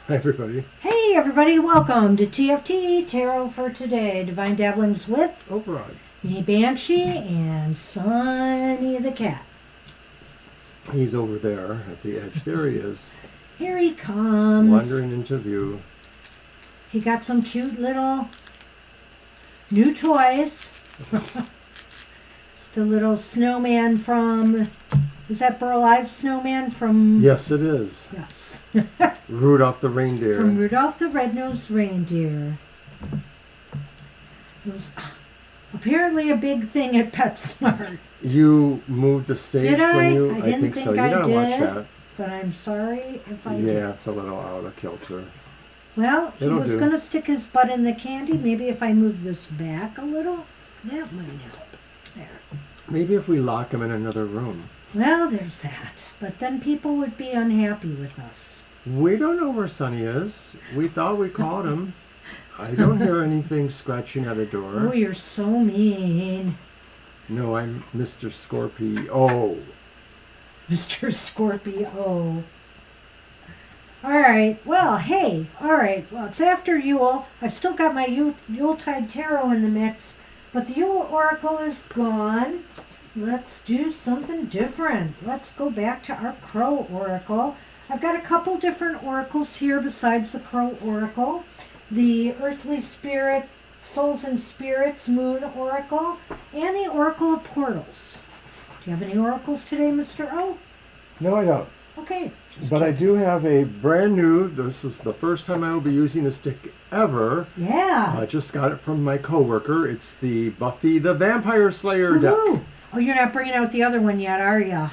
Hi, everybody. Hey everybody, welcome to TFT, Tarot for Today. Divine Dabblings with Oberon. me, Banshee, and Sonny the cat. He's over there at the edge. There he is. Here he comes. Wandering into view. He got some cute little new toys. Just a little snowman from, is that Burl Ives snowman from? Yes, it is. Yes. Rudolph the reindeer. From Rudolph the Red-Nosed Reindeer. It was apparently a big thing at PetSmart. You moved the stage Did I? when you... I didn't think so. You I gotta watch did. that. But I'm sorry if I did. Yeah, it's a little out of kilter. Well, he It'll was do. going to stick his butt in the candy. Maybe if I move this back a little, that might help. There. Maybe if we lock him in another room. Well, there's that. But then people would be unhappy with us. We don't know where Sonny is. We thought we called him. I don't hear anything scratching at a door. Oh, you're so mean. No, I'm Mr. Scorpio. Mr. Scorpio. All right. Well, hey. All right. Well, it's after Yule. I've still got my Yuletide Tarot in the mix, but the Yule Oracle is gone. Let's do something different. Let's go back to our Crow Oracle. I've got a couple different oracles here besides the Crow Oracle. The Earthly Spirit, Souls and Spirits Moon Oracle, and the Oracle of Portals. Do you have any oracles today, Mr. O? No, I don't. Okay. But I do have a brand new, this is the first time I will be using this stick ever. Yeah. I just got it from my coworker. It's the Buffy the Vampire Slayer Woohoo! deck. Oh, you're not bringing out the other one yet, are ya?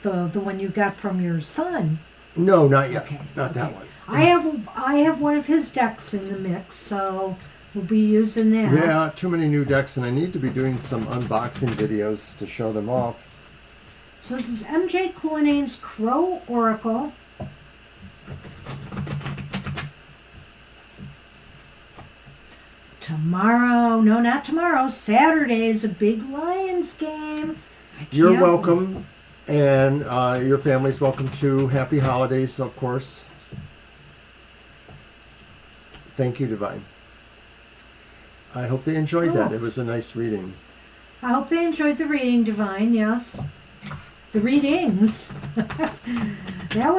The one you got from your son. No, not yet. Okay. Not that okay. one. I have one of his decks in the mix, so we'll be using that. Yeah, too many new decks, and I need to be doing some unboxing videos to show them off. So this is MJ Culinane's Crow Oracle. Tomorrow, no, not tomorrow, Saturday is a big Lions game. You're can't welcome, and your family's welcome too. Happy holidays, of course. Thank you, Divine. I hope they enjoyed that. Oh. It was a nice reading. I hope they enjoyed the reading, Divine. Yes, the readings. that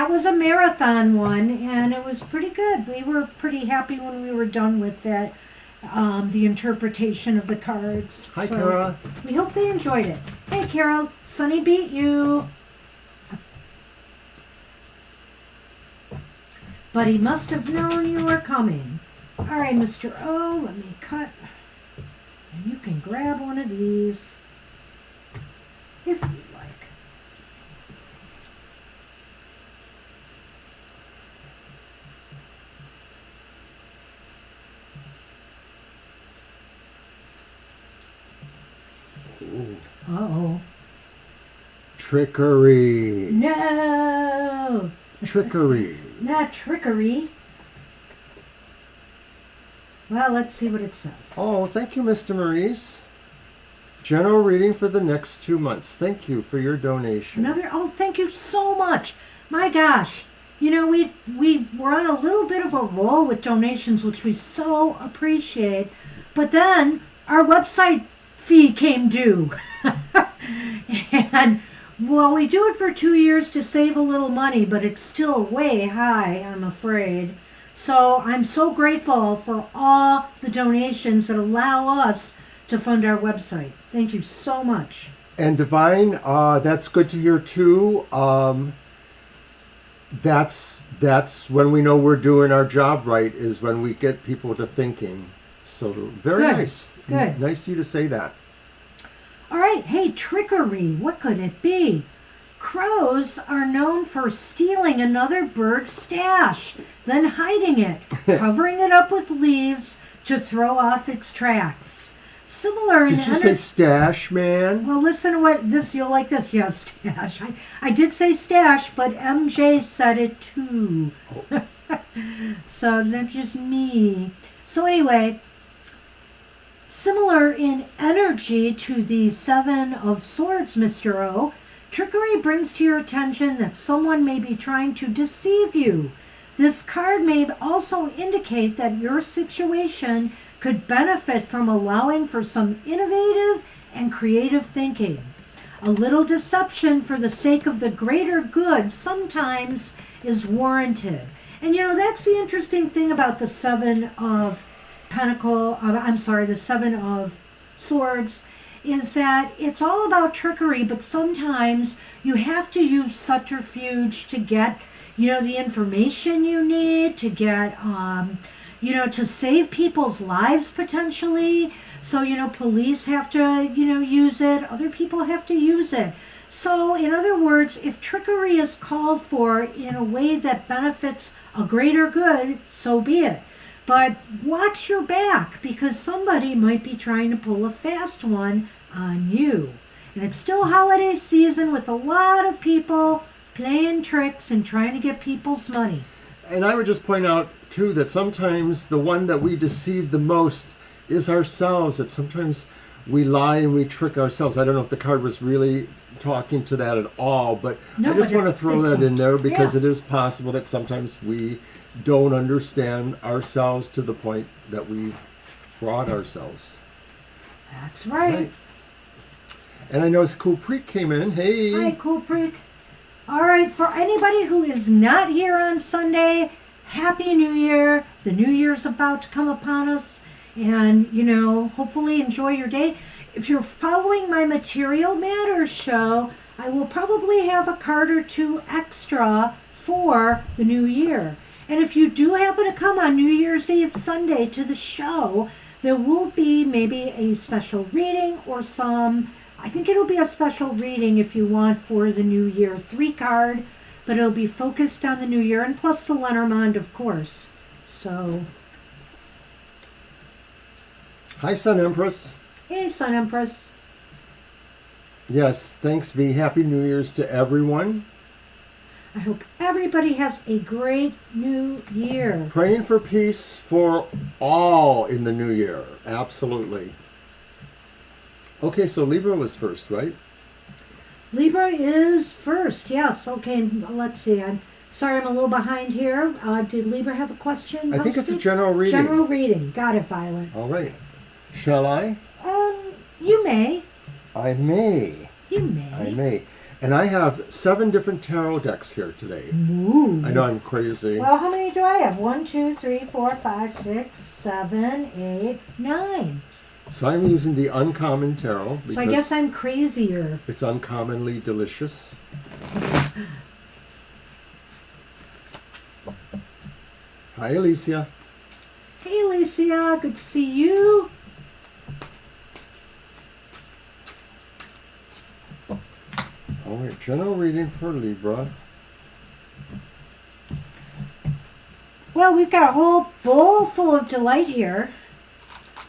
was a marathon one, and it was pretty good. We were pretty happy when we were done with that. The interpretation of the cards. Hi, So Kara. we hope they enjoyed it. Hey, Carol, Sonny beat you. But he must have known you were coming. All right, Mr. O, let me cut. And you can grab one of these if you like. Ooh. Uh-oh. Trickery. No! Trickery. Not trickery. Well, let's see what it says. Oh, thank you, Mr. Maurice. General reading for the next 2 months. Thank you for your donation. Thank you so much. My gosh. You know, we were on a little bit of a roll with donations, which we so appreciate. But then our website fee came due. And, well, we do it for 2 years to save a little money, but it's still way high, I'm afraid. So I'm so grateful for all the donations that allow us to fund our website. Thank you so much. And Divine, that's good to hear too. That's when we know we're doing our job right, is when we get people to thinking. So very Good. nice. Good. Nice of you to say that. All right, hey, trickery. What could it be? Crows are known for stealing another bird's stash, then hiding it, covering it up with leaves to throw off its tracks. Similar in Did you say stash, man? Well, listen to what this. You'll like this. Yeah, stash. I did say stash, but MJ said it too. So it's not just me. So anyway, similar in energy to the Seven of Swords, Mr. O, trickery brings to your attention that someone may be trying to deceive you. This card may also indicate that your situation could benefit from allowing for some innovative and creative thinking. A little deception for the sake of the greater good sometimes is warranted. And that's the interesting thing about the Seven of the Seven of Swords, is that it's all about trickery, but sometimes you have to use subterfuge to get the information you need to get, to save people's lives potentially. So, police have to, use it. Other people have to use it. So, in other words, if trickery is called for in a way that benefits a greater good, so be it. But watch your back, because somebody might be trying to pull a fast one on you. And it's still holiday season with a lot of people playing tricks and trying to get people's money. And I would just point out, too, that sometimes the one that we deceive the most is ourselves. That sometimes we lie and we trick ourselves. I don't know if the card was really talking to that at all, but No, I just but want to throw that in there because yeah. it is possible that sometimes we don't understand ourselves to the point that we fraud ourselves. That's right. And I noticed Cool Preek came in. Hey. Hi, Cool Preek. All right, for anybody who is not here on Sunday, Happy New Year. The New Year's about to come upon us. And, hopefully enjoy your day. If you're following my Material Matters show, I will probably have a card or two extra for the new year. And if you do happen to come on New Year's Eve Sunday to the show, there will be maybe a special reading or I think it'll be a special reading if you want for the New Year 3 card, but it'll be focused on the New Year, and plus the Lenormand, of course. So. Hi, Sun Empress. Hey, Sun Empress. Yes, thanks, V. Happy New Year's to everyone. I hope everybody has a great new year. Praying for peace for all in the new year. Absolutely. Okay, so Libra was first, right? Libra is first, yes. Okay, let's see. I'm sorry I'm a little behind here. Did Libra have a question? I think it's a posted? general reading. General reading. Got it, Violet. All right. Shall I? You may. I may. You may. I may. And I have 7 different tarot decks here today. Ooh. I know I'm crazy. Well, how many do I have? 1, 2, 3, 4, 5, 6, 7, 8, 9. So I'm using the Uncommon Tarot because So I guess I'm crazier. it's uncommonly delicious. Hi, Alicia. Hey, Alicia. Good to see you. All right, general reading for Libra. Well, we've got a whole bowl full of delight here.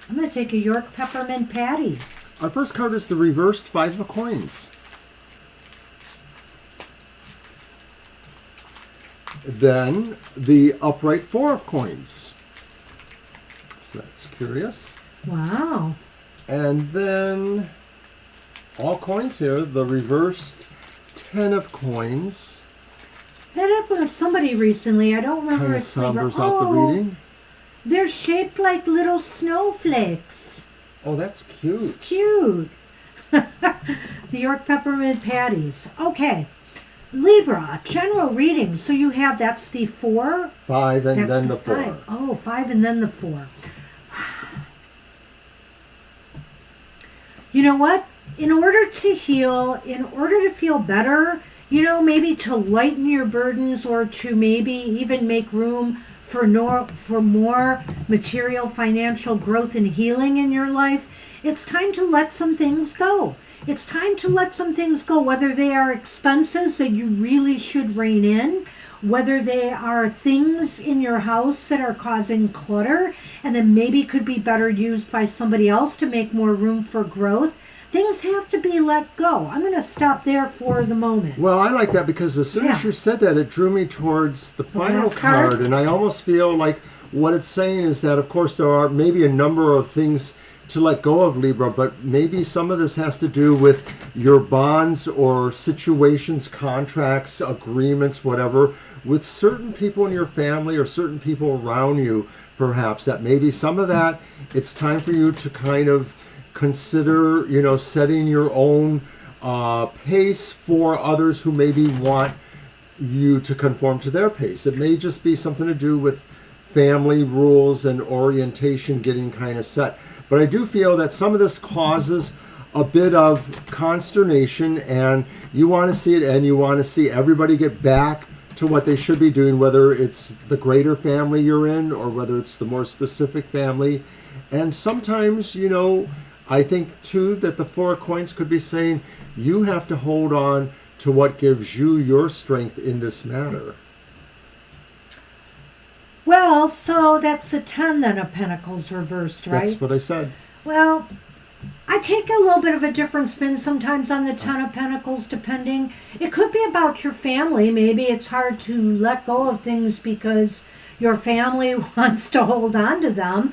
I'm going to take a York Peppermint Patty. Our first card is the reversed 5 of coins. Then the upright 4 of coins. So that's curious. Wow. And then all coins here, the reversed 10 of coins. That happened with somebody recently. I don't remember Kind of its flavor. sombers out the reading. They're shaped like little snowflakes. Oh, that's It's cute. cute. The York Peppermint Patties. Okay. Libra, general reading. So you have, that's the 4. 5 and That's then the the 4. 5. Oh, 5 and then the 4. You know what? In order to heal, in order to feel better, maybe to lighten your burdens or to maybe even make room for more material financial growth and healing in your life, it's time to let some things go. It's time to let some things go, whether they are expenses that you really should rein in, whether they are things in your house that are causing clutter and that maybe could be better used by somebody else to make more room for growth. Things have to be let go. I'm going to stop there for the moment. Well, I like that because as soon as Yeah. you said that, it drew me towards the final last card? card. And I almost feel like what it's saying is that, of course, there are maybe a number of things to let go of, Libra, but maybe some of this has to do with your bonds or situations, contracts, agreements, whatever, with certain people in your family or certain people around you, perhaps, that maybe some of that, it's time for you to kind of consider, setting your own pace for others who maybe want you to conform to their pace. It may just be something to do with family rules and orientation getting kind of set. But I do feel that some of this causes a bit of consternation, and you want to see it, and you want to see everybody get back to what they should be doing, whether it's the greater family you're in or whether it's the more specific family. And sometimes, I think too that the Four of Coins could be saying you have to hold on to what gives you your strength in this matter. Well, so that's the 10 then of Pentacles reversed, right? That's what I said. Well, I take a little bit of a different spin sometimes on the 10 of Pentacles, depending. It could be about your family. Maybe it's hard to let go of things because your family wants to hold on to them,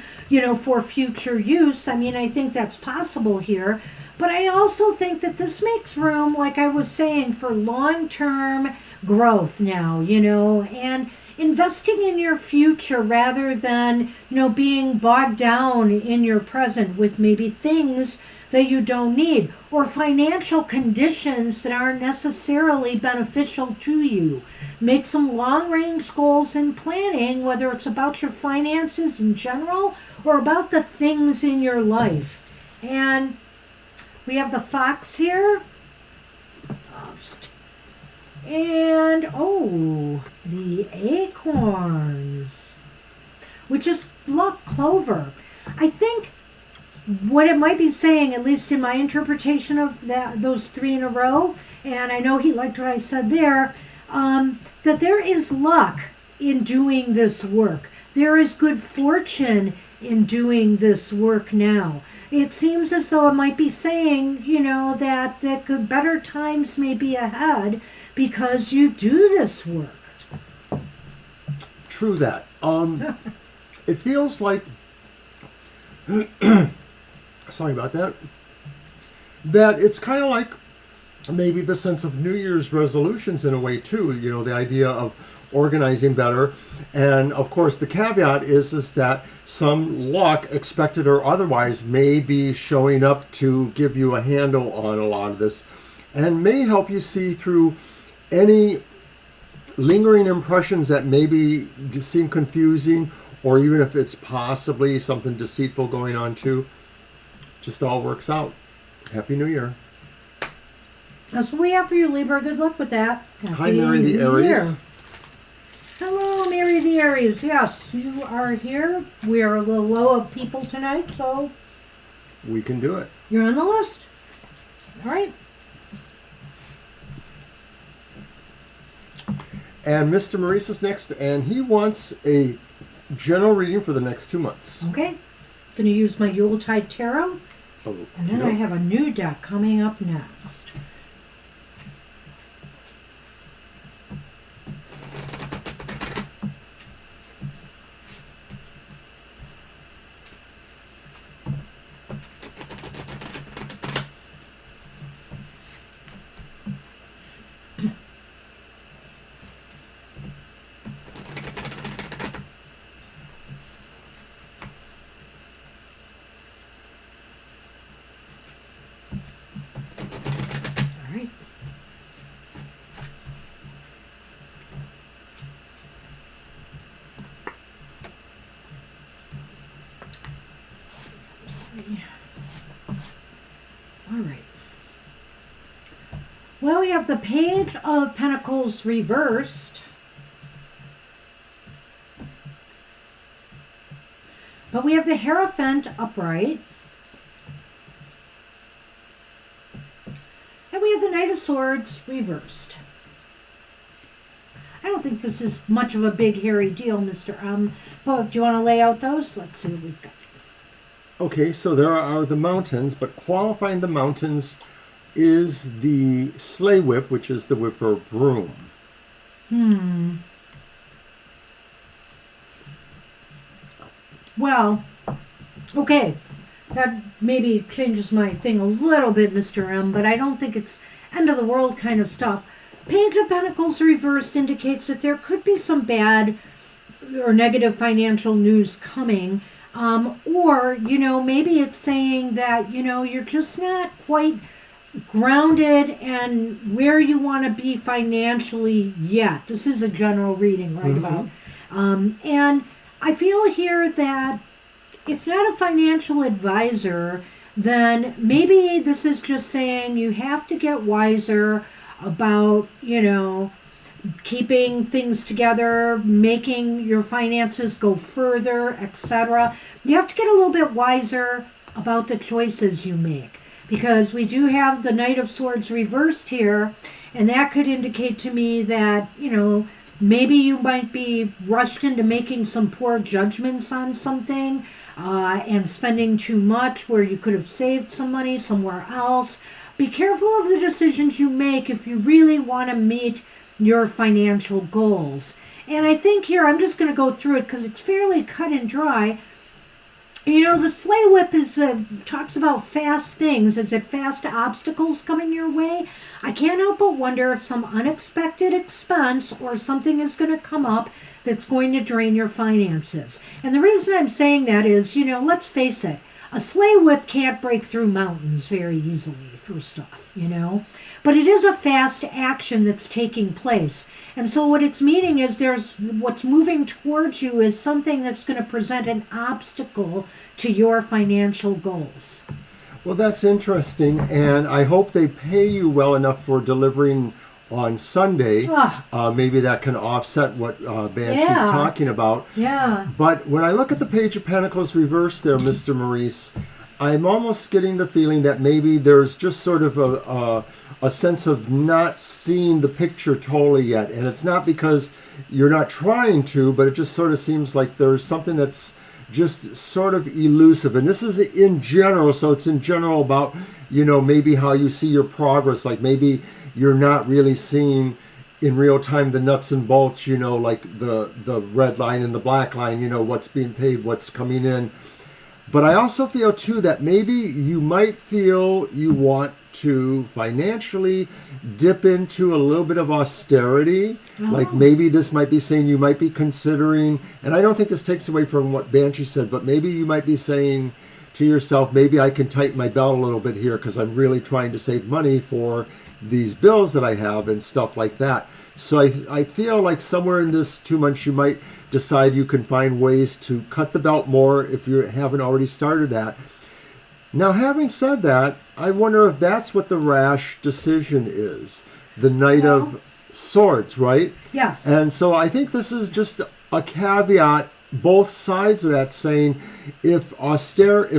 for future use. I mean, I think that's possible here. But I also think that this makes room, like I was saying, for long-term growth now, and investing in your future rather than, being bogged down in your present with maybe things that you don't need or financial conditions that aren't necessarily beneficial to you. Make some long-range goals and planning, whether it's about your finances in general or about the things in your life. And we have the Fox here. And, the Acorns, which is luck clover. I think what it might be saying, at least in my interpretation of those 3 in a row, and I know he liked what I said there, that there is luck in doing this work. There is good fortune in doing this work now. It seems as though it might be saying, that better times may be ahead because you do this work. True that. It feels like, sorry about that, that it's kind of like maybe the sense of New Year's resolutions in a way too, the idea of organizing better. And of course the caveat is that some luck, expected or otherwise, may be showing up to give you a handle on a lot of this and may help you see through any lingering impressions that maybe seem confusing, or even if it's possibly something deceitful going on too. Just all works out. Happy New Year. That's what we have for you, Libra. Good luck with that. Hi, Mary the Aries. Hello, Mary the Aries. Yes, you are here. We are a little low of people tonight, so We can do it. you're on the list. All right. And Mr. Maurice is next, and he wants a general reading for the next 2 months. Okay. Going to use my Yuletide Tarot. Oh, And then I have a new deck coming up next. All right. Let's see. All right. Well, we have the Page of Pentacles reversed. But we have the Hierophant upright. And we have the Knight of Swords reversed. I don't think this is much of a big, hairy deal, Mr. But do you want to lay out those? Let's see what we've got. Okay, so there are the mountains, but qualifying the mountains is the sleigh whip, which is the whip for a broom. Well, okay. that maybe changes my thing a little bit, Mr. M, but I don't think it's end of the world kind of stuff. Page of Pentacles reversed indicates that there could be some bad or negative financial news coming. Or, maybe it's saying that, you're just not quite grounded and where you want to be financially yet. This is a general reading, right? About. And I feel here that if not a financial advisor, then maybe this is just saying you have to get wiser about, keeping things together, making your finances go further, etc. You have to get a little bit wiser about the choices you make, because we do have the Knight of Swords reversed here, and that could indicate to me that, maybe you might be rushed into making some poor judgments on something and spending too much where you could have saved some money somewhere else. Be careful of the decisions you make if you really want to meet your financial goals. And I think here, I'm just going to go through it because it's fairly cut and dry. The sleigh whip talks about fast things. Is it fast obstacles coming your way? I can't help but wonder if some unexpected expense or something is going to come up that's going to drain your finances. And the reason I'm saying that is, let's face it, a sleigh whip can't break through mountains very easily, first off, But it is a fast action that's taking place. And so what it's meaning is what's moving towards you is something that's going to present an obstacle to your financial goals. Well, that's interesting, and I hope they pay you well enough for delivering on Sunday. Maybe that can offset what Banshee's talking about. Yeah. But when I look at the Page of Pentacles reversed there, Mr. Maurice, I'm almost getting the feeling that maybe there's just sort of a sense of not seeing the picture totally yet. And it's not because you're not trying to, but it just sort of seems like there's something that's just sort of elusive. And this is in general, so it's in general about, maybe how you see your progress. Like maybe you're not really seeing in real time the nuts and bolts, like the red line and the black line, what's being paid, what's coming in. But I also feel, too, that maybe you might feel you want to financially dip into a little bit of austerity. Like maybe this might be saying you might be considering, and I don't think this takes away from what Banshee said, but maybe you might be saying to yourself, maybe I can tighten my belt a little bit here because I'm really trying to save money for these bills that I have and stuff like that. So I feel like somewhere in this 2 months you might decide you can find ways to cut the belt more if you haven't already started that. Now, having said that, I wonder if that's what the rash decision is. The Knight of Swords, right? Yes. And so I think this is just a caveat, both sides of that, saying if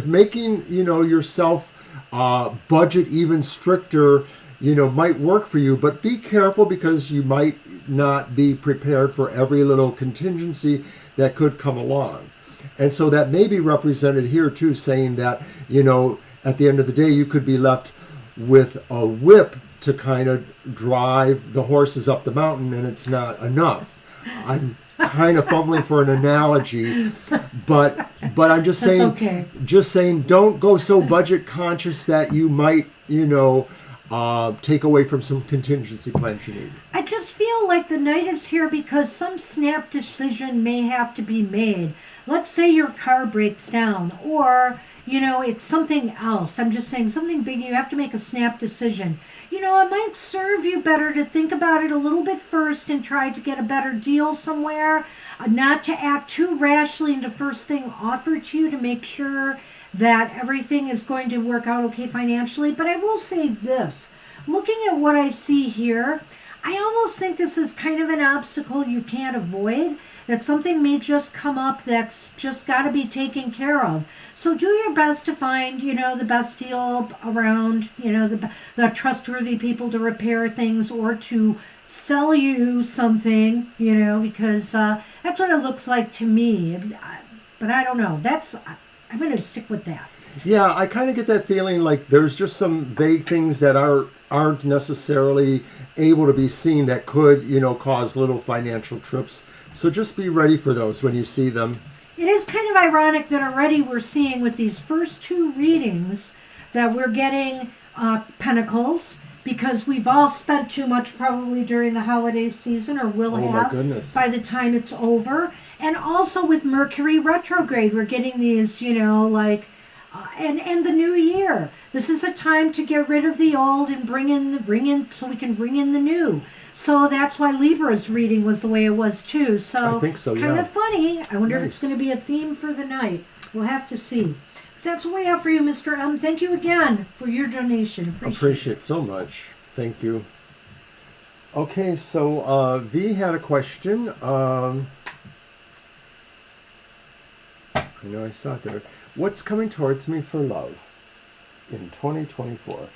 making, yourself budget even stricter, might work for you, but be careful because you might not be prepared for every little contingency that could come along. And so that may be represented here too, saying that, at the end of the day, you could be left with a whip to kind of drive the horses up the mountain, and it's not enough. I'm kind of fumbling for an analogy, but I'm just saying, don't go so budget conscious that you might, take away from some contingency plans you need. I just feel like the Knight is here because some snap decision may have to be made. Let's say your car breaks down, or, it's something else. I'm just saying something big. You have to make a snap decision. It might serve you better to think about it a little bit first and try to get a better deal somewhere, not to act too rashly into first thing offered to you to make sure that everything is going to work out okay financially. But I will say this, looking at what I see here, I almost think this is kind of an obstacle you can't avoid, that something may just come up that's just got to be taken care of. So do your best to find, the best deal around, the trustworthy people to repair things or to sell you something, because that's what it looks like to me. But I don't know. I'm going to stick with that. Yeah, I kind of get that feeling like there's just some vague things that aren't necessarily able to be seen that could, cause little financial trips. So just be ready for those when you see them. it is kind of ironic that already we're seeing with these first two readings that we're getting Pentacles, because we've all spent too much probably during the holiday season, or will Oh, my have goodness. by the time it's over. And also with Mercury retrograde, we're getting these, like, and the new year. This is a time to get rid of the old and bring in, so we can bring in the new. So that's why Libra's reading was the way it was too. So I think so, it's kind yeah. of funny. I wonder if it's Nice. going to be a theme for the night. We'll have to see. That's what we have for you, Mr. M. Thank you again for your donation. Appreciate so much. Thank you. Okay, so V had a question. I know I saw it there. What's coming towards me for love in 2024?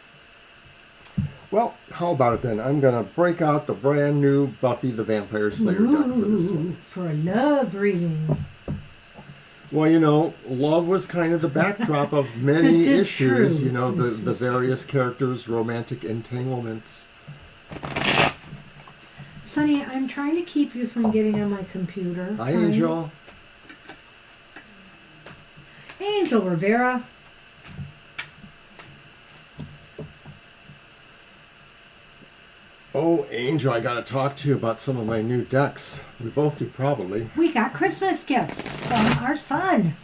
Well, how about it then? I'm going to break out the brand new Buffy the Vampire Slayer deck for this one. For a love reading. Well, love was kind of the backdrop of many This is issues, true. the This is various characters' romantic entanglements. Sonny, I'm trying to keep you from getting on my computer. Hi, Angel. Angel Rivera. Oh, Angel, I got to talk to you about some of my new decks. We both do, probably. We got Christmas gifts from our son.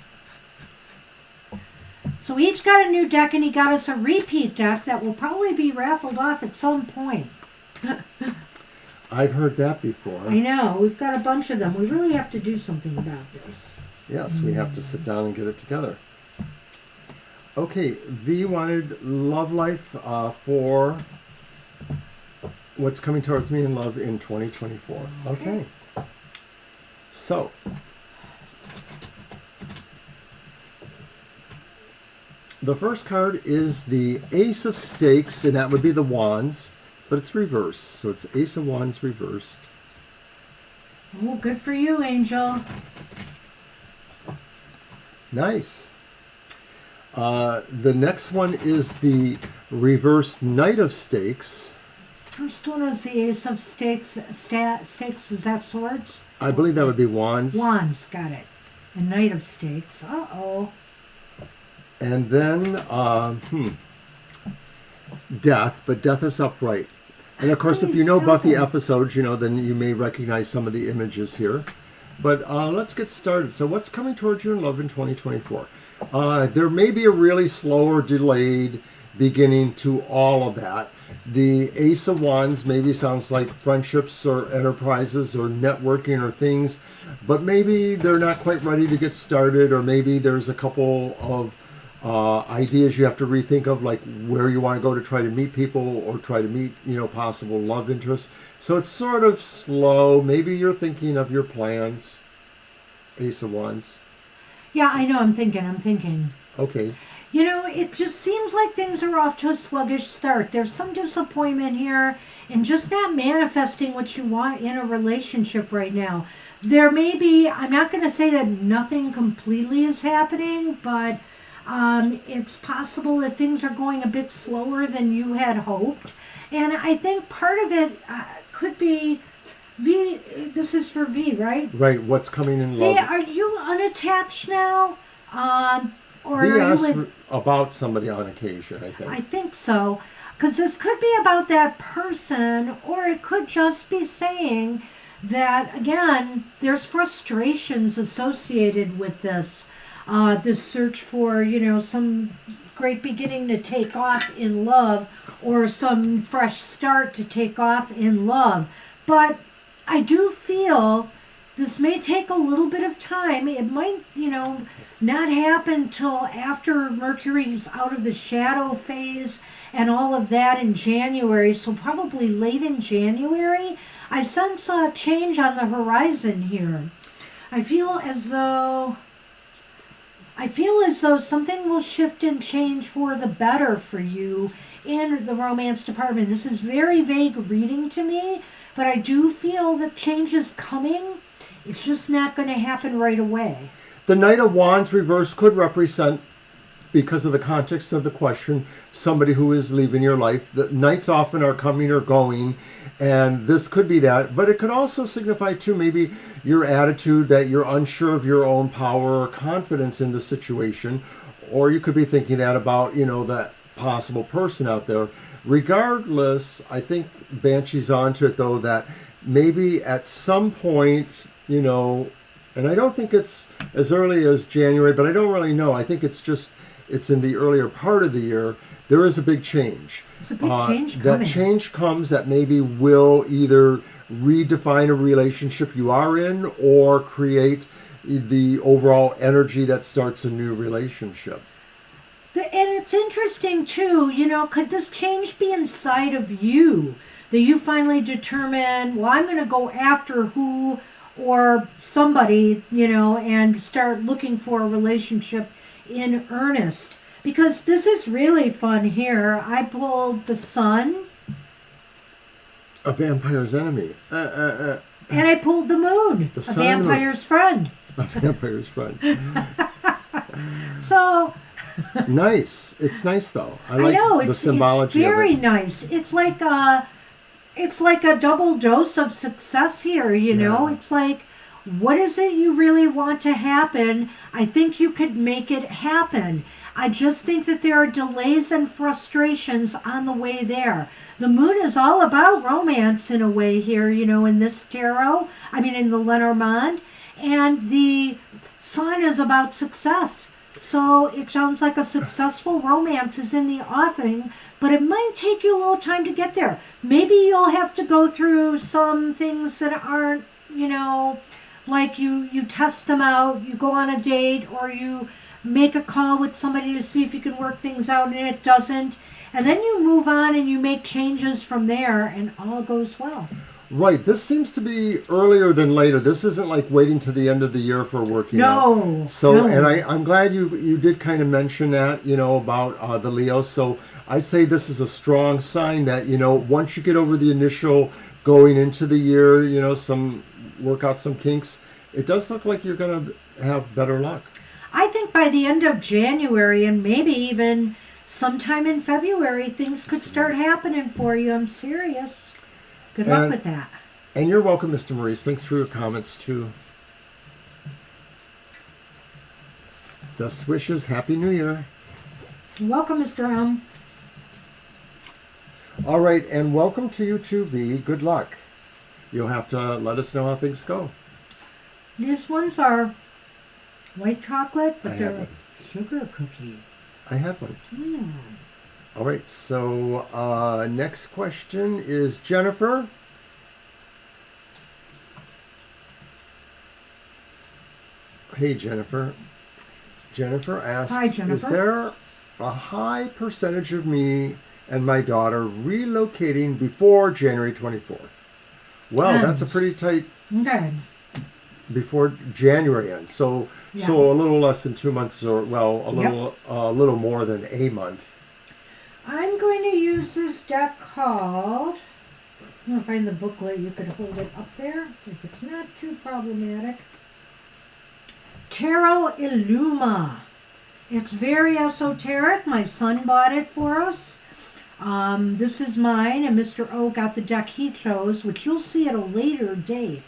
So we each got a new deck, and he got us a repeat deck that will probably be raffled off at some point. I've heard that before. I know. We've got a bunch of them. We really have to do something about this. Yes, we have to sit down and get it together. Okay, V wanted love life for what's coming towards me in love in 2024. Okay. So, the first card is the Ace of Stakes, and that would be the Wands, but it's reversed. So it's Ace of Wands reversed. Oh, good for you, Angel. Nice. The next one is the reversed Knight of Stakes. First one was the Ace of Stakes. Stakes, is that swords? I believe that would be Wands. Wands, got it. The Knight of Stakes. Uh-oh. And then, Death, but Death is upright. And of course, if you know Buffy episodes, then you may recognize some of the images here. But let's get started. So what's coming towards you in love in 2024? There may be a really slow or delayed beginning to all of that. The Ace of Wands maybe sounds like friendships or enterprises or networking or things, but maybe they're not quite ready to get started, or maybe there's a couple of ideas you have to rethink of, like where you want to go to try to meet people or try to meet, possible love interests. So it's sort of slow. Maybe you're thinking of your plans. Ace of Wands. Yeah, I know. I'm thinking. Okay. It just seems like things are off to a sluggish start. There's some disappointment here in just not manifesting what you want in a relationship right now. There may be, I'm not going to say that nothing completely is happening, but it's possible that things are going a bit slower than you had hoped. And I think part of it could be, V, this is for V, right? Right, what's coming in V, love? are you unattached now? Or We are asked you with, about somebody on occasion, I think. I think so. Because this could be about that person, or it could just be saying that, again, there's frustrations associated with this. This search for, some great beginning to take off in love, or some fresh start to take off in love. But I do feel this may take a little bit of time. It might, not happen till after Mercury's out of the shadow phase and all of that in January. So probably late in January. I sense a change on the horizon here. I feel as though something will shift and change for the better for you in the romance department. This is very vague reading to me, but I do feel that change is coming. It's just not going to happen right away. The Knight of Wands reverse could represent because of the context of the question, somebody who is leaving your life. The nights often are coming or going, and this could be that. But it could also signify, too, maybe your attitude that you're unsure of your own power or confidence in the situation. Or you could be thinking that about, that possible person out there. Regardless, I think Banshee's onto it, though, that maybe at some point, and I don't think it's as early as January, but I don't really know. I think it's in the earlier part of the year. There is a big change. There's a big change That coming. change comes that maybe will either redefine a relationship you are in or create the overall energy that starts a new relationship. And it's interesting, too, could this change be inside of you? That you finally determine, well, I'm going to go after who or somebody, and start looking for a relationship in earnest. Because this is really fun here. I pulled the sun. A vampire's enemy. And I pulled the moon. The a sun and the moon. vampire's friend. A vampire's friend. So... Nice. It's nice, though. I know, the symbology it's very of it. nice. It's like a double dose of success here, Yeah. It's like, what is it you really want to happen? I think you could make it happen. I just think that there are delays and frustrations on the way there. The moon is all about romance in a way here, in this tarot. In the Lenormand. And the sun is about success. So it sounds like a successful romance is in the offing, but it might take you a little time to get there. Maybe you'll have to go through some things that aren't, like you test them out, you go on a date, or you make a call with somebody to see if you can work things out and it doesn't. And then you move on and you make changes from there and all goes well. Right. This seems to be earlier than later. This isn't like waiting to the end of the year for working out. No. So, no. and I'm glad you did kind of mention that, about the Leo. So I'd say this is a strong sign that, once you get over the initial going into the year, work out some kinks, it does look like you're going to have better luck. I think by the end of January and maybe even sometime in February, things could start happening for you. I'm serious. Good luck with that. And you're welcome, Mr. Maurice. Thanks for your comments, too. Best wishes. Happy New Year. Welcome, Mr. All right, and welcome to you, too, B. Good luck. You'll have to let us know how things go. These ones are white chocolate, but I they're have one. sugar cookie. I had one. All right, so next question is Jennifer. Hey, Jennifer. Jennifer asks, Hi, Jennifer. Is there a high percentage of me and my daughter relocating before January 24th? Well, that's a pretty tight Okay. before January ends. So Yeah. so a little less than 2 months, or a little more than a month. I'm going to use this deck called... I'm going to find the booklet. You could hold it up there if it's not too problematic. Tarot Illuma. It's very esoteric. My son bought it for us. This is mine, and Mr. O got the deck he chose, which you'll see at a later date.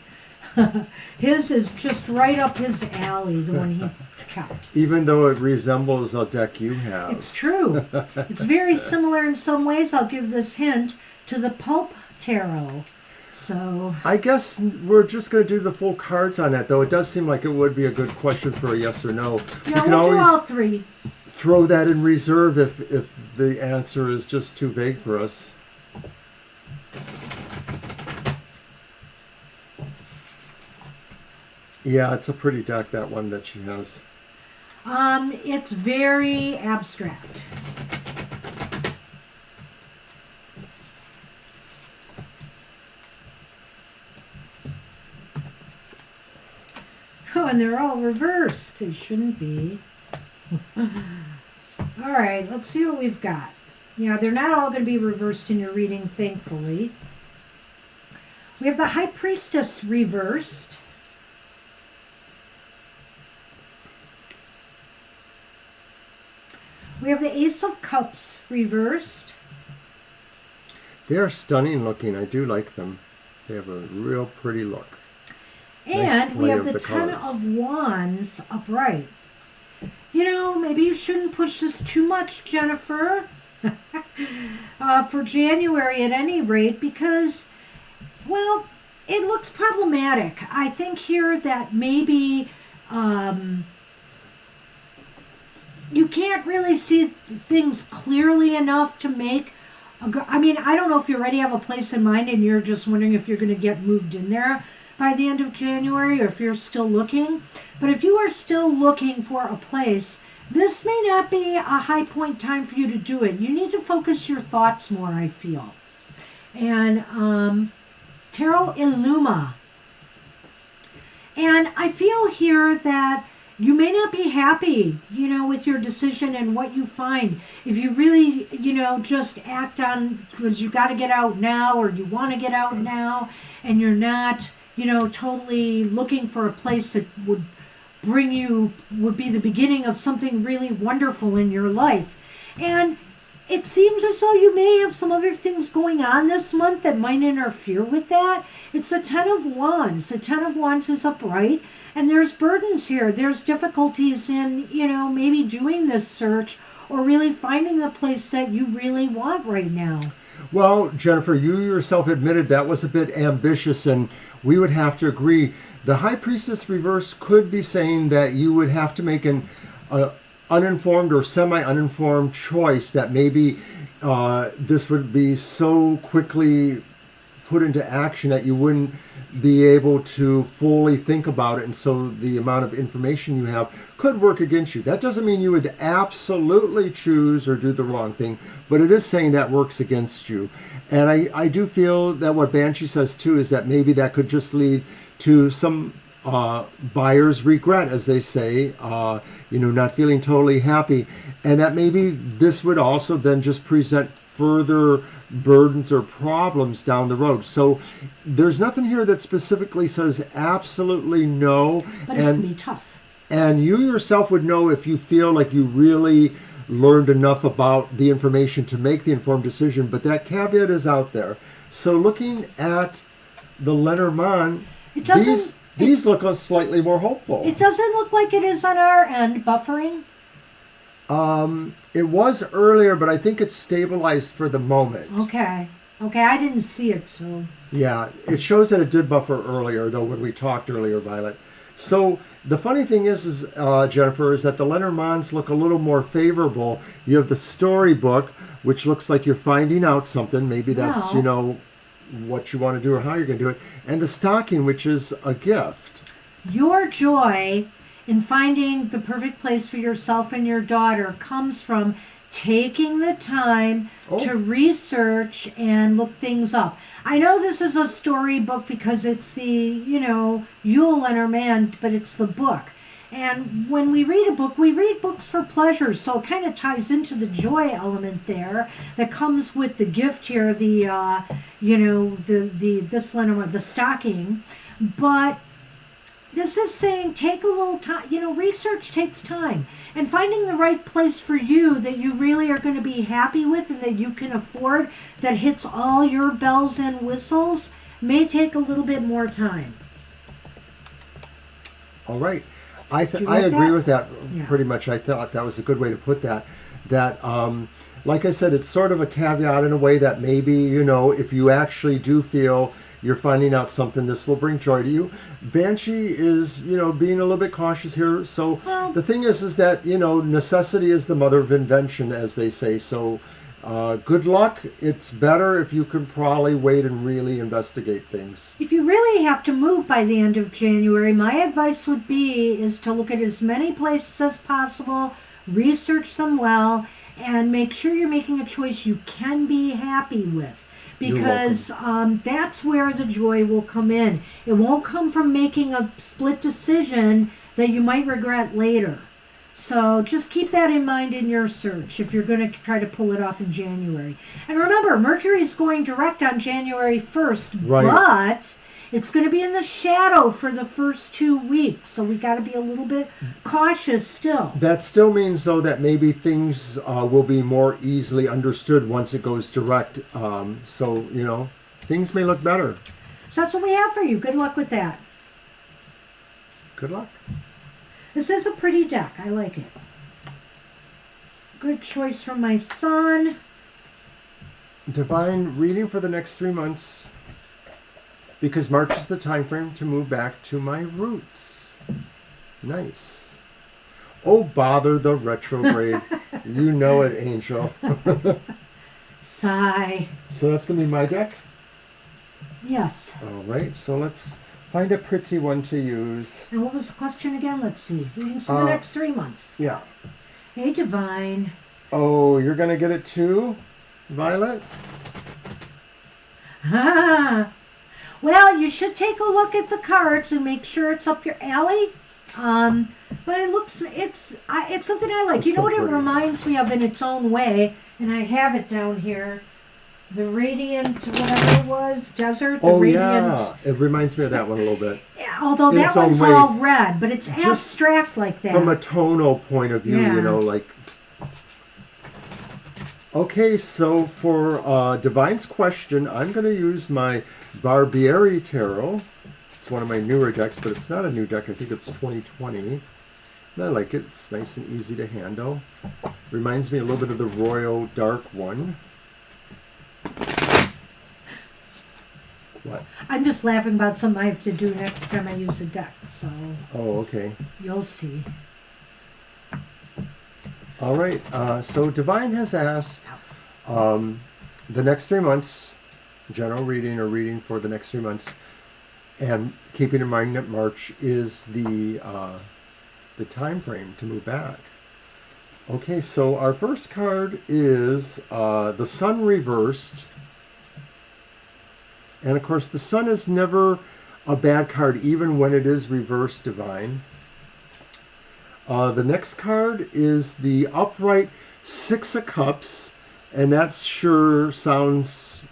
His is just right up his alley, the one he kept. Even though it resembles a deck you have. It's true. It's very similar in some ways. I'll give this hint to the Pulp Tarot. So I guess we're just going to do the full cards on that, though. It does seem like it would be a good question for a yes or no. yeah, You can we'll do all always three. throw that in reserve if the answer is just too vague for us. Yeah, it's a pretty deck, that one that she has. It's very abstract. Oh, and they're all reversed. They shouldn't be. All right, let's see what we've got. Yeah, they're not all going to be reversed in your reading, thankfully. We have the High Priestess reversed. We have the Ace of Cups reversed. They are stunning looking. I do like them. They have a real pretty look. And Nice we play have of the Ten colors. of Wands upright. You know, maybe you shouldn't push this too much, Jennifer, for January at any rate, because, well, it looks problematic. I think here that maybe you can't really see things clearly enough to make I mean, I don't know if you already have a place in mind and you're just wondering if you're going to get moved in there by the end of January or if you're still looking. But if you are still looking for a place, this may not be a high point time for you to do it. You need to focus your thoughts more, I feel. And Tarot Illuma. And I feel here that you may not be happy, you know, with your decision and what you find. If you really, you know, just act on because you got to get out now or you want to get out now and you're not, you know, totally looking for a place that would be the beginning of something really wonderful in your life. And it seems as though you may have some other things going on this month that might interfere with that. It's the Ten of Wands. The Ten of Wands is upright, and there's burdens here. There's difficulties in, you know, maybe doing this search or really finding the place that you really want right now. Well, Jennifer, you yourself admitted that was a bit ambitious, and we would have to agree. The High Priestess reverse could be saying that you would have to make an uninformed or semi-uninformed choice, that maybe this would be so quickly put into action that you wouldn't be able to fully think about it, and so the amount of information you have could work against you. That doesn't mean you would absolutely choose or do the wrong thing, but it is saying that works against you. And I do feel that what Banshee says too is that maybe that could just lead to some buyer's regret, as they say, you know, not feeling totally happy, and that maybe this would also then just present further burdens or problems down the road. So there's nothing here that specifically says absolutely no. But it's going to be tough. And you yourself would know if you feel like you really learned enough about the information to make the informed decision, but that caveat is out there. So looking at the Lenormand, these look slightly more hopeful. It doesn't look like it is on our end, buffering. It was earlier, but I think it's stabilized for the moment. Okay, I didn't see it, so... Yeah, it shows that it did buffer earlier, though, when we talked earlier, Violet. So the funny thing is Jennifer, is that the Lenormands look a little more favorable. You have the storybook, which looks like you're finding out something. Maybe that's, you know, what you want to do or how you're going to do it. And the stocking, which is a gift. Your joy in finding the perfect place for yourself and your daughter comes from taking the time to research and look things up. I know this is a storybook because it's the, you know, Yule Lenormand, but it's the book. And when we read a book, we read books for pleasure, so it kind of ties into the joy element there that comes with the gift here, the, you know, this Lenormand, the stocking. But this is saying take a little time, you know, research takes time. And finding the right place for you that you really are going to be happy with and that you can afford, that hits all your bells and whistles, may take a little bit more time. All right. I like agree that? with that pretty Yeah. much. I thought that was a good way to put that. That, like I said, it's sort of a caveat in a way that maybe, you know, if you actually do feel you're finding out something, this will bring joy to you. Banshee is, you know, being a little bit cautious here. So the thing is that, you know, necessity is the mother of invention, as they say. So good luck. It's better if you can probably wait and really investigate things. If you really have to move by the end of January, my advice would be is to look at as many places as possible, research them well, and make sure you're making a choice you can be happy with. Because that's where the joy will come in. It won't come from making a split decision that you might regret later. So just keep that in mind in your search if you're going to try to pull it off in January. And remember, Mercury is going direct on January 1st, Right. but it's going to be in the shadow for the first 2 weeks. So we got to be a little bit cautious still. That still means, though, that maybe things will be more easily understood once it goes direct. So, you know, things may look better. So that's what we have for you. Good luck with that. Good luck. This is a pretty deck. I like it. Good choice from my son. Divine reading for the next 3 months, because March is the time frame to move back to my roots. Nice. Oh, bother the retrograde. You know it, Angel. Sigh. So that's going to be my deck? Yes. All right, so let's find a pretty one to use. And what was the question again? Let's see. Readings for the next 3 months. Yeah. Hey, Divine. Oh, you're going to get it too, Violet? Ah. Well, you should take a look at the cards and make sure it's up your alley. But it's something I like. It's You know so what it pretty. reminds me of in its own way, and I have it down here. The Radiant, whatever it was, Desert. The Oh, Radiant. yeah. It reminds me of that one a little bit. Yeah, although In that its own one's way. all red, but it's Just abstract like that. From a tonal point of view, Yeah. you know, like... Okay, so for Divine's question, I'm going to use my Barbieri Tarot. It's one of my newer decks, but it's not a new deck. I think it's 2020. And I like it. It's nice and easy to handle. Reminds me a little bit of the Royal Dark one. What? I'm just laughing about something I have to do next time I use a deck, so Oh, okay. you'll see. All right. So Divine has asked the next 3 months, general reading or reading for the next 3 months, and keeping in mind that March is the time frame to move back. Okay, so our first card is the Sun reversed. And of course, the Sun is never a bad card, even when it is reversed, Divine. The next card is the upright Six of Cups, and that sure sounds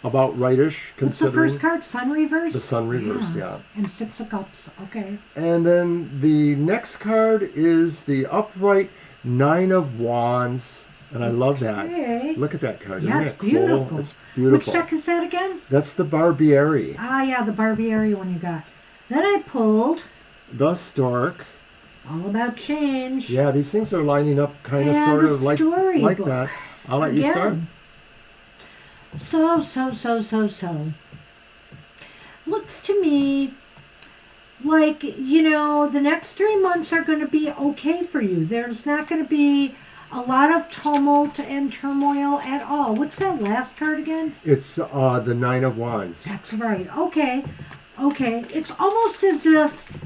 about rightish, What's the considering first card? Sun reverse? the Sun reversed, yeah. And Six of Cups. Okay. And then the next card is the upright Nine of Wands, and I love that. Okay. Look at that card. Yeah, Isn't it's that cool? beautiful. It's beautiful. Which deck is that again? That's the Barbieri. Ah, yeah, the Barbieri one you got. Then I pulled The Stork. All About Change. Yeah, these things are lining up kind of Yeah, sort the of like storybook. that. I'll let you start. Again. So. Looks to me like, the next 3 months are going to be okay for you. There's not going to be a lot of tumult and turmoil at all. What's that last card again? It's the Nine of Wands. That's right. Okay. It's almost as if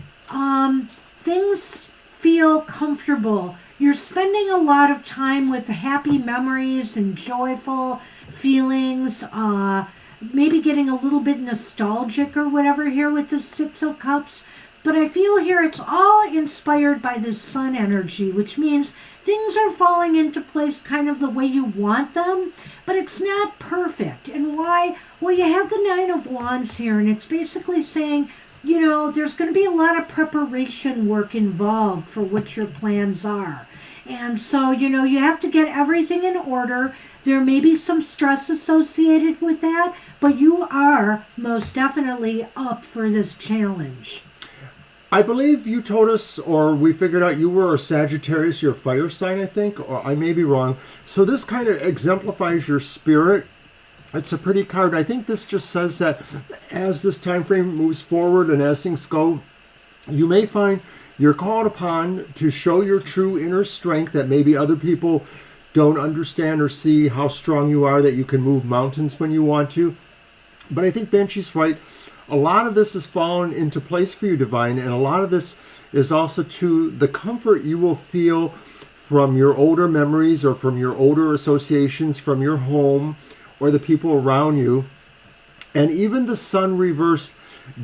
things feel comfortable. You're spending a lot of time with happy memories and joyful feelings, maybe getting a little bit nostalgic or whatever here with the Six of Cups. But I feel here it's all inspired by this Sun energy, which means things are falling into place kind of the way you want them, but it's not perfect. And why? Well, you have the Nine of Wands here, and it's basically saying, there's going to be a lot of preparation work involved for what your plans are. And so, you have to get everything in order. There may be some stress associated with that, but you are most definitely up for this challenge. I believe you told us, or we figured out you were a Sagittarius, your fire sign, I think, or I may be wrong. So this kind of exemplifies your spirit. It's a pretty card. I think this just says that as this time frame moves forward and as things go, you may find you're called upon to show your true inner strength that maybe other people don't understand or see how strong you are, that you can move mountains when you want to. But I think Banshee's right. A lot of this has fallen into place for you, Divine, and a lot of this is also to the comfort you will feel from your older memories or from your older associations, from your home or the people around you. And even the Sun reversed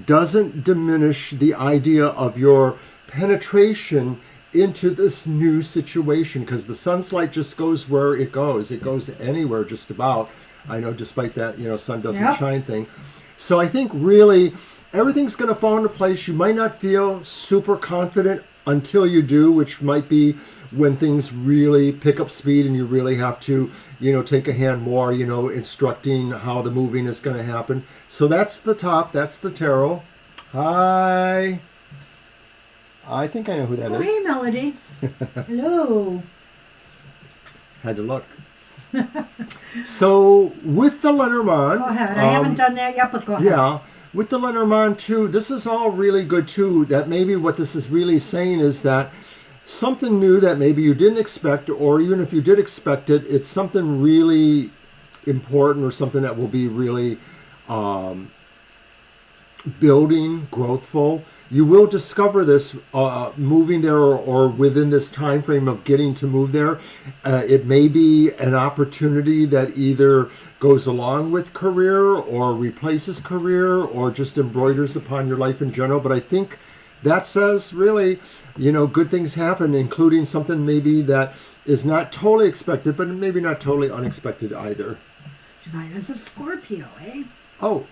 doesn't diminish the idea of your penetration into this new situation, because the sun's light just goes where it goes. It goes anywhere just about. I know, despite that, sun doesn't shine thing. So I think really everything's going to fall into place. You might not feel super confident until you do, which might be when things really pick up speed and you really have to, take a hand more, instructing how the moving is going to happen. So that's the top. That's the tarot. Hi. I think I know who that is. Hey, Melody. Hello. Had to look. So with the Lenormand. Go ahead. I haven't done that yet, but go ahead. Yeah. With the Lenormand too, this is all really good too. That maybe what this is really saying is that something new that maybe you didn't expect, or even if you did expect it, it's something really important or something that will be really building, growthful. You will discover this moving there or within this time frame of getting to move there. It may be an opportunity that either goes along with career or replaces career or just embroiders upon your life in general. But I think that says really, good things happen, including something maybe that is not totally expected, but maybe not totally unexpected either. Divine is a Scorpio, eh? Oh.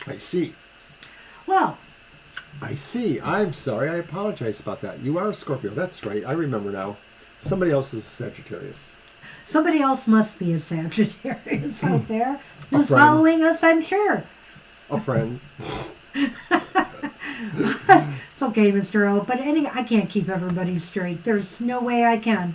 I see. Well. I see. I'm sorry. I apologize about that. You are a Scorpio. That's right. I remember now. Somebody else is a Sagittarius. Somebody else must be a Sagittarius out there who's following us, I'm sure. A friend. It's okay, Mr. O, but I can't keep everybody straight. There's no way I can.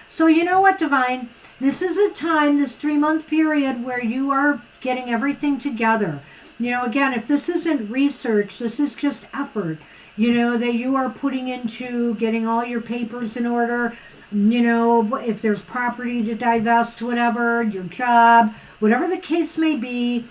So you know what, Divine? This is a time, this 3-month period, where you are getting everything together. Again, if this isn't research, this is just effort, that you are putting into getting all your papers in order, if there's property to divest, whatever, your job, whatever the case may be,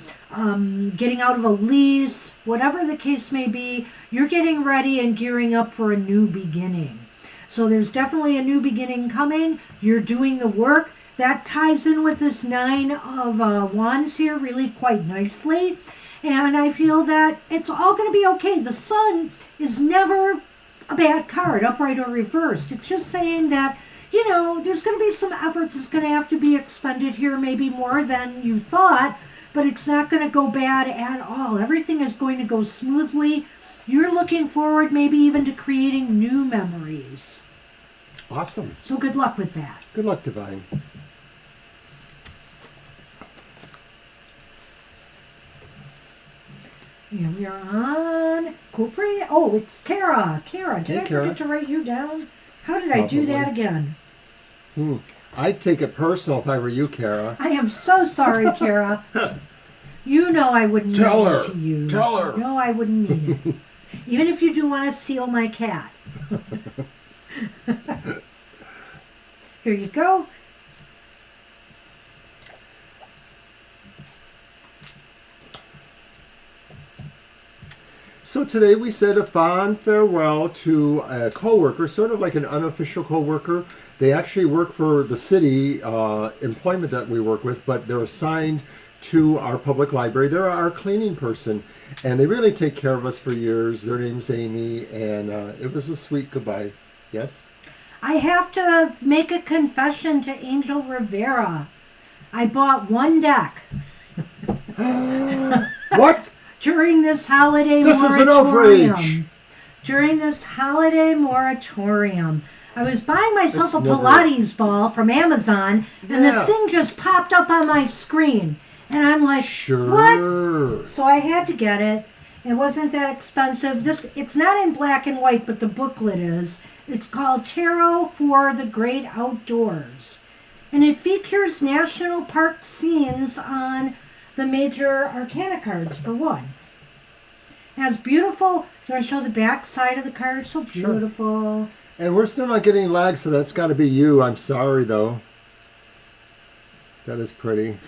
getting out of a lease, whatever the case may be, you're getting ready and gearing up for a new beginning. So there's definitely a new beginning coming. You're doing the work. That ties in with this 9 of Wands here really quite nicely. And I feel that it's all going to be okay. The Sun is never a bad card, upright or reversed. It's just saying that, there's going to be some effort that's going to have to be expended here, maybe more than you thought, but it's not going to go bad at all. Everything is going to go smoothly. You're looking forward maybe even to creating new memories. Awesome. So good luck with that. Good luck, Divine. And we are on Cooper. Oh, it's Kara. Kara, did I forget to write you down? How did I do that again? I'd take it personal if I were you, Kara. I am so sorry, Kara. I wouldn't mean it to you. Tell her. No, I wouldn't mean it. Even if you do want to steal my cat. Here you go. So today we said a fond farewell to a co-worker, sort of like an unofficial co-worker. They actually work for the city employment that we work with, but they're assigned to our public library. They're our cleaning person, and they really take care of us for years. Their name's Amy, and it was a sweet goodbye. Yes? I have to make a confession to Angel Rivera. I bought one deck. What? During this holiday This moratorium. is an outrage. During this holiday moratorium. I was buying myself It's a Pilates ball from Amazon, and this thing just popped up on my screen. And I'm like, Sure. what? So I had to get it. It wasn't that expensive. It's not in black and white, but the booklet is. It's called Tarot for the Great Outdoors. And it features national park scenes on the major arcana cards, for one. It has beautiful, you want to show the back side of the card? So beautiful. Sure. And we're still not getting lag, so that's got to be you. I'm sorry, though. That is pretty.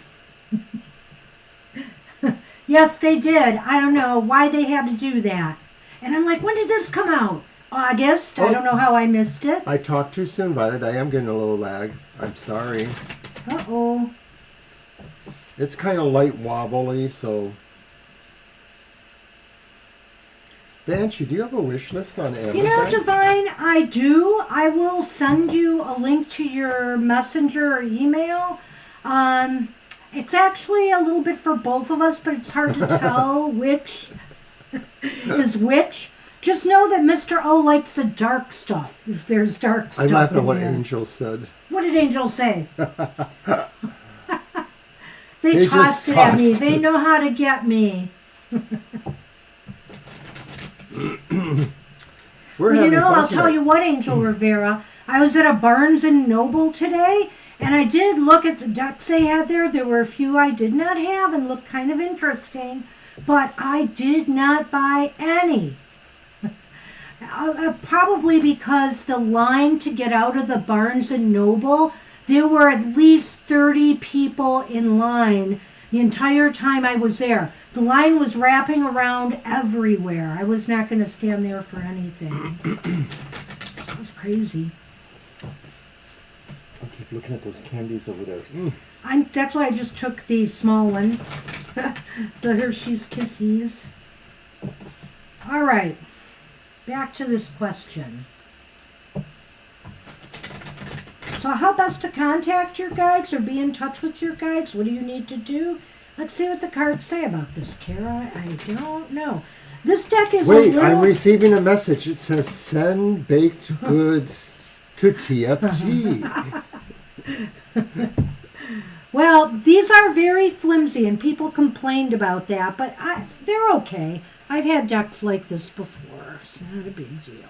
Yes, they did. I don't know why they had to do that. And I'm like, when did this come out? August? I don't know how I missed it. I talked too soon about it. I am getting a little lag. I'm sorry. Uh-oh. It's kind of light wobbly, so... Banshee, do you have a wish list on Amazon? You know, Divine, I do. I will send you a link to your messenger or email. It's actually a little bit for both of us, but it's hard to tell which is which. Just know that Mr. O likes the dark stuff. If there's dark stuff. I laughed at in what there. Angel said. What did Angel say? They They just tossed it at me. tossed They it. know how to get me. We're Well, you having know, fun I'll tell tonight. you what, Angel Rivera. I was at a Barnes and Noble today, and I did look at the decks they had there. There were a few I did not have and looked kind of interesting, but I did not buy any. Probably because the line to get out of the Barnes and Noble, there were at least 30 people in line the entire time I was there. The line was wrapping around everywhere. I was not going to stand there for anything. So it was crazy. I keep looking at those candies over there. That's why I just took the small one, the Hershey's Kisses. All right, back to this question. So how best to contact your guides or be in touch with your guides? What do you need to do? Let's see what the cards say about this, Kara. I don't know. This deck is Wait, a little... I'm receiving a message. It says send baked goods to TFT. Well, these are very flimsy, and people complained about that, but they're okay. I've had decks like this before. It's not a big deal.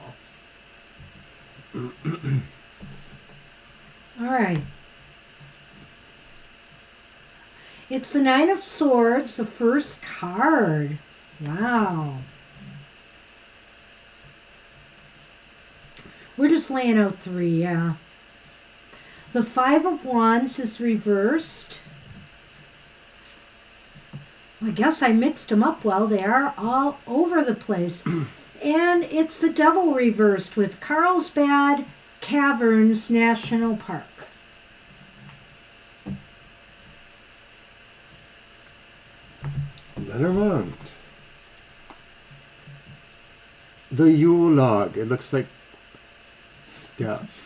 All right. It's the Nine of Swords, the first card. Wow. We're just laying out 3, yeah. The Five of Wands is reversed. I guess I mixed them up well. They are all over the place. And it's the Devil reversed with Carlsbad Caverns National Park. Lenormand. The Yule log. It looks like death.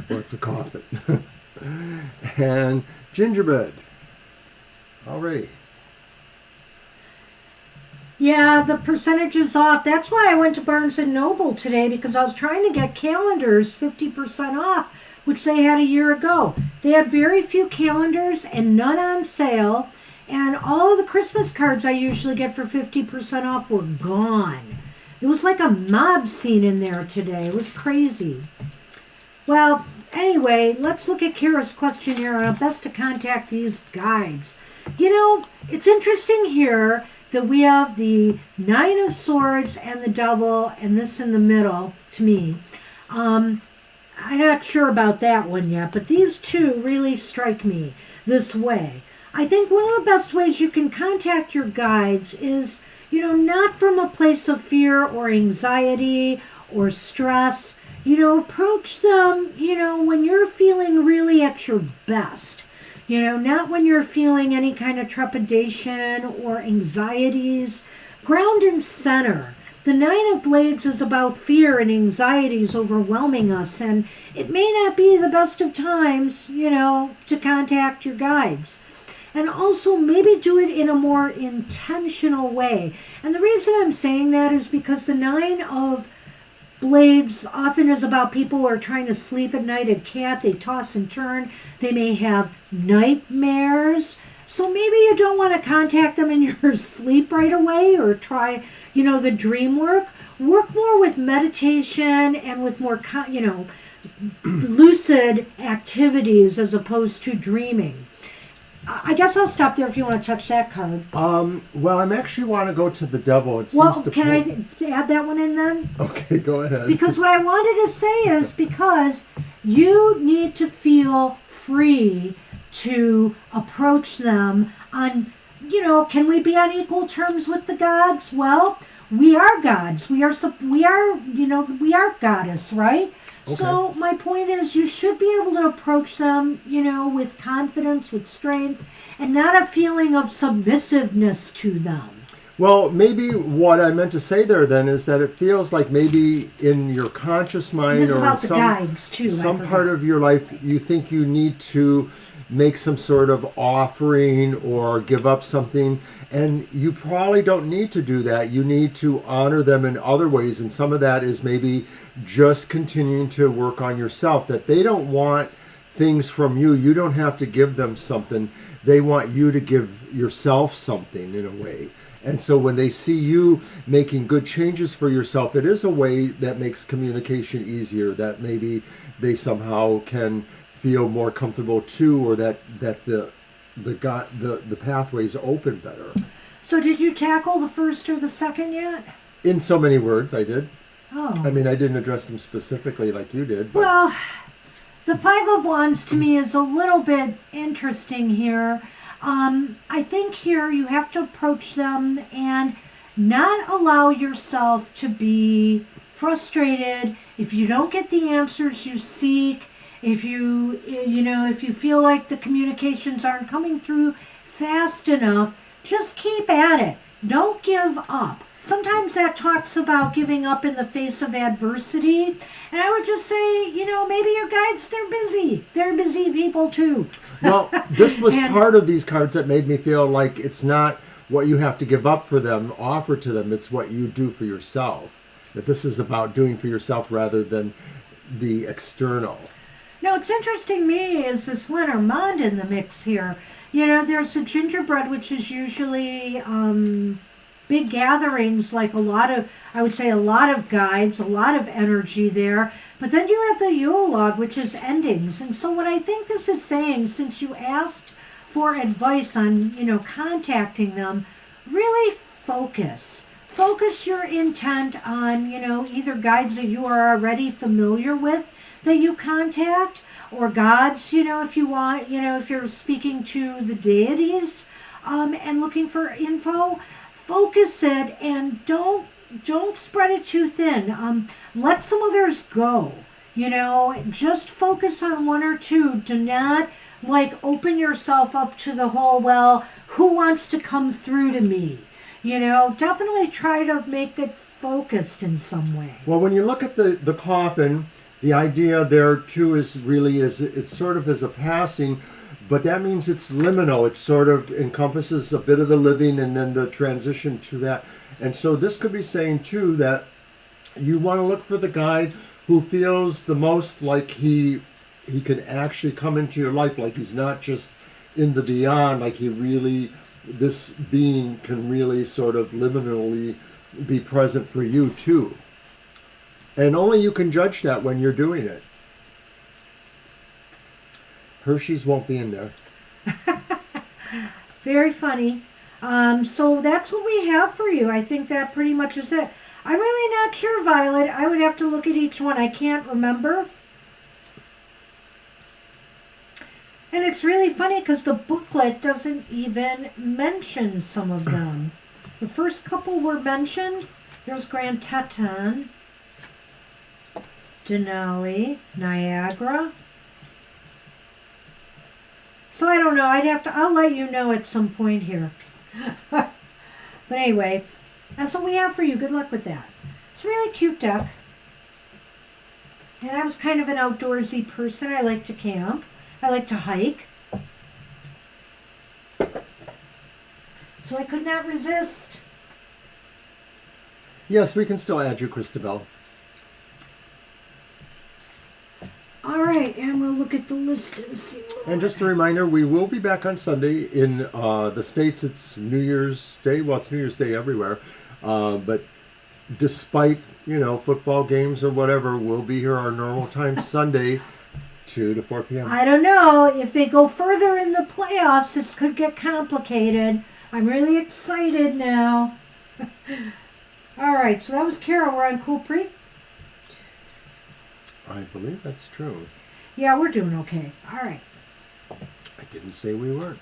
Well, it's a coffin. And gingerbread. Alrighty. Yeah, the percentage is off. That's why I went to Barnes & Noble today, because I was trying to get calendars 50% off, which they had a year ago. They had very few calendars and none on sale, and all of the Christmas cards I usually get for 50% off were gone. It was like a mob scene in there today. It was crazy. Well, anyway, let's look at Kara's question here on how best to contact these guides. You know, it's interesting here that we have the Nine of Swords and the Devil and this in the middle, to me. I'm not sure about that one yet, but these two really strike me this way. I think one of the best ways you can contact your guides is, you know, not from a place of fear or anxiety or stress. You know, approach them, you know, when you're feeling really at your best. You know, not when you're feeling any kind of trepidation or anxieties. Ground and center. The Nine of Blades is about fear and anxieties overwhelming us, and it may not be the best of times, you know, to contact your guides. And also maybe do it in a more intentional way. And the reason I'm saying that is because the Nine of Blades often is about people who are trying to sleep at night and can't. They toss and turn. They may have nightmares. So maybe you don't want to contact them in your sleep right away, or try, you know, the dream work. Work more with meditation and with more, you know, lucid activities as opposed to dreaming. I guess I'll stop there if you want to touch that card. Well, I'm actually want to go to the Devil. It Well, seems to can I add that one in then? Okay, go ahead. Because what I wanted to say is because you need to feel free to approach them on, you know, can we be on equal terms with the gods? Well, we are gods. We are, you know, we are goddess, right? Okay. So my point is you should be able to approach them, you know, with confidence, with strength, and not a feeling of submissiveness to them. Well, maybe what I meant to say there then is that it feels like maybe in your conscious mind This is or in about the guides too. I some forgot. part of your life, you think you need to make some sort of offering or give up something, and you probably don't need to do that. You need to honor them in other ways, and some of that is maybe just continuing to work on yourself, that they don't want things from you. You don't have to give them something. They want you to give yourself something in a way. And so when they see you making good changes for yourself, it is a way that makes communication easier, that maybe they somehow can feel more comfortable too, or that the pathways open better. So did you tackle the first or the second yet? In so many words, I did. Oh. I mean, I didn't address them specifically like you did. But Well, the Five of Wands to me is a little bit interesting here. I think here you have to approach them and not allow yourself to be frustrated if you don't get the answers you seek. If if you feel like the communications aren't coming through fast enough, just keep at it. Don't give up. Sometimes that talks about giving up in the face of adversity. And I would just say, maybe your guides, they're busy. They're busy people too. well, this was And- part of these cards that made me feel like it's not what you have to give up for them, offer to them. It's what you do for yourself. That this is about doing for yourself rather than the external. Now, what's interesting to me is this Lenormand in the mix here. There's the gingerbread, which is usually big gatherings, like a lot of guides, a lot of energy there. But then you have the Yule log, which is endings. And so what I think this is saying, since you asked for advice on, contacting them, really focus. Focus your intent on, either guides that you are already familiar with that you contact, or gods, if you want, if you're speaking to the deities and looking for info. Focus it and don't spread it too thin. Let some others go. Just focus on one or two. Do not open yourself up to the whole, well, who wants to come through to me? Definitely try to make it focused in some way. Well, when you look at the coffin, the idea there too is it's sort of as a passing, but that means it's liminal. It sort of encompasses a bit of the living and then the transition to that. And so this could be saying too that you want to look for the guide who feels the most like he can actually come into your life, like he's not just in the beyond, like this being can really sort of liminally be present for you too. And only you can judge that when you're doing it. Hershey's won't be in there. Very funny. So that's what we have for you. I think that pretty much is it. I'm really not sure, Violet. I would have to look at each one. I can't remember. And it's really funny because the booklet doesn't even mention some of them. The first couple were mentioned. There's Grand Teton, Denali, Niagara. So I don't know. I'll let you know at some point here. But anyway, that's what we have for you. Good luck with that. It's a really cute deck. And I was kind of an outdoorsy person. I like to camp. I like to hike. So I could not resist. Yes, we can still add you, Christabel. All right, and we'll look at the list and see. And just a reminder, we will be back on Sunday. In the States, it's New Year's Day. Well, it's New Year's Day everywhere. But despite, football games or whatever, we'll be here our normal time Sunday, 2 to 4 p.m. I don't know. If they go further in the playoffs, this could get complicated. I'm really excited now. All right, so that was Kara. We're on Cool Creek. I believe that's true. Yeah, we're doing okay. All right. I didn't say we weren't.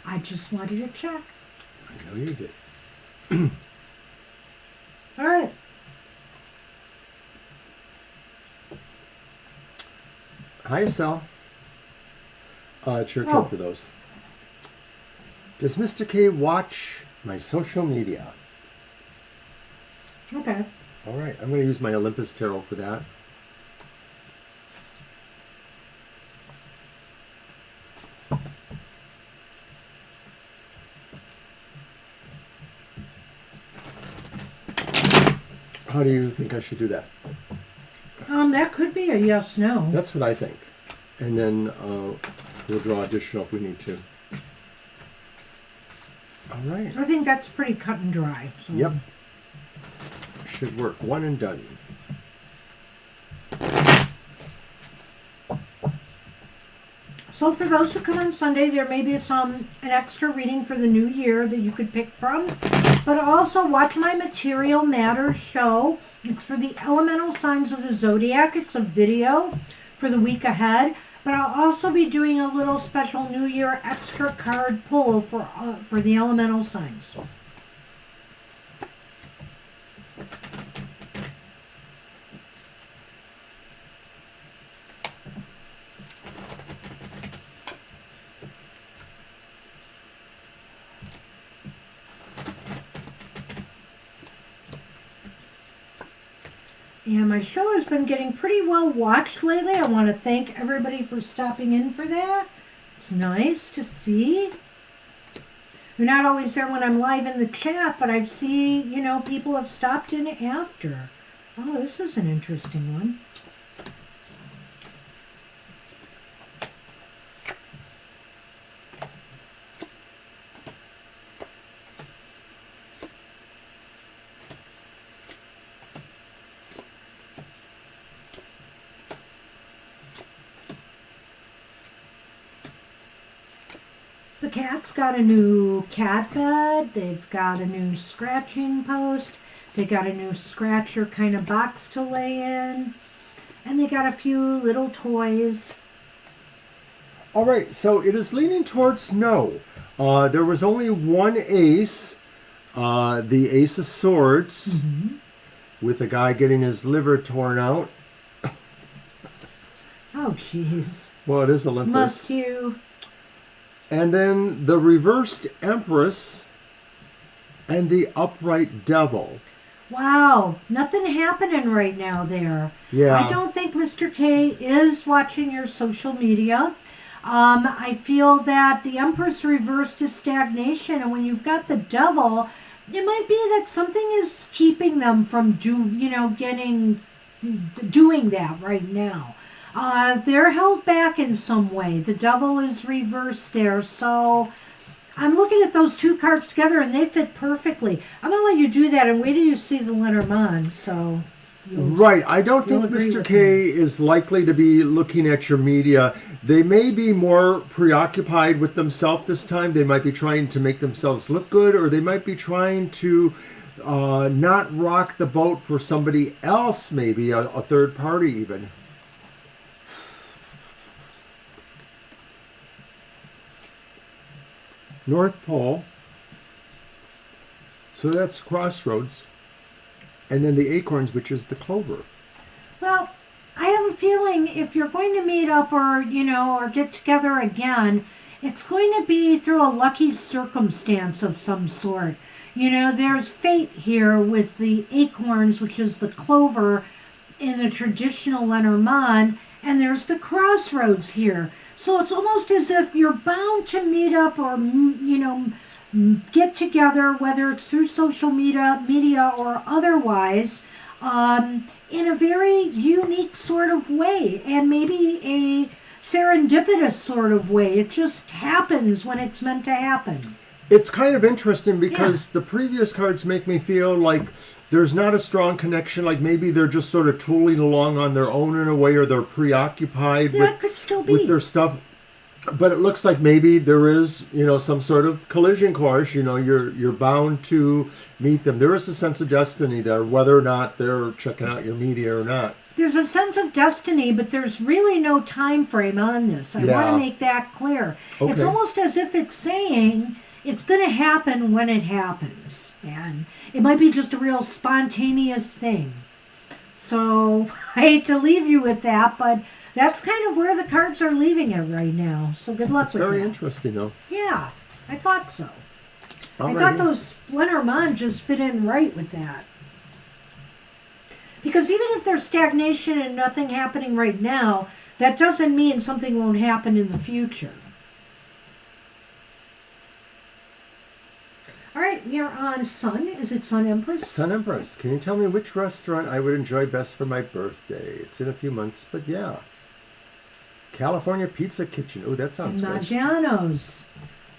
I just wanted to check. I know you did. All right. Hi, Estelle. It's your Oh. turn for those. Does Mr. K watch My social media. Okay. All right, I'm going to use my Olympus Tarot for that. How do you think I should do that? That could be a yes/no. That's what I think. And then we'll draw additional if we need to. All right. I think that's pretty cut and dry. So. Yep. Should work. One and done. So for those who come on Sunday, there may be an extra reading for the new year that you could pick from. But also watch my Material Matters show. It's for the elemental signs of the zodiac. It's a video for the week ahead. But I'll also be doing a little special New Year extra card pull for the elemental signs. And my show has been getting pretty well watched lately. I want to thank everybody for stopping in for that. It's nice to see. You're not always there when I'm live in the chat, but I've seen, people have stopped in after. Oh, this is an interesting one. The cat's got a new cat bed. They've got a new scratching post. They got a new scratcher kind of box to lay in. And they got a few little toys. All right, so it is leaning towards no. There was only one ace, the Ace of Swords, with a guy getting his liver torn out. Oh, jeez. Well, it is Olympus. Must you? And then the reversed Empress and the upright Devil. Wow, nothing happening right now there. Yeah. I don't think Mr. K is watching your social media. I feel that the Empress reversed is stagnation, and when you've got the Devil, it might be that something is keeping them from doing that right now. They're held back in some way. The Devil is reversed there, so I'm looking at those two cards together, and they fit perfectly. I'm going to let you do that and wait till you see the Lenormand, so... Right. I don't think Mr. K is likely to be looking at your media. They may be more preoccupied with themselves this time. They might be trying to make themselves look good, or they might be trying to not rock the boat for somebody else, maybe, a third party even. North Pole. So that's Crossroads. And then the acorns, which is the clover. Well, I have a feeling if you're going to meet up or get together again, it's going to be through a lucky circumstance of some sort. There's fate here with the acorns, which is the clover in the traditional Lenormand, and there's the crossroads here. So it's almost as if you're bound to meet up or, get together, whether it's through social media or otherwise, in a very unique sort of way, and maybe a serendipitous sort of way. It just happens when it's meant to happen. It's kind of interesting because the previous cards make me feel like there's not a strong connection, like maybe they're just sort of tooling along on their own in a way, or they're preoccupied with their stuff. But it looks like maybe there is, some sort of collision course. You're bound to meet them. There is a sense of destiny there, whether or not they're checking out your media or not. There's a sense of destiny, but there's really no time frame on this. I want to make that clear. Okay. It's almost as if it's saying it's going to happen when it happens. And it might be just a real spontaneous thing. So I hate to leave you with that, but that's kind of where the cards are leaving it right now. So good luck with that. Very interesting, though. Yeah, I thought so. I thought Alrighty. those Lenormand just fit in right with that. Because even if there's stagnation and nothing happening right now, that doesn't mean something won't happen in the future. All right, we are on Sun. Is it Sun Empress? Sun Empress, can you tell me which restaurant I would enjoy best for my birthday? It's in a few months, but yeah. California Pizza Kitchen. Oh, that sounds good. Maggiano's.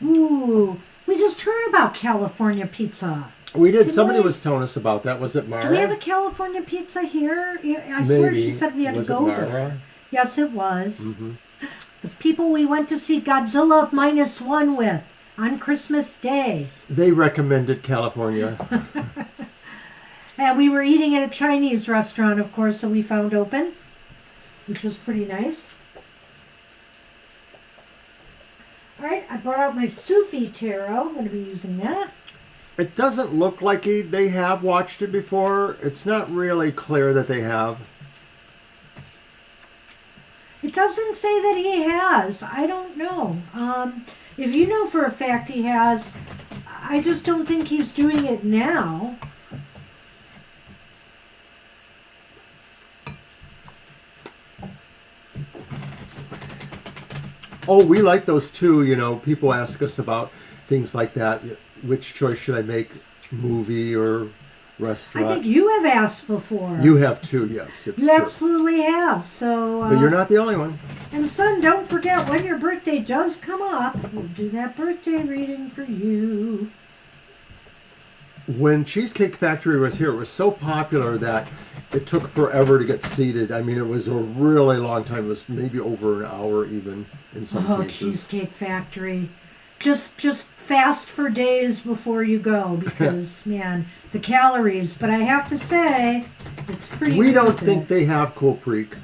Ooh, we just heard about California Pizza. We did. Didn't Somebody we? was telling us about that. Was it Mara? Do we have a California Pizza here? I swear she said we had Was to it go Mara? there. Yes, it was. Mm-hmm. The people we went to see Godzilla -1 with on Christmas Day. They recommended California. And we were eating at a Chinese restaurant, of course, that we found open, which was pretty nice. All right, I brought out my Sufi tarot. I'm going to be using that. It doesn't look like they have watched it before. It's not really clear that they have. It doesn't say that he has. I don't know. If you know for a fact he has, I just don't think he's doing it now. Oh, we like those too. You know, people ask us about things like that. Which choice should I make? Movie or restaurant? I think you have asked before. You have too, yes. It's You true. absolutely have. So, But you're not the only one. And son, don't forget when your birthday does come up, we'll do that birthday reading for you. When Cheesecake Factory was here, it was so popular that it took forever to get seated. I mean, it was a really long time. It was maybe over an hour even in some Oh, cases. Cheesecake Factory. Just fast for days before you go because, man, the calories. But I have to say, it's pretty We don't worth think it. they have Coal Creek.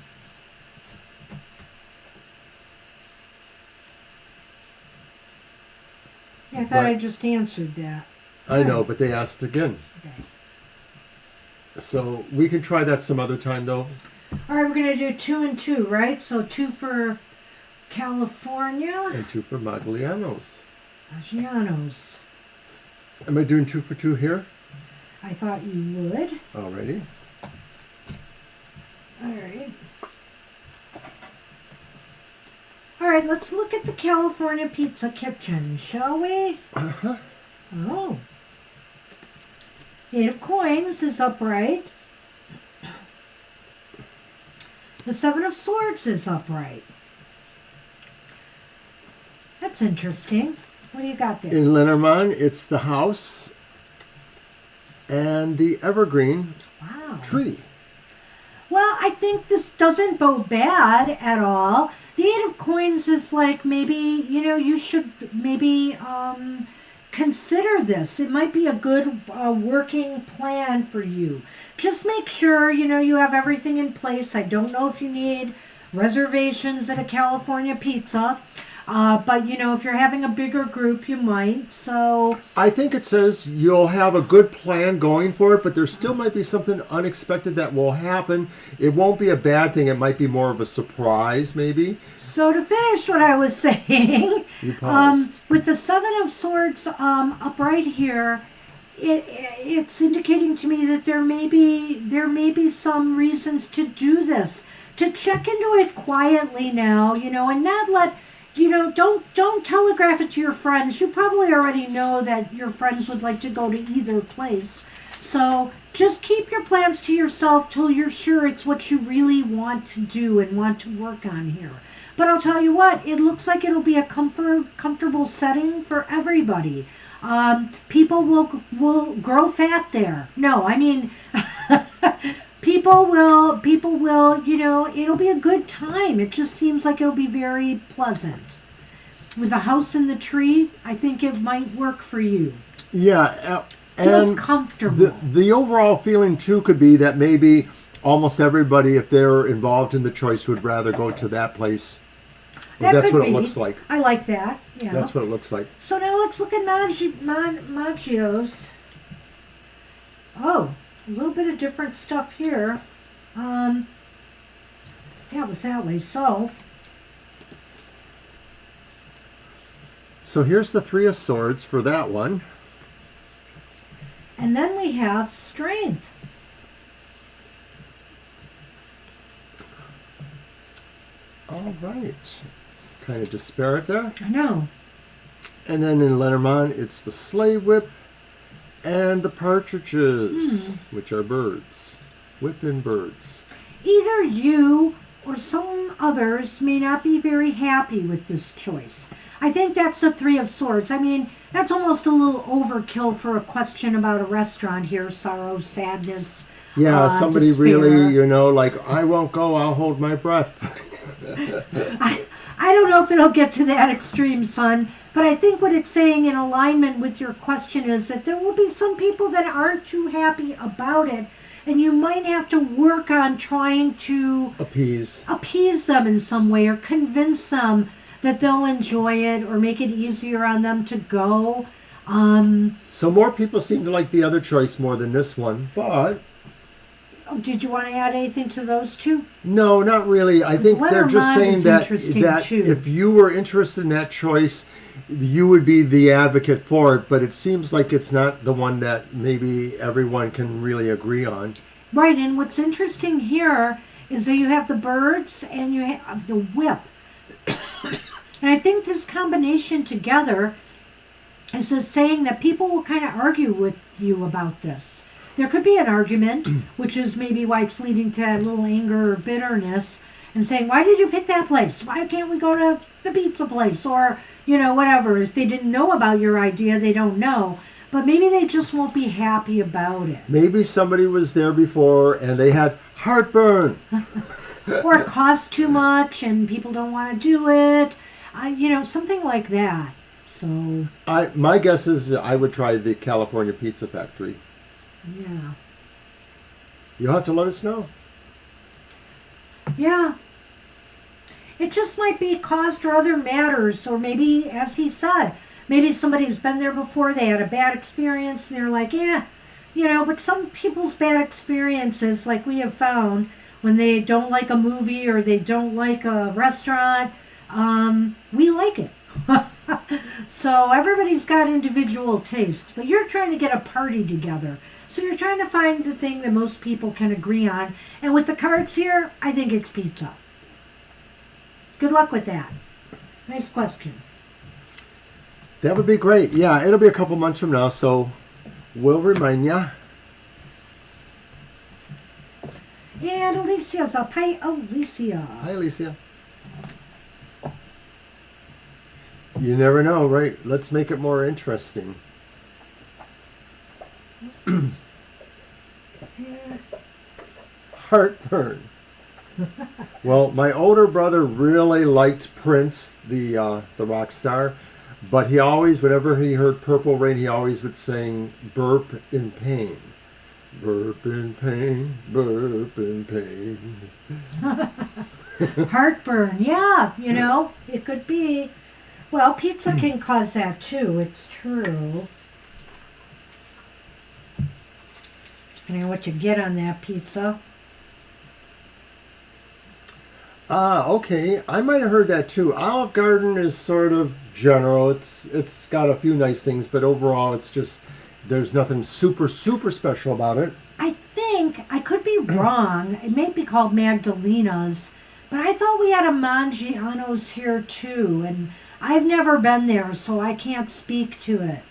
I thought but- I just answered that. I know, but they asked again. Okay. So we can try that some other time, though. All right, we're going to do 2 and 2, right? So 2 for California. And 2 for Maglianos. Maggiano's. Am I doing 2 for 2 here? I thought you would. Alrighty. All right. All right, let's look at the California Pizza Kitchen, shall we? Uh-huh. Oh. 8 of Coins is upright. The 7 of Swords is upright. That's interesting. What do you got there? In Lenormand, it's the house and the evergreen Wow. tree. Well, I think this doesn't bode bad at all. The 8 of Coins is like maybe, you should maybe consider this. It might be a good working plan for you. Just make sure, you have everything in place. I don't know if you need reservations at a California Pizza. But, if you're having a bigger group, you might. So, I think it says you'll have a good plan going for it, but there still might be something unexpected that will happen. It won't be a bad thing. It might be more of a surprise, maybe. so to finish what I was saying, You paused. with the 7 of Swords upright here, it's indicating to me that there may be some reasons to do this, to check into it quietly now, and not let. Don't telegraph it to your friends. You probably already know that your friends would like to go to either place. So just keep your plans to yourself till you're sure it's what you really want to do and want to work on here. But I'll tell you what, it looks like it'll be a comfortable setting for everybody. People will grow fat there. No, I mean... People will, it'll be a good time. It just seems like it'll be very pleasant. With the house and the tree, I think it might work for you. Yeah. Feels And comfortable. the overall feeling, too, could be that maybe almost everybody, if they're involved in the choice, would rather go to that place. That That's could what it be. looks like. I like that. Yeah. That's what it looks like. So now let's look at Maggio's. Oh, a little bit of different stuff here. Yeah, it was that way. So So here's the 3 of Swords for that one. And then we have strength. All right. Kind of disparate there. I know. And then in Lenormand, it's the sleigh whip and the partridges, which are birds. Whipping birds. Either you or some others may not be very happy with this choice. I think that's the Three of Swords. I mean, that's almost a little overkill for a question about a restaurant here. Sorrow, sadness, Yeah, somebody despair. really, like, I won't go, I'll hold my breath. I don't know if it'll get to that extreme, son, but I think what it's saying in alignment with your question is that there will be some people that aren't too happy about it, and you might have to work on trying to Appease them in some way or convince them that they'll enjoy it or make it easier on them to go. So more people seem to like the other choice more than this one, but... Did you want to add anything to those two? No, not really. I think they're just saying that if you were interested in that choice, you would be the advocate for it, but it seems like it's not the one that maybe everyone can really agree on. Right, and what's interesting here is that you have the birds and you have the whip. And I think this combination together is just saying that people will kind of argue with you about this. There could be an argument, which is maybe why it's leading to that little anger or bitterness, and saying, why did you pick that place? Why can't we go to the pizza place? Or, whatever. If they didn't know about your idea, they don't know. But maybe they just won't be happy about it. Maybe somebody was there before and they had heartburn. Or it costs too much and people don't want to do it. Something like that. So my guess is I would try the California Pizza Factory. Yeah. You'll have to let us know. Yeah. It just might be cost or other matters, or maybe, as he said, maybe somebody's been there before, they had a bad experience, and they're like, but some people's bad experiences, like we have found, when they don't like a movie or they don't like a restaurant, we like it. So everybody's got individual tastes, but you're trying to get a party together. So you're trying to find the thing that most people can agree on. And with the cards here, I think it's pizza. Good luck with that. Nice question. That would be great. Yeah, it'll be a couple months from now, so we'll remind ya. And Alicia's up. Hi, Alicia. Hi, Alicia. You never know, right? Let's make it more interesting. Heartburn. Well, my older brother really liked Prince, the rock star, but he always, whenever he heard Purple Rain, he always would sing "Burp in Pain." Burp in pain, burp in pain. Heartburn, yeah, it could be. Well, pizza can cause that too, it's true. Depending on what you get on that pizza. Okay. I might have heard that too. Olive Garden is sort of general. It's got a few nice things, but overall it's just, there's nothing super, super special about it. I think, I could be wrong, it may be called Magdalena's, but I thought we had a Mangiano's here too, and I've never been there, so I can't speak to it.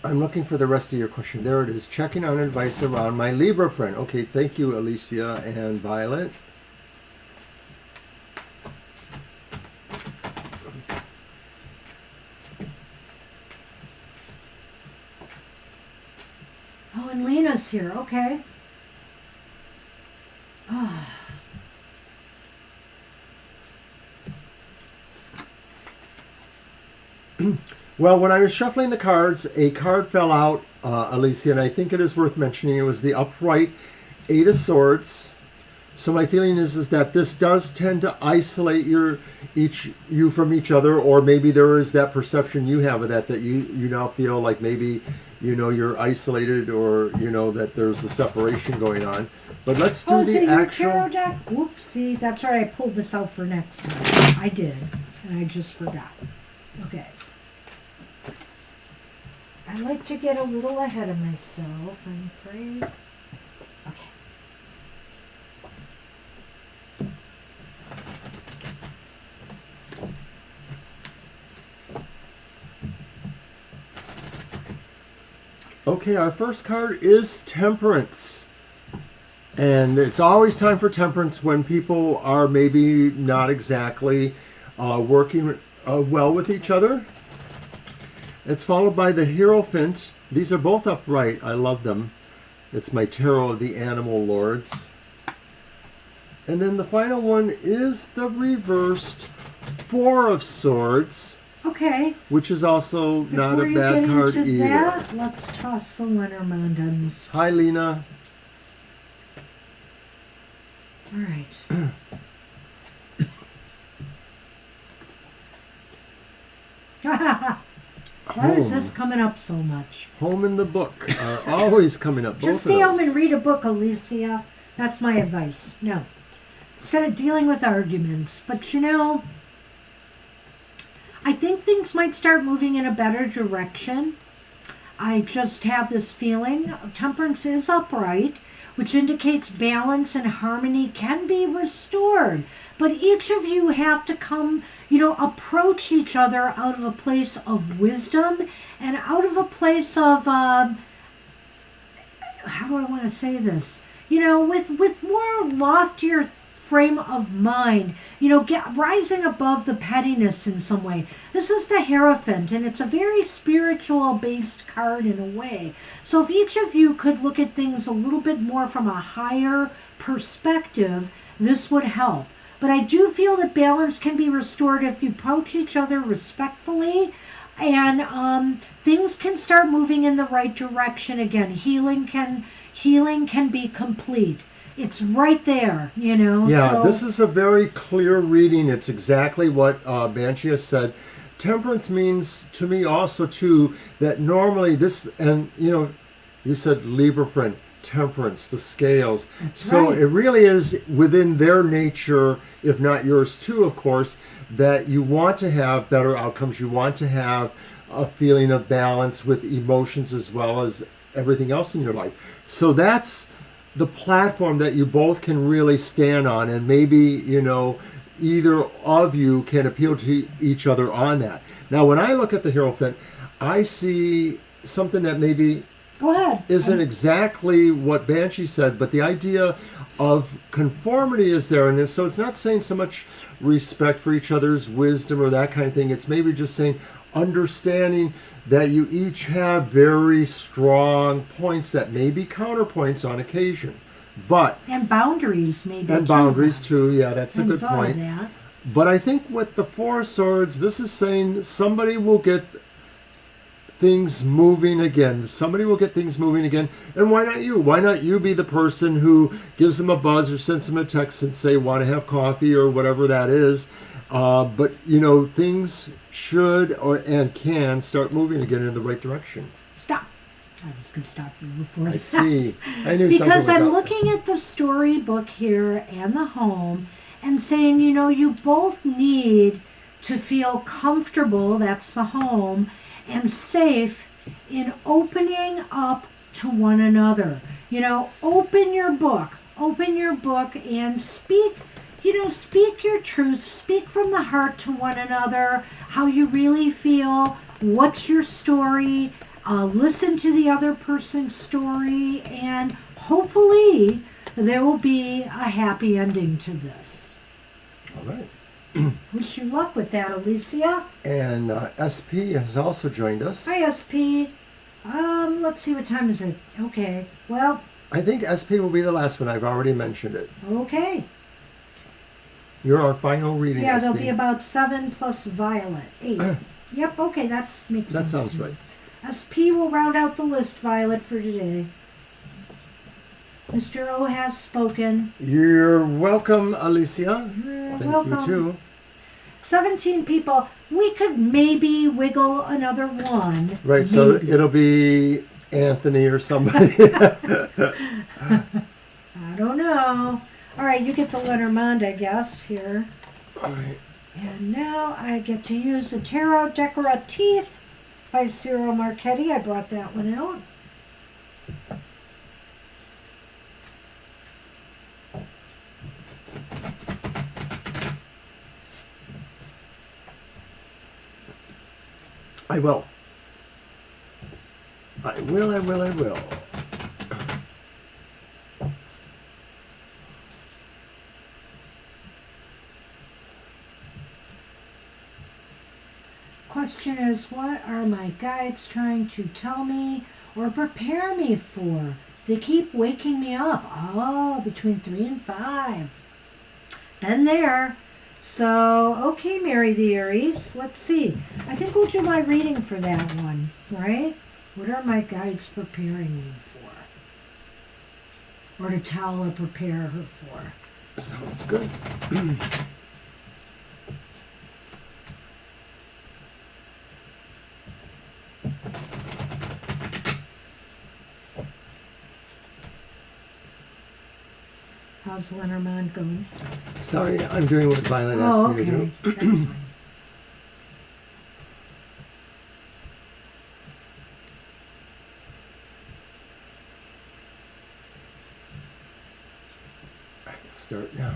I'm looking for the rest of your question. There it is. Checking on advice around my Libra friend. Okay, thank you, Alicia and Violet. Oh, and Lena's here, okay. Ah. Well, when I was shuffling the cards, a card fell out, Alicia, and I think it is worth mentioning. It was the upright Eight of Swords. So my feeling is that this does tend to isolate you from each other, or maybe there is that perception you have of that you now feel like maybe you're isolated, or that there's a separation going on. But let's do the actual tarot deck. Whoopsie, that's right. I pulled this out for next time. I did, and I just forgot. Okay. I like to get a little ahead of myself, I'm afraid. Okay. Okay, our first card is Temperance. And it's always time for temperance when people are maybe not exactly working well with each other. It's followed by the Hierophant. These are both upright. I love them. It's my tarot of the animal lords. And then the final one is the reversed Four of Swords, Okay. which is also not Before a you bad get card into either. that, let's toss the Lenormand on this. Hi, Lena. All right. Why is this coming up so much? Home and the book are always coming up. Just both stay of home those. and read a book, Alicia. That's my advice. No. Instead of dealing with arguments. But you know, I think things might start moving in a better direction. I just have this feeling. Temperance is upright, which indicates balance and harmony can be restored. But each of you have to come, approach each other out of a place of wisdom and out of a place of, how do I want to say this? With more loftier frame of mind, rising above the pettiness in some way. This is the Hierophant, and it's a very spiritual based card in a way. So if each of you could look at things a little bit more from a higher perspective, this would help. But I do feel that balance can be restored if you approach each other respectfully, and things can start moving in the right direction again. Healing can be complete. It's right there, Yeah, so, this is a very clear reading. It's exactly what Banshee has said. Temperance means to me also, too, that normally this, and, you said Libra friend, temperance, the scales. That's so right. it really is within their nature, if not yours too, of course, that you want to have better outcomes. You want to have a feeling of balance with emotions as well as everything else in your life. So that's the platform that you both can really stand on, and maybe either of you can appeal to each other on that. Now when I look at the Hierophant, I see something that maybe go ahead. isn't exactly what Banshee said, but the idea of conformity is there, and so it's not saying so much respect for each other's wisdom or that kind of thing. It's maybe just saying understanding that you each have very strong points that may be counterpoints on occasion, but And boundaries, maybe. and boundaries too. Yeah, that's a good point. That. But I think with the Four of Swords, this is saying somebody will get things moving again. Somebody will get things moving again. And why not you? Why not you be the person who gives them a buzz or sends them a text and say, want to have coffee or whatever that is. But, things should and can start moving again in the right direction. Stop. I was going to stop you before. I see. I knew Because something I'm was up looking at the storybook here and the home and saying, you both need to feel comfortable, that's the home, and safe in opening up to one another. Open your book and speak, speak your truth, speak from the heart to one another, how you really feel, what's your story, listen to the other person's story, and hopefully there will be a happy ending to this. All right. Wish you luck with that, Alicia. And SP has also joined us. Hi, SP. Let's see, what time is it? Okay, well, I think SP will be the last one. I've already mentioned it. okay. You're our final reading, Yeah, SP. there'll be about 7 plus Violet, 8. Yep, okay, that makes sense. That sounds to me. right. SP will round out the list, Violet, for today. Mr. O has spoken. You're welcome, Alicia. You're Thank welcome. you, too. 17 people. We could maybe wiggle another one. Right, so Maybe. it'll be Anthony or somebody. I don't know. All right, you get the Lenormand, I guess, here. All right. And now I get to use the Tarot Decoratif. by Cyril Marchetti. I brought that one out. I will. I will. Question is, what are my guides trying to tell me or prepare me for? They keep waking me up. Oh, between 3 and 5. Been there. So, okay, Mary the Aries, let's see. I think we'll do my reading for that one, right? What are my guides preparing me for? Or to tell or prepare her for? Sounds good. How's Lenormand going? Sorry, I'm doing what Violet asked Oh, me to okay. do. That's fine. Start now.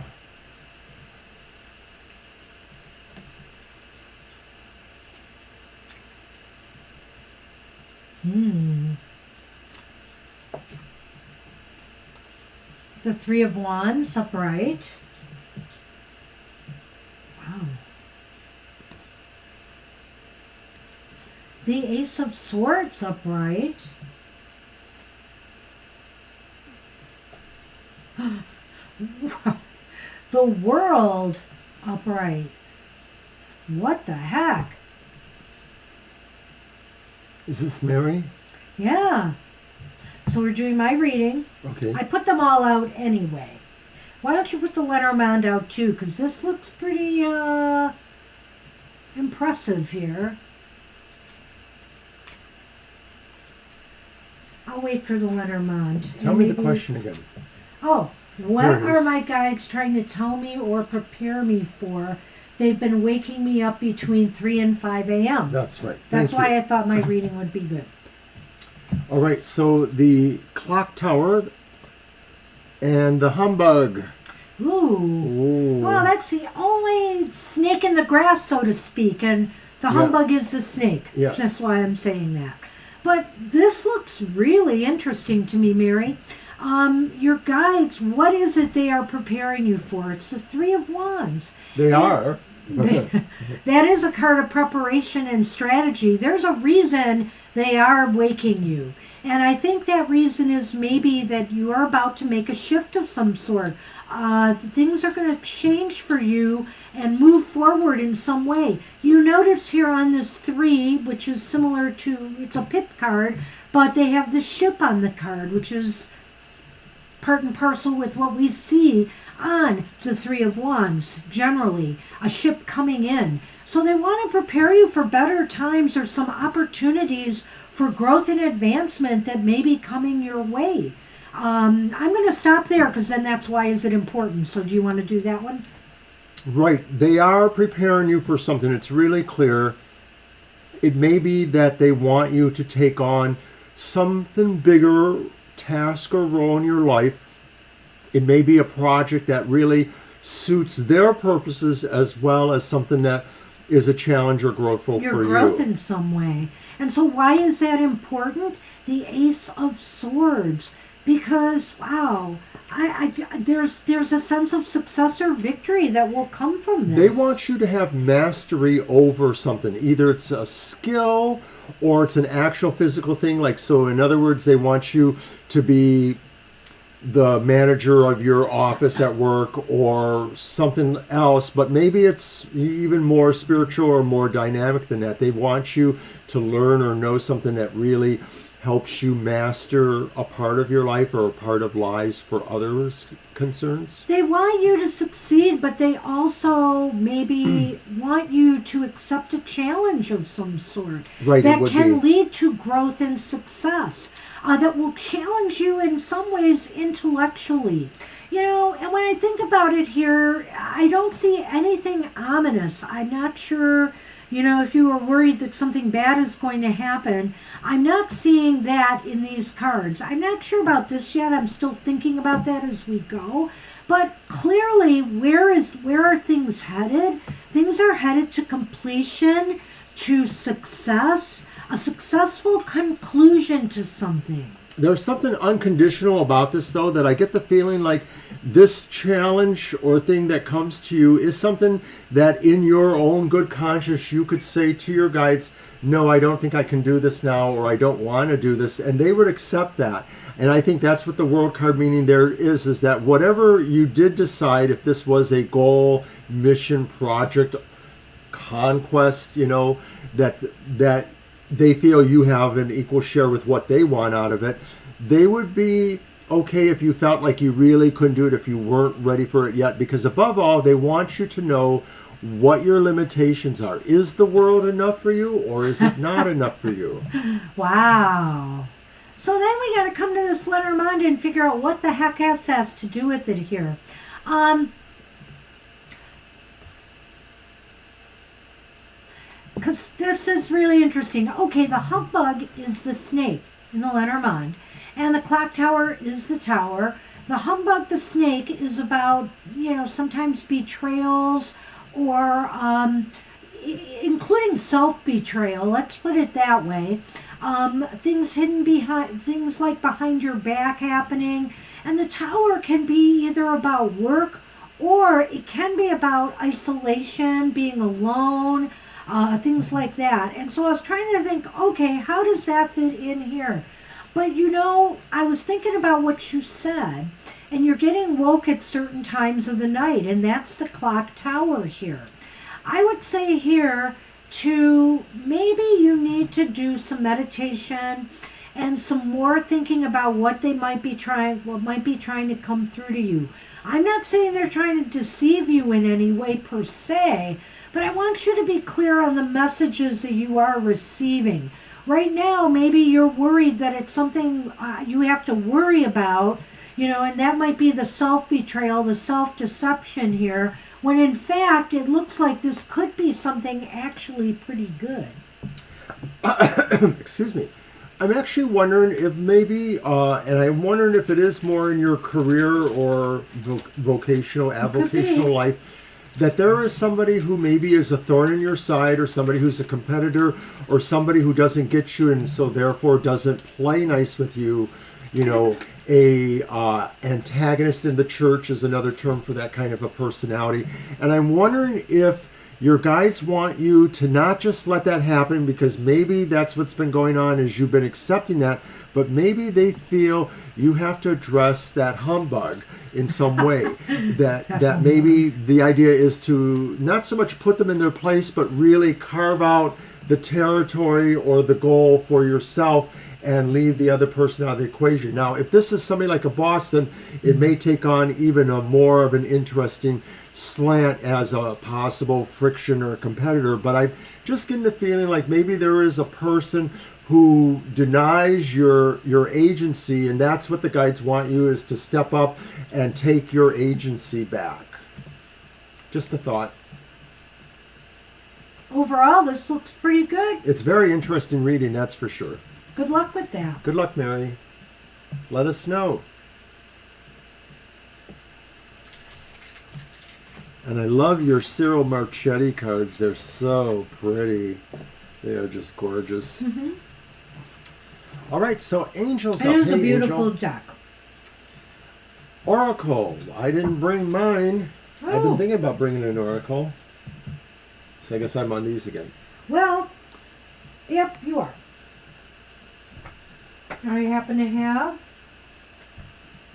The Three of Wands upright. Wow. The Ace of Swords upright. The World upright. What the heck? Is this Mary? Yeah. So we're doing my reading. Okay. I put them all out anyway. Why don't you put the Lenormand out too? Because this looks pretty impressive here. I'll wait for the Lenormand. Tell me the question again. Oh, what Here it are is. my guides trying to tell me or prepare me for? They've been waking me up between 3 and 5 a.m. That's right. That's Thank why you. I thought my reading would be good. All right, so the clock tower and the humbug. Ooh. Ooh. Well, that's the only snake in the grass, so to speak, and the humbug is the snake. Yes. That's why I'm saying that. But this looks really interesting to me, Mary. Your guides, what is it they are preparing you for? It's the Three of Wands. They are. That is a card of preparation and strategy. There's a reason they are waking you. And I think that reason is maybe that you are about to make a shift of some sort. Things are going to change for you and move forward in some way. You notice here on this 3, which is similar to, it's a pip card, but they have the ship on the card, which is part and parcel with what we see on the Three of Wands, generally, a ship coming in. So they want to prepare you for better times or some opportunities for growth and advancement that may be coming your way. I'm going to stop there because then that's why is it important. So do you want to do that one? Right. They are preparing you for something. It's really clear. It may be that they want you to take on something bigger, task or role in your life. It may be a project that really suits their purposes as well as something that is a challenge or growthful Your for growth you. in some way. And so why is that important? The Ace of Swords. Because, wow, there's a sense of success or victory that will come from They this. want you to have mastery over something. Either it's a skill or it's an actual physical thing. Like, so in other words, they want you to be the manager of your office at work or something else, but maybe it's even more spiritual or more dynamic than that. They want you to learn or know something that really helps you master a part of your life or a part of lives for others' concerns. They want you to succeed, but they also maybe want you to accept a challenge of some sort. Right, it that would can be. lead to growth and success. That will challenge you in some ways intellectually. You know, and when I think about it here, I don't see anything ominous. I'm not sure, You know, if you were worried that something bad is going to happen, I'm not seeing that in these cards. I'm not sure about this yet. I'm still thinking about that as we go. But clearly, where are things headed? Things are headed to completion, to success, a successful conclusion to something. There's something unconditional about this, though, that I get the feeling like this challenge or thing that comes to you is something that in your own good conscience you could say to your guides, no, I don't think I can do this now, or I don't want to do this, and they would accept that. And I think that's what the World card meaning there is that whatever you did decide, if this was a goal, mission, project, conquest, that they feel you have an equal share with what they want out of it, they would be okay if you felt like you really couldn't do it, if you weren't ready for it yet, because above all, they want you to know what your limitations are. Is the world enough for you, or is it not enough for you? Wow. So then we got to come to this Lenormand and figure out what the heck else has to do with it here. Because this is really interesting. Okay, the humbug is the snake in the Lenormand, and the clock tower is the tower. The humbug, the snake, is about, sometimes betrayals or including self-betrayal. Let's put it that way. Things hidden behind, things like behind your back happening. And the tower can be either about work or it can be about isolation, being alone, things like that. And so I was trying to think, okay, how does that fit in here? But I was thinking about what you said, and you're getting woke at certain times of the night, and that's the clock tower here. I would say here to maybe you need to do some meditation and some more thinking about what might be trying to come through to you. I'm not saying they're trying to deceive you in any way per se, but I want you to be clear on the messages that you are receiving. Right now, maybe you're worried that it's something you have to worry about, and that might be the self-betrayal, the self-deception here, when in fact it looks like this could be something actually pretty good. Excuse me. I'm actually wondering if maybe, and I'm wondering if it is more in your career or avocational life, that there is somebody who maybe is a thorn in your side, or somebody who's a competitor, or somebody who doesn't get you and so therefore doesn't play nice with you. Antagonist in the church is another term for that kind of a personality. And I'm wondering if your guides want you to not just let that happen, because maybe that's what's been going on is you've been accepting that, but maybe they feel you have to address that humbug in some way. that maybe the idea is to not so much put them in their place, but really carve out the territory or the goal for yourself and leave the other person out of the equation. Now, if this is somebody like a boss, then it may take on even a more of an interesting slant as a possible friction or a competitor. But I'm just getting the feeling like maybe there is a person who denies your agency, and that's what the guides want you is to step up and take your agency back. Just a thought. Overall, this looks pretty good. It's very interesting reading, that's for sure. Good luck with that. Good luck, Mary. Let us know. And I love your Cyril Marchetti cards. They're so pretty. They are just gorgeous. Mm-hmm. All right, so Angel's up. It is hey, a beautiful Angel. deck. Oracle. I didn't bring mine. Oh. I've been thinking about bringing an Oracle. So I guess I'm on these again. Well, yep, you are. I happen to have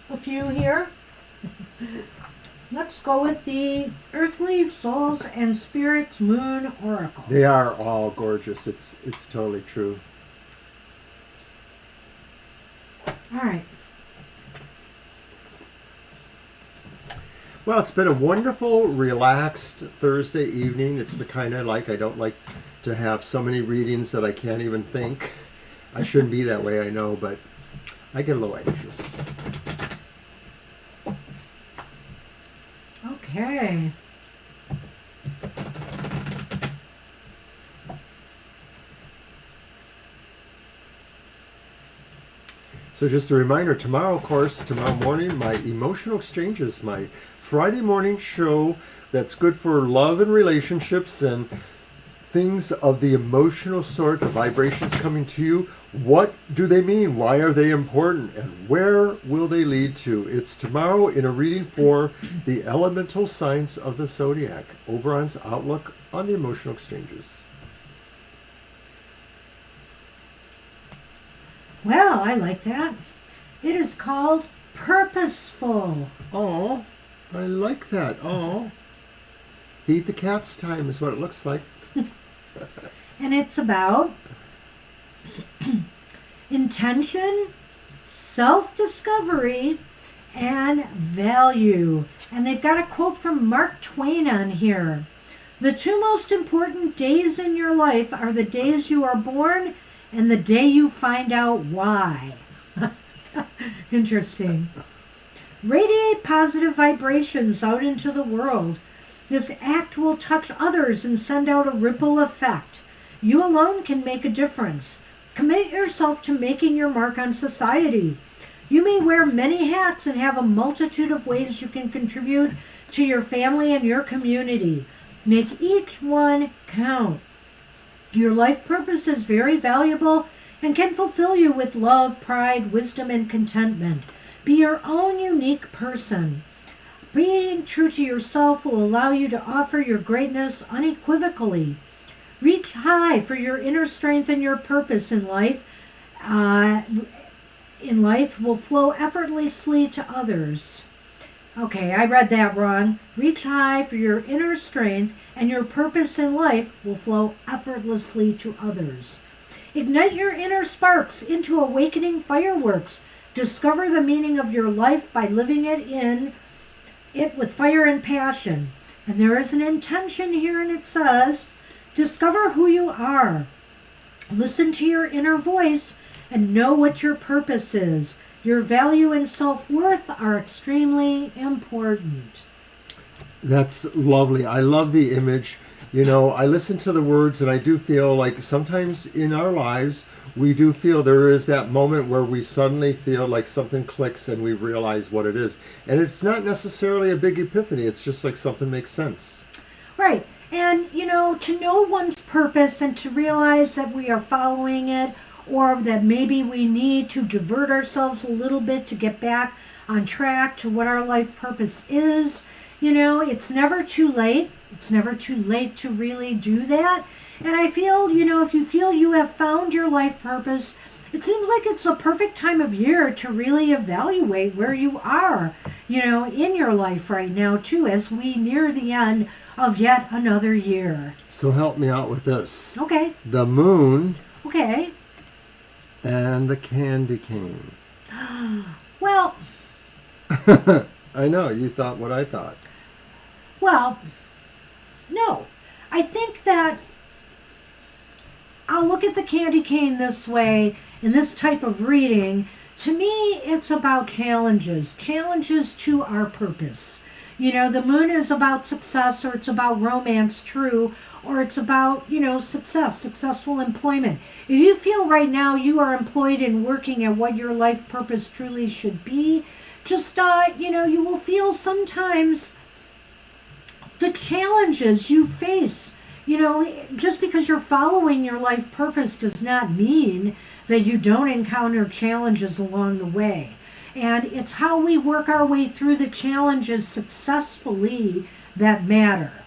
a few here. Let's go with the Earthly Souls and Spirits Moon Oracle. They are all gorgeous. It's totally true. All right. Well, it's been a wonderful, relaxed Thursday evening. It's the kind I like. I don't like to have so many readings that I can't even think. I shouldn't be that way, I know, but I get a little anxious. Okay. So just a reminder, tomorrow, of course, tomorrow morning, my Emotional Exchanges, my Friday morning show that's good for love and relationships and things of the emotional sort, the vibrations coming to you. What do they mean? Why are they important? And where will they lead to? It's tomorrow in a reading for the elemental signs of the zodiac. Oberon's outlook on the emotional exchanges. Well, I like that. It is called Purposeful. Oh, I like that. Oh, feed the cats time is what it looks like. And it's about intention, self-discovery, and value. And they've got a quote from Mark Twain on here. The two most important days in your life are the days you are born and the day you find out why. Interesting. Radiate positive vibrations out into the world. This act will touch others and send out a ripple effect. You alone can make a difference. Commit yourself to making your mark on society. You may wear many hats and have a multitude of ways you can contribute to your family and your community. Make each one count. Your life purpose is very valuable and can fulfill you with love, pride, wisdom, and contentment. Be your own unique person. Being true to yourself will allow you to offer your greatness unequivocally. Reach high for your inner strength, and your purpose in life will flow effortlessly to others. Okay, I read that wrong. Reach high for your inner strength, and your purpose in life will flow effortlessly to others. Ignite your inner sparks into awakening fireworks. Discover the meaning of your life by living it with fire and passion. And there is an intention here, and it says, discover who you are. Listen to your inner voice and know what your purpose is. Your value and self-worth are extremely important. That's lovely. I love the image. You know, I listen to the words and I do feel like sometimes in our lives, we do feel there is that moment where we suddenly feel like something clicks and we realize what it is. And it's not necessarily a big epiphany. It's just like something makes sense. Right. And, to know one's purpose and to realize that we are following it, or that maybe we need to divert ourselves a little bit to get back on track to what our life purpose is. It's never too late. It's never too late to really do that. And I feel, if you feel you have found your life purpose, it seems like it's a perfect time of year to really evaluate where you are, in your life right now, too, as we near the end of yet another year. So help me out with this. Okay. The moon. Okay. And the candy cane. Well. I know, you thought what I thought. Well, no. I think that I'll look at the candy cane this way in this type of reading. To me, it's about challenges to our purpose. The moon is about success, or it's about romance, true, or it's about, successful employment. If you feel right now you are employed and working at what your life purpose truly should be, just, you will feel sometimes the challenges you face. Just because you're following your life purpose does not mean that you don't encounter challenges along the way. And it's how we work our way through the challenges successfully that matter.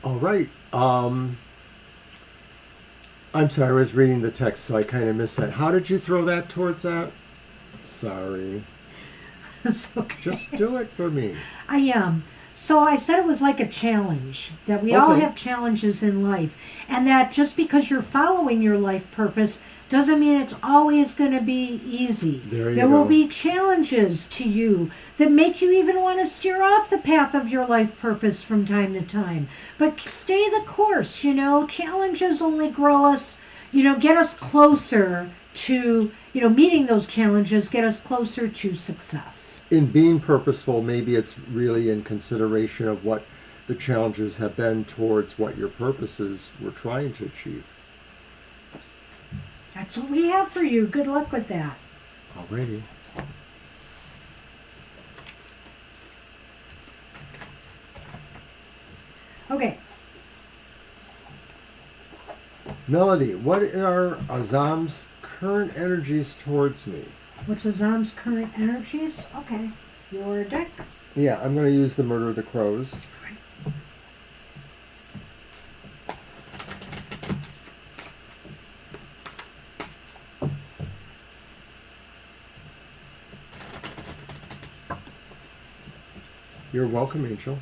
All right. I'm sorry, I was reading the text, so I kind of missed that. How did you throw that towards that? Sorry. It's okay. Just do it for me. I am. So I said it was like a challenge, that we all have challenges in life, and that just because you're following your life purpose doesn't mean it's always going to be easy. There will be challenges to you that make you even want to steer off the path of your life purpose from time to time. But stay the course, Challenges only grow us, get us closer to, meeting those challenges, get us closer to success. In being purposeful, maybe it's really in consideration of what the challenges have been towards what your purposes were trying to achieve. That's what we have for you. Good luck with that. Alrighty. Okay. Melody, what are Azam's current energies towards me? What's Azam's current energies? Okay. Your deck. Yeah, I'm going to use the Murder of the Crows. You're welcome, Angel.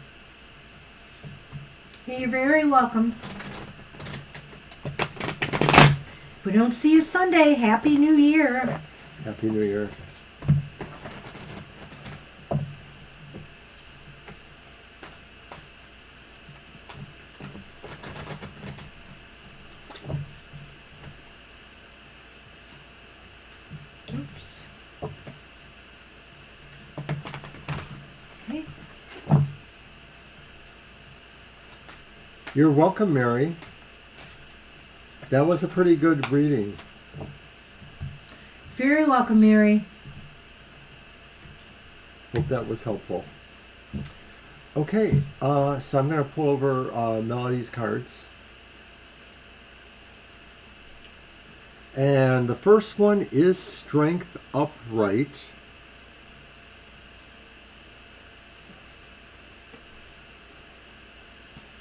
You're very welcome. If we don't see you Sunday, Happy New Year. Happy New Year. Oops. Okay. You're welcome, Mary. That was a pretty good reading. Very welcome, Mary. Hope that was helpful. Okay, so I'm going to pull over Melody's cards. And the first one is Strength Upright.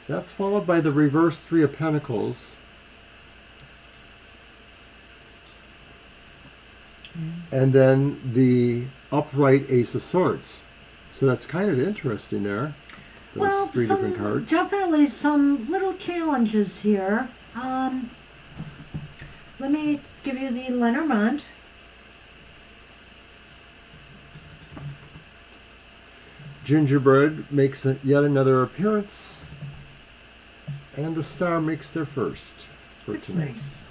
That's followed by the reverse Three of Pentacles. And then the upright Ace of Swords. So that's kind of interesting there. Those three different cards. Definitely some little challenges here. Let me give you the Lenormand. Gingerbread makes yet another appearance. And the Star makes their first for That's tonight. nice.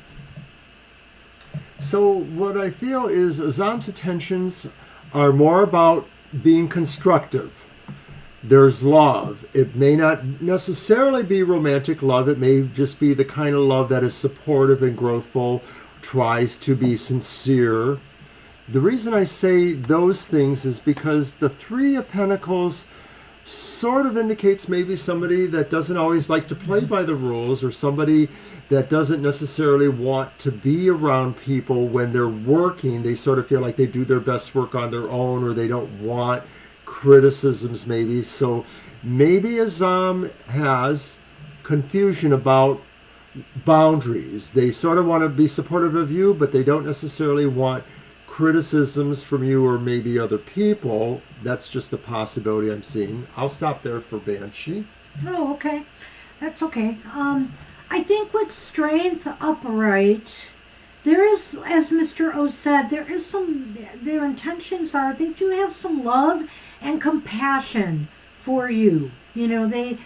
So what I feel is Azam's attentions are more about being constructive. There's love. It may not necessarily be romantic love. It may just be the kind of love that is supportive and growthful, tries to be sincere. The reason I say those things is because the Three of Pentacles sort of indicates maybe somebody that doesn't always like to play by the rules, or somebody that doesn't necessarily want to be around people when they're working. They sort of feel like they do their best work on their own, or they don't want criticisms maybe. So maybe Azam has confusion about boundaries. They sort of want to be supportive of you, but they don't necessarily want criticisms from you or maybe other people. That's just a possibility I'm seeing. I'll stop there for Banshee. Oh, okay. That's okay. I think with Strength Upright, there is, as Mr. O said, there is some, their intentions are, they do have some love and compassion for you. You know, they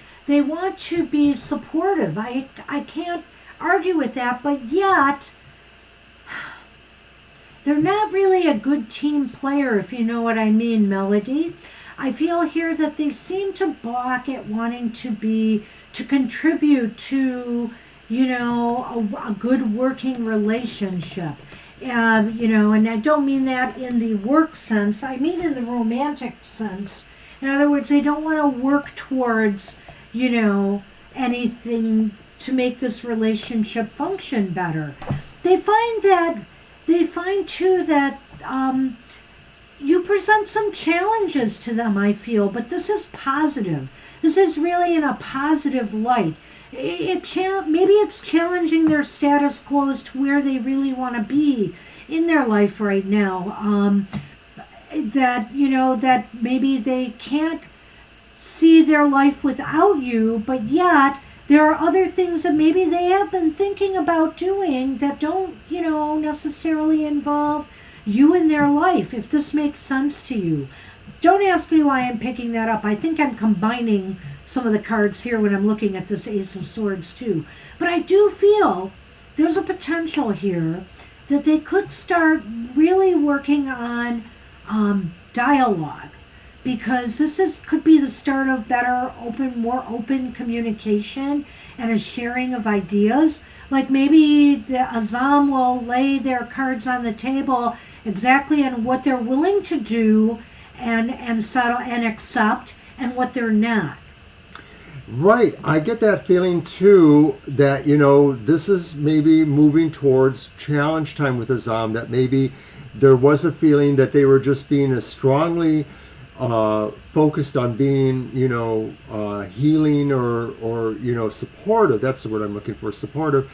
want to be supportive. I can't argue with that, but yet they're not really a good team player, if you know what I mean, Melody. I feel here that they seem to balk at wanting to contribute to, you know, a good working relationship. You know, and I don't mean that in the work sense. I mean in the romantic sense. In other words, they don't want to work towards, you know, anything to make this relationship function better. They find too that you present some challenges to them, I feel, but this is positive. This is really in a positive light. Maybe it's challenging their status quo as to where they really want to be in their life right now. That, you know, that maybe they can't see their life without you, but yet there are other things that maybe they have been thinking about doing that don't, you know, necessarily involve you in their life, if this makes sense to you. Don't ask me why I'm picking that up. I think I'm combining some of the cards here when I'm looking at this Ace of Swords too. But I do feel there's a potential here that they could start really working on dialogue. because could be the start of more open communication and a sharing of ideas. Like maybe the Azam will lay their cards on the table exactly on what they're willing to do and settle and accept, and what they're not. Right. I get that feeling too, that, this is maybe moving towards challenge time with Azam, that maybe there was a feeling that they were just being as strongly focused on being, healing or supportive. That's the word I'm looking for, supportive.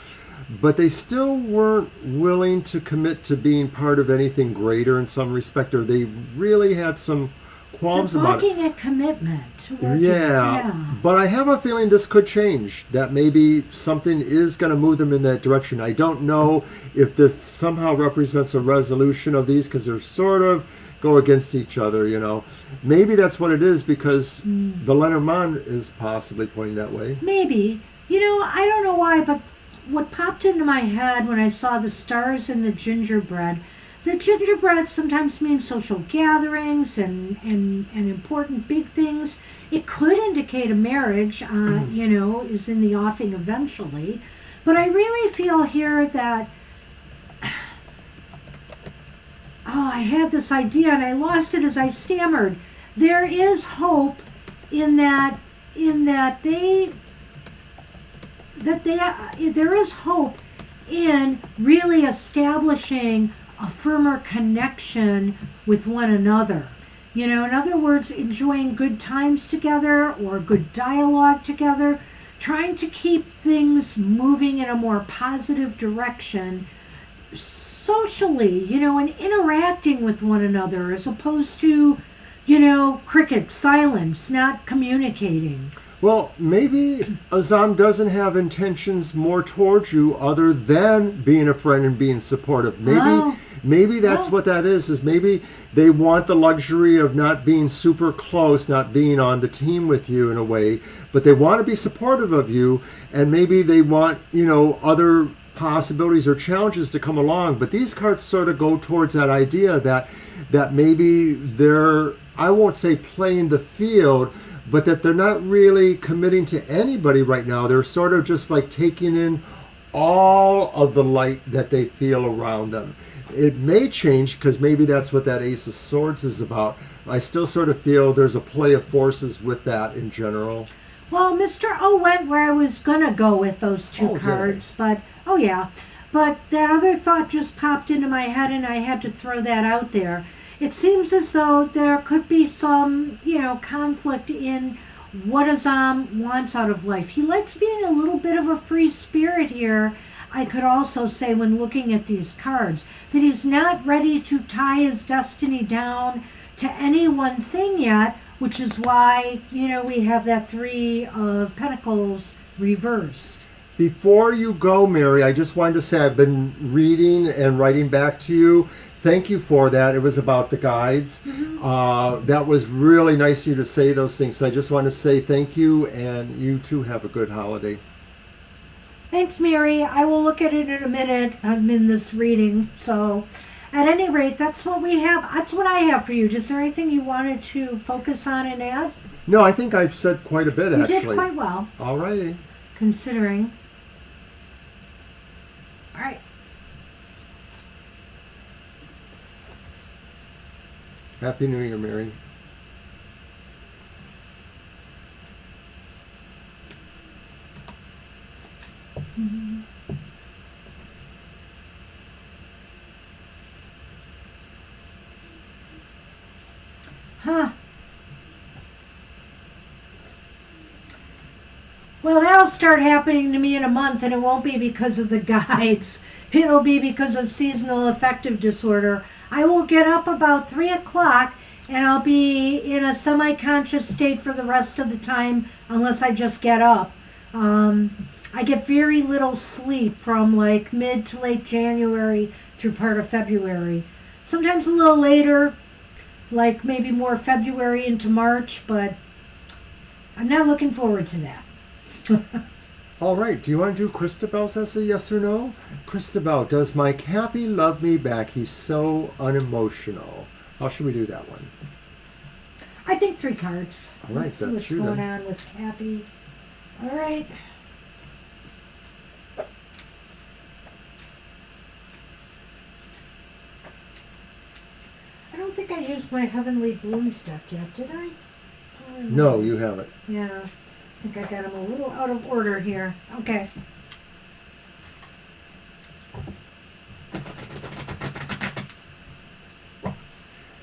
But they still weren't willing to commit to being part of anything greater in some respect, or they really had some qualms about it. Working at commitment. Yeah, but I have a feeling this could change, that maybe something is going to move them in that direction. I don't know if this somehow represents a resolution of these, because they're sort of go against each other, Maybe that's what it is, because the Lenormand is possibly pointing that way. Maybe. I don't know why, but what popped into my head when I saw the stars and the gingerbread sometimes means social gatherings and important big things. It could indicate a marriage, is in the offing eventually. But I really feel here that, I had this idea and I lost it as I stammered. There is hope in that there is hope in really establishing a firmer connection with one another. In other words, enjoying good times together or good dialogue together, trying to keep things moving in a more positive direction socially, and interacting with one another as opposed to, cricket silence, not communicating. Well, maybe Azam doesn't have intentions more towards you other than being a friend and being supportive. Maybe that's what that is maybe they want the luxury of not being super close, not being on the team with you in a way, but they want to be supportive of you, and maybe they want, other possibilities or challenges to come along. But these cards sort of go towards that idea that maybe they're, I won't say playing the field, but that they're not really committing to anybody right now. They're sort of just like taking in all of the light that they feel around them. It may change, because maybe that's what that Ace of Swords is about. I still sort of feel there's a play of forces with that in general. Well, Mr. O went where I was going to go with those two cards, but that other thought just popped into my head and I had to throw that out there. It seems as though there could be some, conflict in what Azam wants out of life. He likes being a little bit of a free spirit here. I could also say, when looking at these cards, that he's not ready to tie his destiny down to any one thing yet, which is why, we have that Three of Pentacles reversed. Before you go, Mary, I just wanted to say I've been reading and writing back to you. Thank you for that. It was about the guides. Mm-hmm. That was really nice of you to say those things. So I just want to say thank you, and you too have a good holiday. Thanks, Mary. I will look at it in a minute. I'm in this reading. So at any rate, that's what we have. That's what I have for you. Is there anything you wanted to focus on and add? No, I think I've said quite a bit, actually. You did quite well. All righty. Considering. All right. Happy New Year, Mary. Mm-hmm. Huh. Well, that'll start happening to me in a month, and it won't be because of the guides. It'll be because of seasonal affective disorder. I will get up about 3 o'clock, and I'll be in a semi-conscious state for the rest of the time, unless I just get up. I get very little sleep from like mid to late January through part of February. Sometimes a little later, like maybe more February into March, but I'm not looking forward to that. All right, do you want to do Christabel's essay, yes or no? Christabel, does my Cappy love me back? He's so unemotional. How should we do that one? I think 3 cards. All right, Let's see that's what's you going then. on with Cappy. All right. I don't think I used my Heavenly Blooms deck yet, did I? Oh, No, you haven't. Yeah. I think I got them a little out of order here. Okay.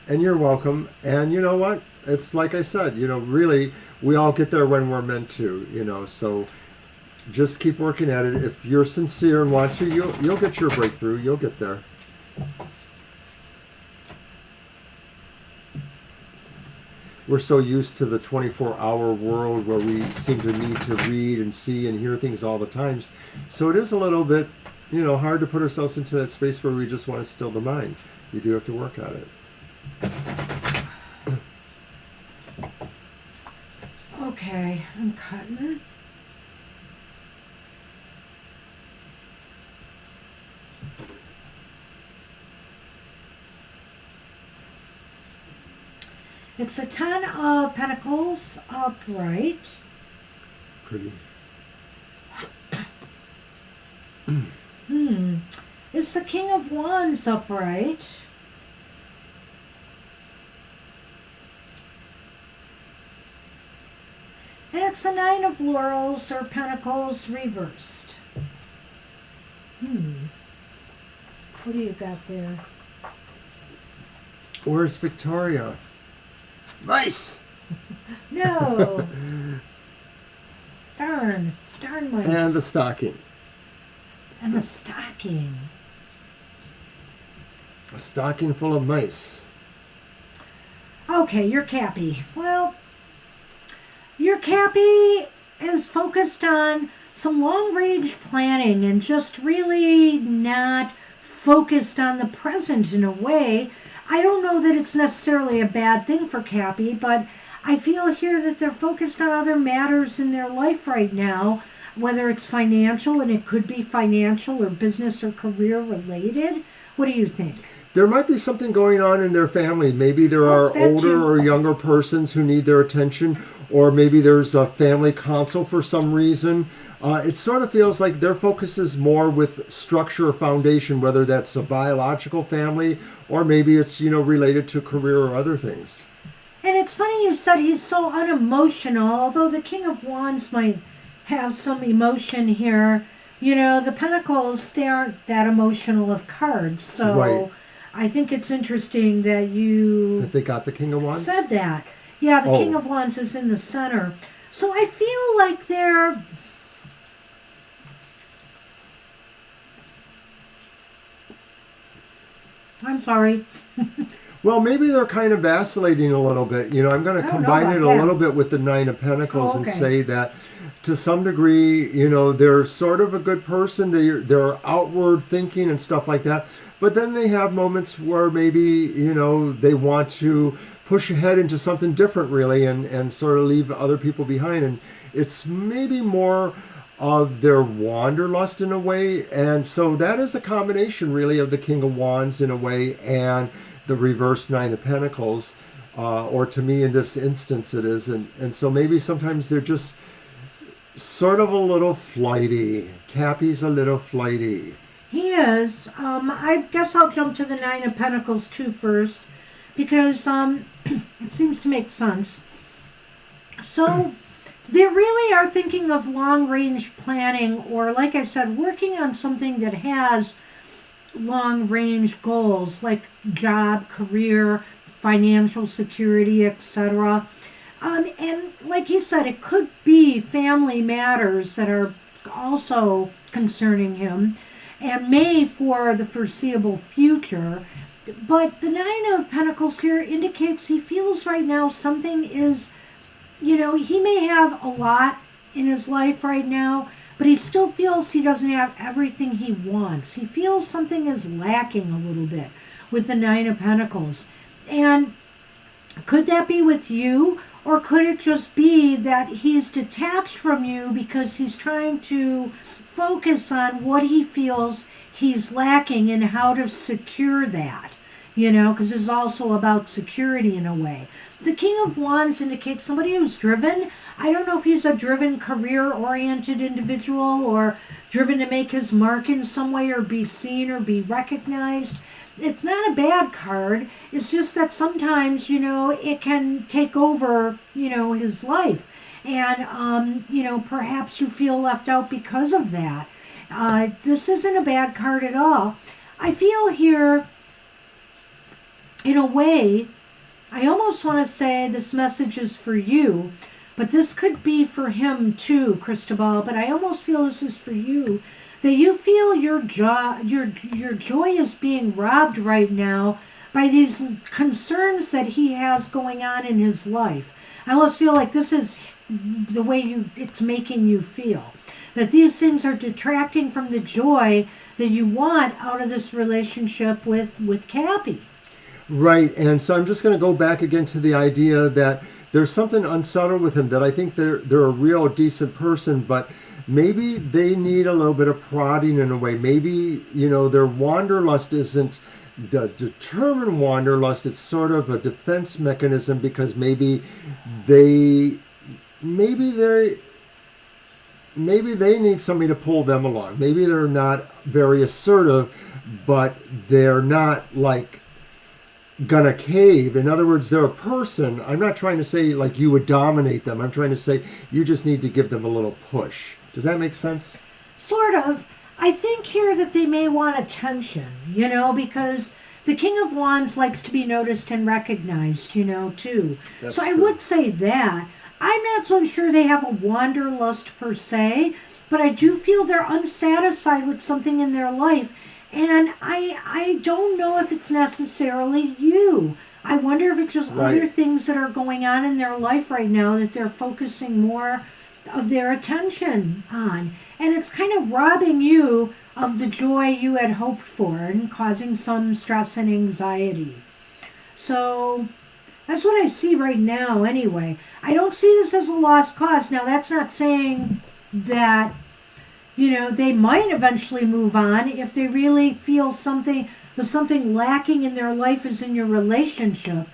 And you're welcome. And you know what? It's like I said, really, we all get there when we're meant to, so just keep working at it. If you're sincere and want to, you'll get your breakthrough. You'll get there. We're so used to the 24-hour world where we seem to need to read and see and hear things all the times. So it is a little bit, hard to put ourselves into that space where we just want to still the mind. You do have to work at it. Okay, I'm cutting. It's a 10 of Pentacles upright. Pretty. It's the King of Wands upright. And it's the 9 of Laurels or Pentacles reversed. What do you got there? Where's Victoria? Nice! No! Darn mice. And the stocking. And the stocking. A stocking full of mice. Okay, you're Cappy. Well, your Cappy is focused on some long-range planning and just really not focused on the present in a way. I don't know that it's necessarily a bad thing for Cappy, but I feel here that they're focused on other matters in their life right now, whether it's financial, and it could be financial or business or career related. What do you think? There might be something going on in their family. Maybe there are older or younger persons who need their attention, or maybe there's a family council for some reason. It sort of feels like their focus is more with structure or foundation, whether that's a biological family or maybe it's, related to career or other things. And it's funny you said he's so unemotional, although the King of Wands might have some emotion here. The Pentacles, they aren't that emotional of cards, so Right. I think it's interesting that That they got the King of Wands? said that. Yeah, the King of Wands is in the center. So I feel like they're... I'm sorry. Well, maybe they're kind of vacillating a little bit. I'm going to combine it a little bit with the Nine of Pentacles and say that to some degree, they're sort of a good person. They're outward thinking and stuff like that. But then they have moments where maybe, they want to push ahead into something different, really, and sort of leave other people behind. And it's maybe more of their wanderlust in a way. And so that is a combination, really, of the King of Wands in a way and the reverse Nine of Pentacles. Or to me, in this instance, it is. And so maybe sometimes they're just sort of a little flighty. Cappy's a little flighty. He is. I guess I'll jump to the Nine of Pentacles too first, because it seems to make sense. So they really are thinking of long-range planning, or like I said, working on something that has long-range goals, like job, career, financial security, etc. And like he said, it could be family matters that are also concerning him, and may for the foreseeable future. But the Nine of Pentacles here indicates he feels right now something is, he may have a lot in his life right now, but he still feels he doesn't have everything he wants. He feels something is lacking a little bit with the Nine of Pentacles. And could that be with you? Or could it just be that he's detached from you because he's trying to focus on what he feels he's lacking and how to secure that? because it's also about security in a way. The King of Wands indicates somebody who's driven. I don't know if he's a driven, career-oriented individual or driven to make his mark in some way or be seen or be recognized. It's not a bad card. It's just that sometimes, it can take over, his life. And, perhaps you feel left out because of that. This isn't a bad card at all. I feel here, in a way, I almost want to say this message is for you, but this could be for him too, Cristobal. But I almost feel this is for you, that you feel your joy is being robbed right now by these concerns that he has going on in his life. I almost feel like this is the way it's making you feel. That these things are detracting from the joy that you want out of this relationship with Cappy. Right, and so I'm just going to go back again to the idea that there's something unsettled with him, that I think they're a real decent person, but maybe they need a little bit of prodding in a way. Maybe, their wanderlust isn't the determined wanderlust. It's sort of a defense mechanism because maybe they need somebody to pull them along. Maybe they're not very assertive, but they're not like gonna cave. In other words, they're a person. I'm not trying to say like you would dominate them. I'm trying to say you just need to give them a little push. Does that make sense? Sort of. I think here that they may want attention, because the King of Wands likes to be noticed and recognized, too. That's so true. I would say that. I'm not so sure they have a wanderlust per se, but I do feel they're unsatisfied with something in their life. And I don't know if it's necessarily you. I wonder if it's just Right. other things that are going on in their life right now that they're focusing more of their attention on. And it's kind of robbing you of the joy you had hoped for and causing some stress and anxiety. So that's what I see right now anyway. I don't see this as a lost cause. Now, that's not saying that they might eventually move on if they really feel something lacking in their life is in your relationship.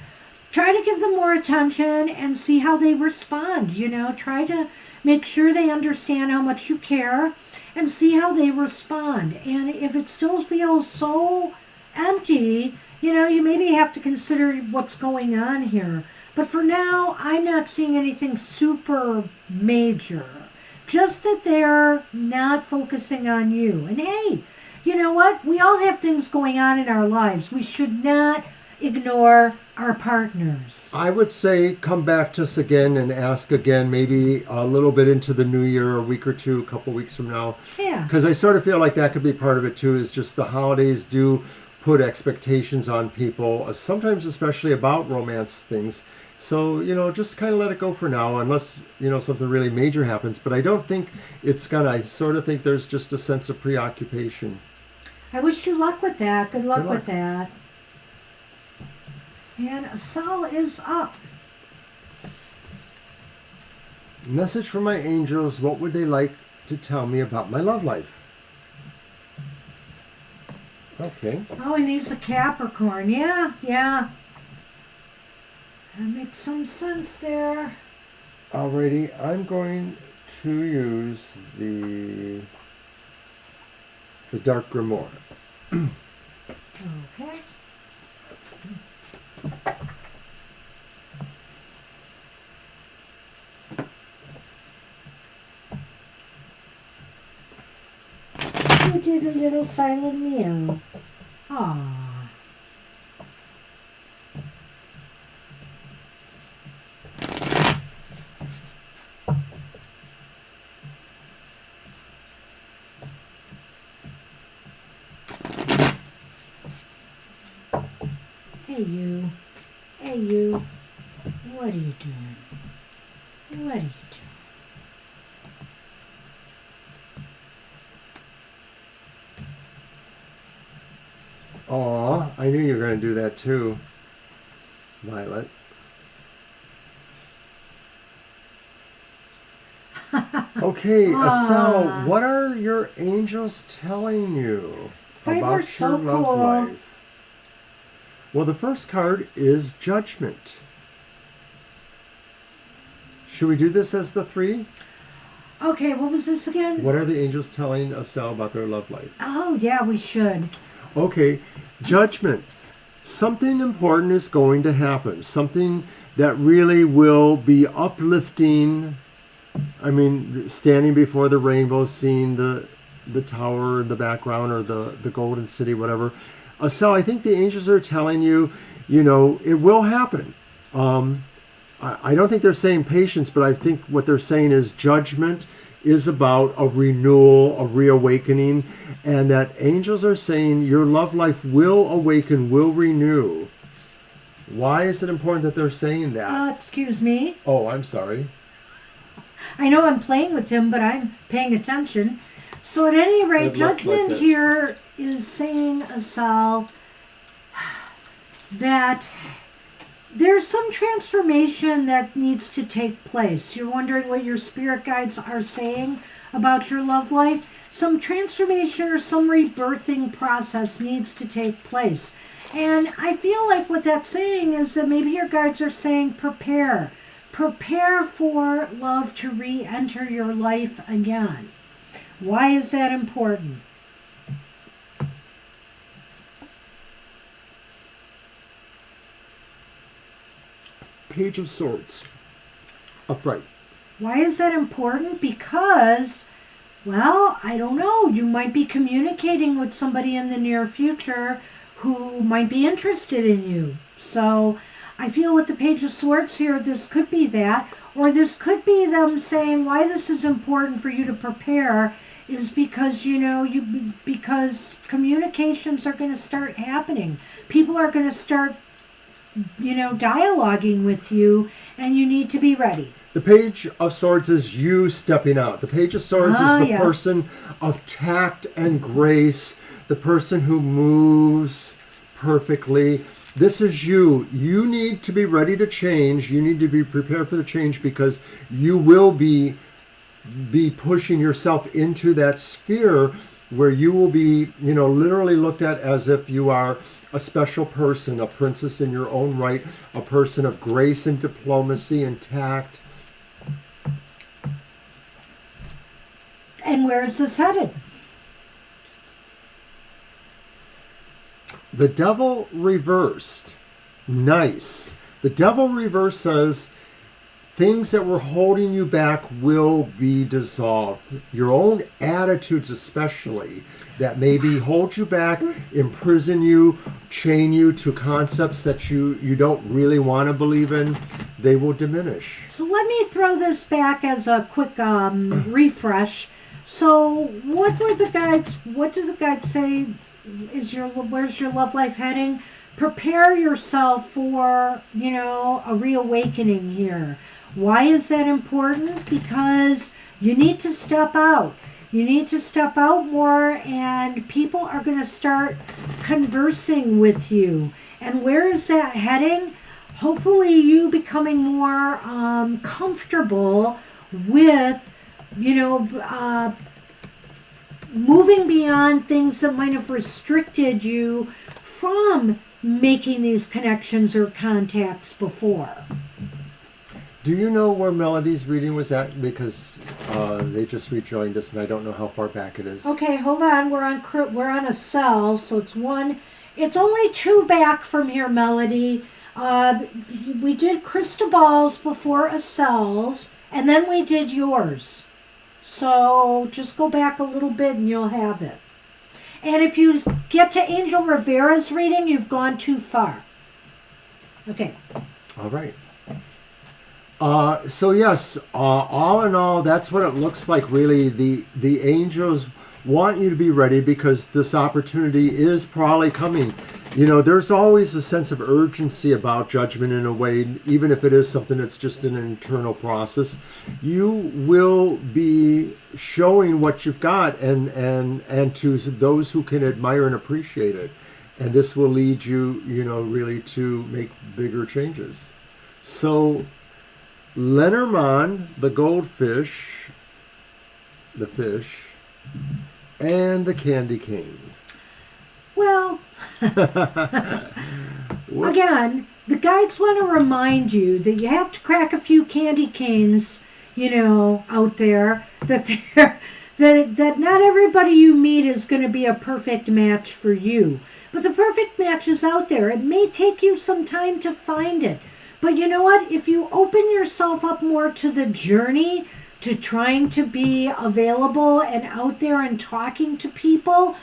Try to give them more attention and see how they respond. Try to make sure they understand how much you care and see how they respond. And if it still feels so empty, you maybe have to consider what's going on here. But for now, I'm not seeing anything super major. Just that they're not focusing on you. And hey, you know what? We all have things going on in our lives. We should not ignore our partners. I would say come back to us again and ask again, maybe a little bit into the new year, a week or two, a couple weeks from now. Yeah. Because I sort of feel like that could be part of it too, is just the holidays do put expectations on people, sometimes especially about romance things. So, just kind of let it go for now, unless, something really major happens. But I don't think it's gonna. I sort of think there's just a sense of preoccupation. I wish you luck with that. Good luck Good luck. with that. And Sal is up. Message from my angels. What would they like to tell me about my love life? Okay. Oh, he needs a Capricorn. Yeah. That makes some sense there. Alrighty, I'm going to use the Dark Grimoire. Okay. You did a little silent meow. Aww. Hey you, what are you doing? What are you doing? Aw, I knew you were going to do that too, Violet. Okay, Estelle, what are your angels telling you Fiber about so your love cool. life? Well, the first card is Judgment. Should we do this as the 3? Okay, what was this again? What are the angels telling Estelle about their love life? Oh, yeah, we should. Okay, Judgment. Something important is going to happen. Something that really will be uplifting. I mean, standing before the rainbow, seeing the tower in the background, or the golden city, whatever. So I think the angels are telling you, it will happen. I don't think they're saying patience, but I think what they're saying is judgment is about a renewal, a reawakening, and that angels are saying your love life will awaken, will renew. Why is it important that they're saying that? Excuse me. Oh, I'm sorry. I know I'm playing with him, but I'm paying attention. So at any rate, It looked like Judgment it. here is saying, Asal, that there's some transformation that needs to take place. You're wondering what your spirit guides are saying about your love life? Some transformation or some rebirthing process needs to take place. And I feel like what that's saying is that maybe your guides are saying prepare. Prepare for love to re-enter your life again. Why is that important? Page of Swords. Upright. Why is that important? Because, well, I don't know. You might be communicating with somebody in the near future who might be interested in you. So I feel with the Page of Swords here, this could be that. Or this could be them saying why this is important for you to prepare is because, because communications are going to start happening. People are going to start dialoguing with you, and you need to be ready. The Page of Swords is you stepping out. The Page of Swords is the person of tact and grace, the person who moves perfectly. This is you. You need to be ready to change. You need to be prepared for the change because you will be pushing yourself into that sphere where you will be, literally looked at as if you are a special person, a princess in your own right, a person of grace and diplomacy and tact. And where is this headed? The Devil reversed. Nice. The Devil reversed says things that were holding you back will be dissolved. Your own attitudes especially that maybe hold you back, imprison you, chain you to concepts that you don't really want to believe in, they will diminish. So let me throw this back as a quick refresh. So what did the guides say where's your love life heading? Prepare yourself for, a reawakening here. Why is that important? Because you need to step out. You need to step out more, and people are going to start conversing with you. And where is that heading? Hopefully you becoming more comfortable with, moving beyond things that might have restricted you from making these connections or contacts before. Do you know where Melody's reading was at? Because they just rejoined us, and I don't know how far back it is. Okay, hold on. We're on a cell, so it's one. It's only 2 back from here, Melody. We did Cristobal's before a cell's, and then we did yours. So just go back a little bit, and you'll have it. And if you get to Angel Rivera's reading, you've gone too far. Okay. All right. So yes, all in all, that's what it looks like. Really, the angels want you to be ready because this opportunity is probably coming. There's always a sense of urgency about judgment in a way, even if it is something that's just an internal process. You will be showing what you've got, and to those who can admire and appreciate it, and this will lead you, really to make bigger changes. So. Lenormand, the goldfish, the fish, and the candy cane. Well, Whoops. Again, the guides want to remind you that you have to crack a few candy canes, out there, that not everybody you meet is going to be a perfect match for you. But the perfect match is out there. It may take you some time to find it. But you know what? If you open yourself up more to the journey, to trying to be available and out there and talking to people,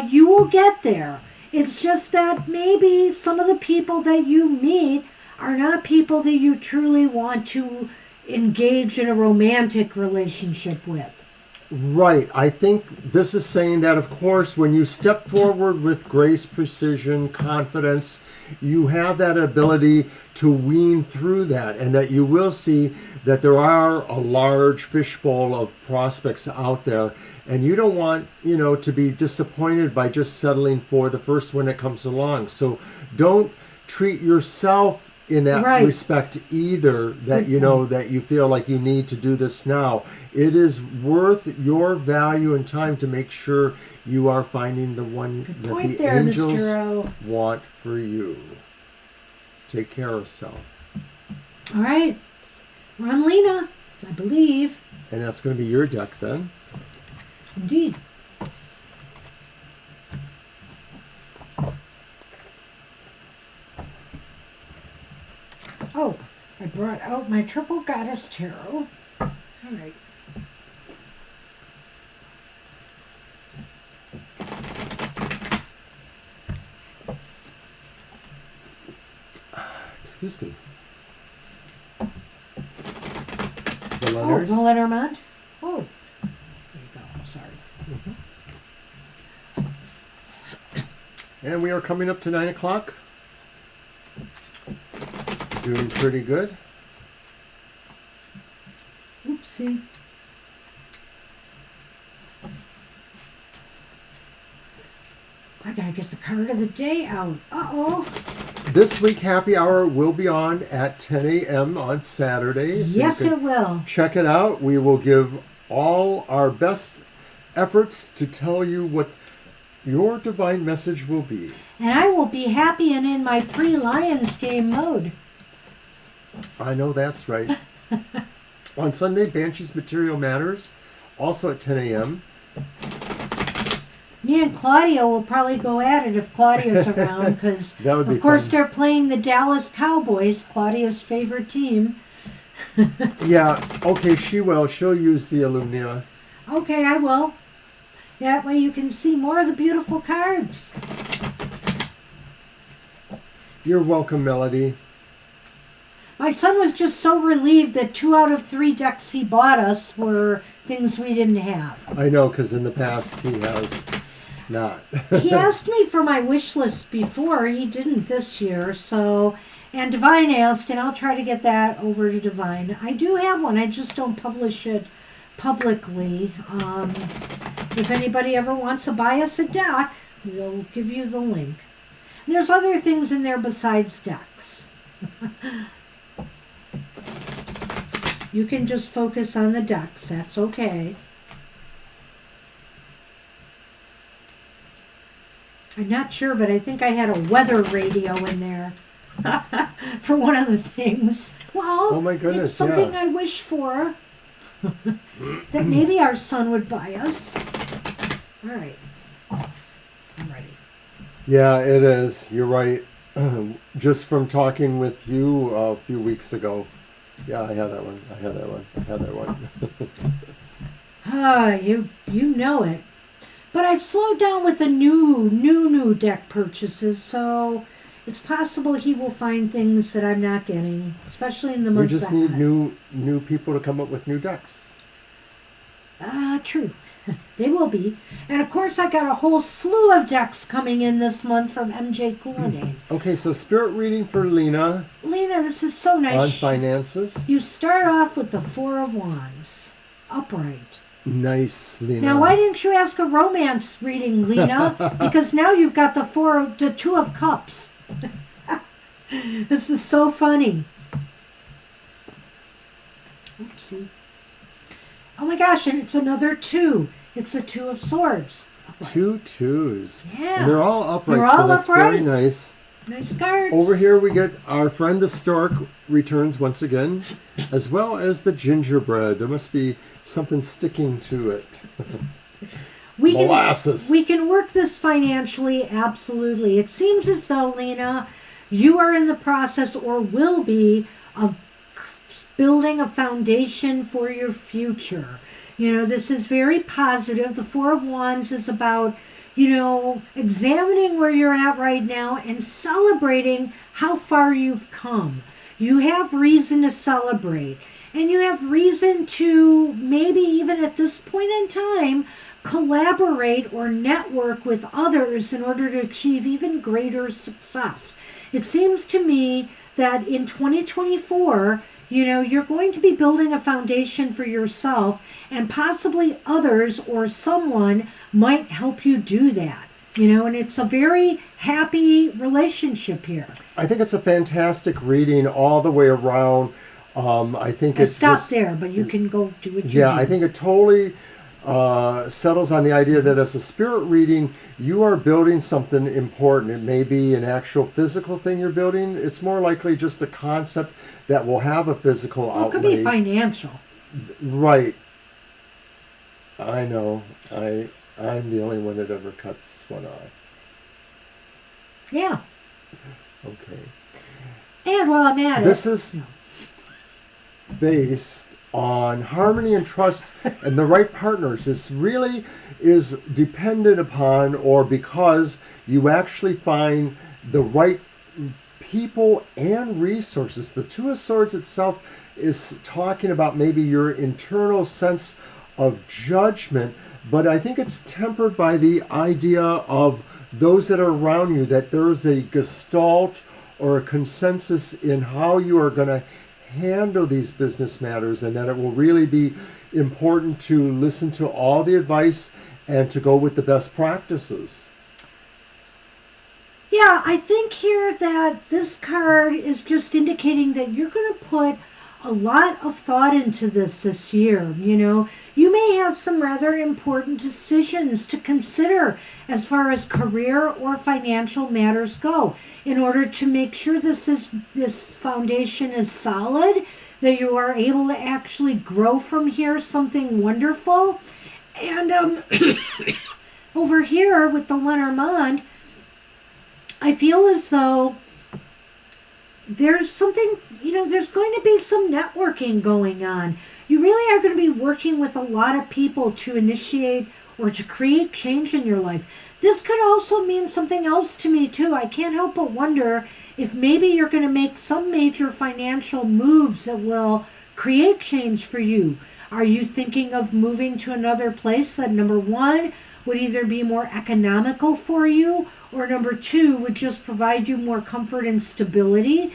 you will get there. It's just that maybe some of the people that you meet are not people that you truly want to engage in a romantic relationship with. Right. I think this is saying that, of course, when you step forward with grace, precision, confidence, you have that ability to wean through that, and that you will see that there are a large fishbowl of prospects out there, and you don't want, to be disappointed by just settling for the first one that comes along. So don't treat yourself in that respect either, that that you feel like you need to do this now. It is worth your value and time to make sure you are finding the one that the angels want for you. Take care of self. All right. We're on Lena, I believe. And that's going to be your deck then. Indeed. Oh, I brought out my Triple Goddess Tarot. All right. Excuse me. The letters? Oh, the letterman? Oh. There you go. Sorry. And we are coming up to 9 o'clock. Doing pretty good. Oopsie. I gotta get the card of the day out. Uh-oh. This week, Happy Hour will be on at 10 a.m. on Saturday. So yes, it will. Check it out. We will give all our best efforts to tell you what your divine message will be. And I will be happy and in my pre-Lions game mode. I know that's right. On Sunday, Banshee's Material Matters, also at 10 a.m. Me and Claudia will probably go at it if Claudia's around, because of course they're playing the Dallas Cowboys, Claudia's favorite team. Yeah, okay, she will. She'll use the Illumina. Okay, I will. That way you can see more of the beautiful cards. You're welcome, Melody. My son was just so relieved that 2 out of 3 decks he bought us were things we didn't have. I know, because in the past he has not. He asked me for my wish list before. He didn't this year, so... And Divine asked, and I'll try to get that over to Divine. I do have one. I just don't publish it publicly. If anybody ever wants to buy us a deck, we'll give you the link. There's other things in there besides decks. You can just focus on the decks. That's okay. I'm not sure, but I think I had a weather radio in there for one of the things. Well, oh my goodness, it's something I wish for that maybe our son would buy us. All right. I'm ready. Yeah, it is. You're right. Just from talking with you a few weeks ago. Yeah, I had that one. You know it. But I've slowed down with the new deck purchases, so it's possible he will find things that I'm not getting, especially in the months ahead. We just need new people to come up with new decks. True. They will be. And of course I got a whole slew of decks coming in this month from MJ Coulinan. Okay, so spirit reading for Lena. Lena, this is so nice. On finances. You start off with the 4 of Wands. Upright. Nice, Lena. Now, why didn't you ask a romance reading, Lena? Because now you've got the 2 of Cups. This is so funny. Oopsie. Oh my gosh, and it's another 2. It's a 2 of Swords. Upright. 2 2s. Yeah. And they're all upright, They're all so that's upright. very nice. Nice cards. Over here we get our friend the stork returns once again, as well as the gingerbread. There must be something sticking to it. Molasses. We can work this financially, absolutely. It seems as though, Lena, you are in the process or will be of building a foundation for your future. This is very positive. The Four of Wands is about, examining where you're at right now and celebrating how far you've come. You have reason to celebrate. And you have reason to, maybe even at this point in time, collaborate or network with others in order to achieve even greater success. It seems to me that in 2024, you're going to be building a foundation for yourself, and possibly others or someone might help you do that. And it's a very happy relationship here. I think it's a fantastic reading all the way around. I think it's stop there, but you can go do what you do. Yeah, I think it totally settles on the idea that as a spirit reading, you are building something important. It may be an actual physical thing you're building. It's more likely just a concept that will have a physical outlay. It could be financial. Right. I know. I'm the only one that ever cuts one off. Yeah. Okay. And while I'm at this is based on harmony and trust and the right partners. This really is dependent upon, or because you actually find the right people and resources. The Two of Swords itself is talking about maybe your internal sense of judgment, but I think it's tempered by the idea of those that are around you, that there's a gestalt or a consensus in how you are going to handle these business matters, and that it will really be important to listen to all the advice and to go with the best practices. Yeah, I think here that this card is just indicating that you're going to put a lot of thought into this year. You may have some rather important decisions to consider as far as career or financial matters go, in order to make sure this foundation is solid, that you are able to actually grow from here something wonderful. And over here with the Lenormand, I feel as though there's something, there's going to be some networking going on. You really are going to be working with a lot of people to initiate or to create change in your life. This could also mean something else to me too. I can't help but wonder if maybe you're going to make some major financial moves that will create change for you. Are you thinking of moving to another place that, number one, would either be more economical for you, or number two, would just provide you more comfort and stability?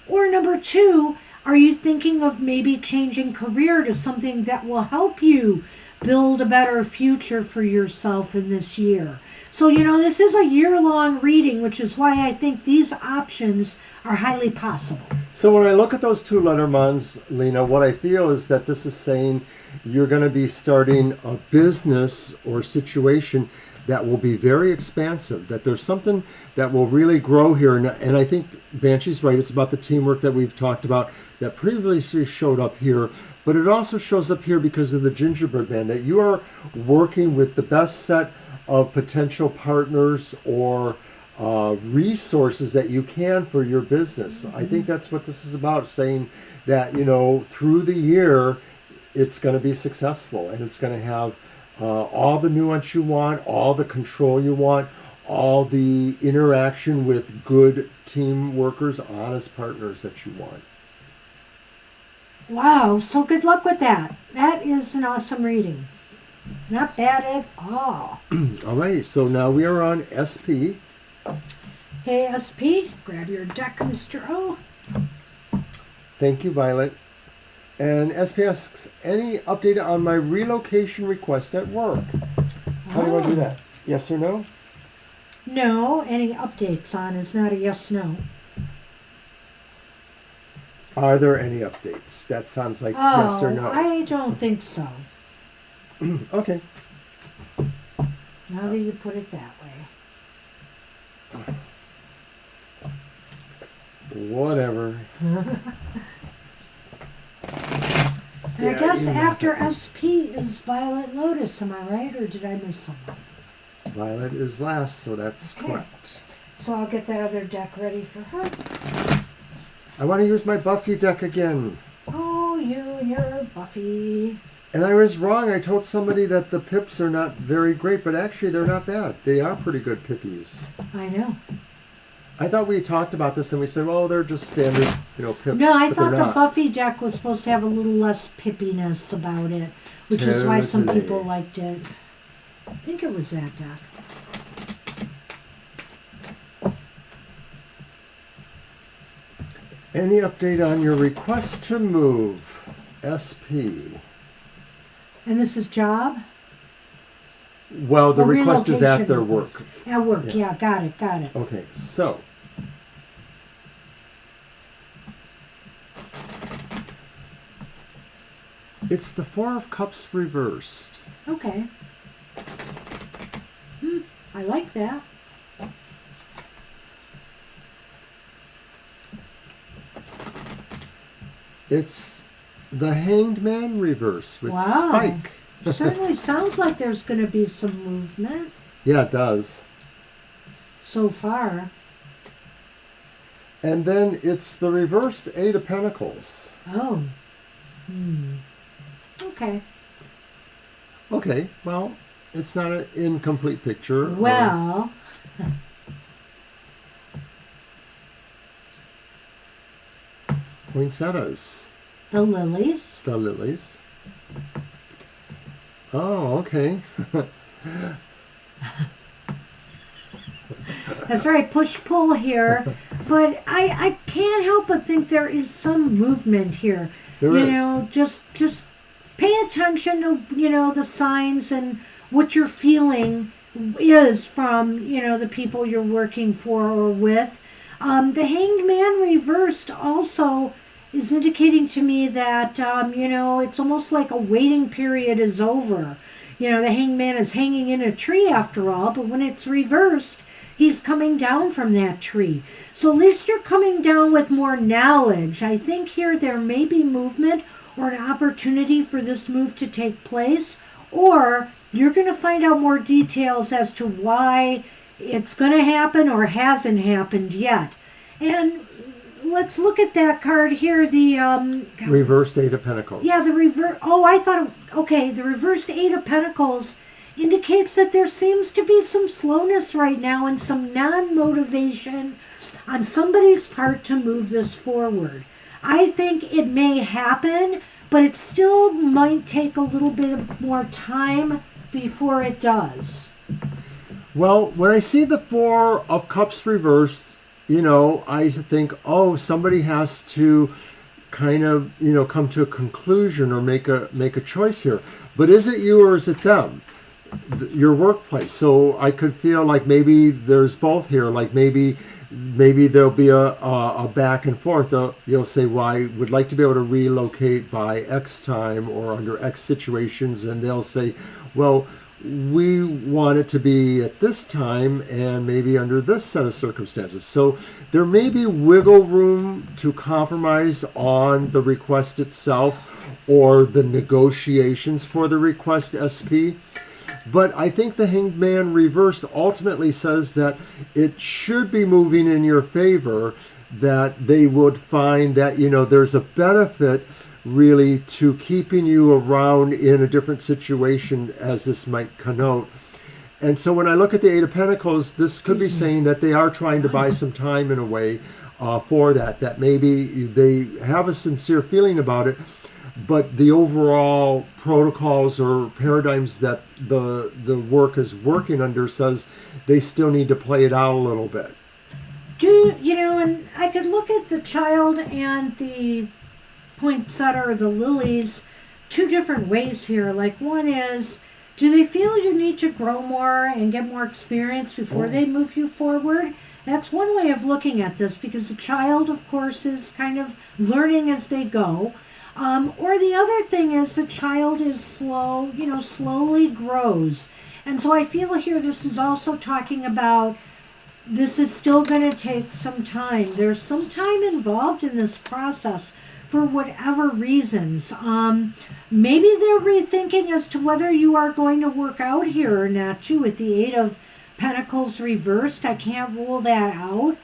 Or number two, are you thinking of maybe changing career to something that will help you build a better future for yourself in this year? So, this is a year-long reading, which is why I think these options are highly possible. So when I look at those two Lenormands, Lena, what I feel is that this is saying you're going to be starting a business or situation that will be very expansive, that there's something that will really grow here. And I think Banshee's right. It's about the teamwork that we've talked about that previously showed up here, but it also shows up here because of the Gingerbread Man, that you are working with the best set of potential partners or resources that you can for your business. I think that's what this is about, saying that, through the year, it's going to be successful, and it's going to have all the nuance you want, all the control you want, all the interaction with good team workers, honest partners that you want. Wow, so good luck with that. That is an awesome reading. Not bad at all. All right, so now we are on SP. Hey, SP, grab your deck, Mr. O. Thank you, Violet. And SP asks, any update on my relocation request at work? How do you want to do that? Yes or no? No, any updates on is not a yes/no. Are there any updates? That sounds like yes or no. I don't think so. Okay. Now that you put it that way. Whatever. And I guess after SP is Violet Lotus, am I right? Or did I miss something? Violet is last, so that's correct. So I'll get that other deck ready for her. I want to use my Buffy deck again. Oh, you and your Buffy. And I was wrong. I told somebody that the pips are not very great, but actually they're not bad. They are pretty good pippies. I know. I thought we talked about this and we said, well, they're just standard, pips. No, I but thought they're the not. Buffy deck was supposed to have a little less pippiness about it, which is why some Totally. people liked it. I think it was that deck. Any update on your request to move? SP. And this is job? Well, the Or request is at relocation their request. work. At work, Yeah. yeah, got it. Okay, so. It's the Four of Cups reversed. Okay. I like that. It's the Hanged Man reverse with Wow. Spike. Certainly sounds like there's going to be some movement Yeah, it does. so far. And then it's the reversed Eight of Pentacles. Oh. Okay. Okay, well, it's not an incomplete picture. Well, Poinsettias, the lilies. the lilies. Oh, okay. That's right, push-pull here. But I can't help but think there is some movement here. There is. Just pay attention to, the signs and what you're feeling is from, the people you're working for or with. The Hanged Man reversed also is indicating to me that, it's almost like a waiting period is over. The Hanged Man is hanging in a tree after all, but when it's reversed, he's coming down from that tree. So at least you're coming down with more knowledge. I think here there may be movement or an opportunity for this move to take place, or you're going to find out more details as to why it's going to happen or hasn't happened yet. And let's look at that card here, the Reversed Eight of Pentacles. yeah, the reverse. Oh, I thought. Okay, the reversed Eight of Pentacles indicates that there seems to be some slowness right now and some non-motivation on somebody's part to move this forward. I think it may happen, but it still might take a little bit more time before it does. Well, when I see the Four of Cups reversed, I think, oh, somebody has to kind of, come to a conclusion or make a choice here. But is it you or is it them? Your workplace. So I could feel like maybe there's both here. Like maybe there'll be a back and forth. You'll say, well, I would like to be able to relocate by X time or under X situations. And they'll say, well, we want it to be at this time and maybe under this set of circumstances. So there may be wiggle room to compromise on the request itself or the negotiations for the request SP. But I think the Hanged Man reversed ultimately says that it should be moving in your favor, that they would find that, there's a benefit really to keeping you around in a different situation, as this might connote. And so when I look at the Eight of Pentacles, this could be saying that they are trying to buy some time in a way for that maybe they have a sincere feeling about it, but the overall protocols or paradigms that the work is working under says they still need to play it out a little bit. And I could look at the child and the poinsettia or the lilies two different ways here. Like one is, do they feel you need to grow more and get more experience before they move you forward? That's one way of looking at this, because the child, of course, is kind of learning as they go. Or the other thing is the child is slow, slowly grows. And so I feel here this is also talking about this is still going to take some time. There's some time involved in this process for whatever reasons. Maybe they're rethinking as to whether you are going to work out here or not, too, with the Eight of Pentacles reversed. I can't rule that out.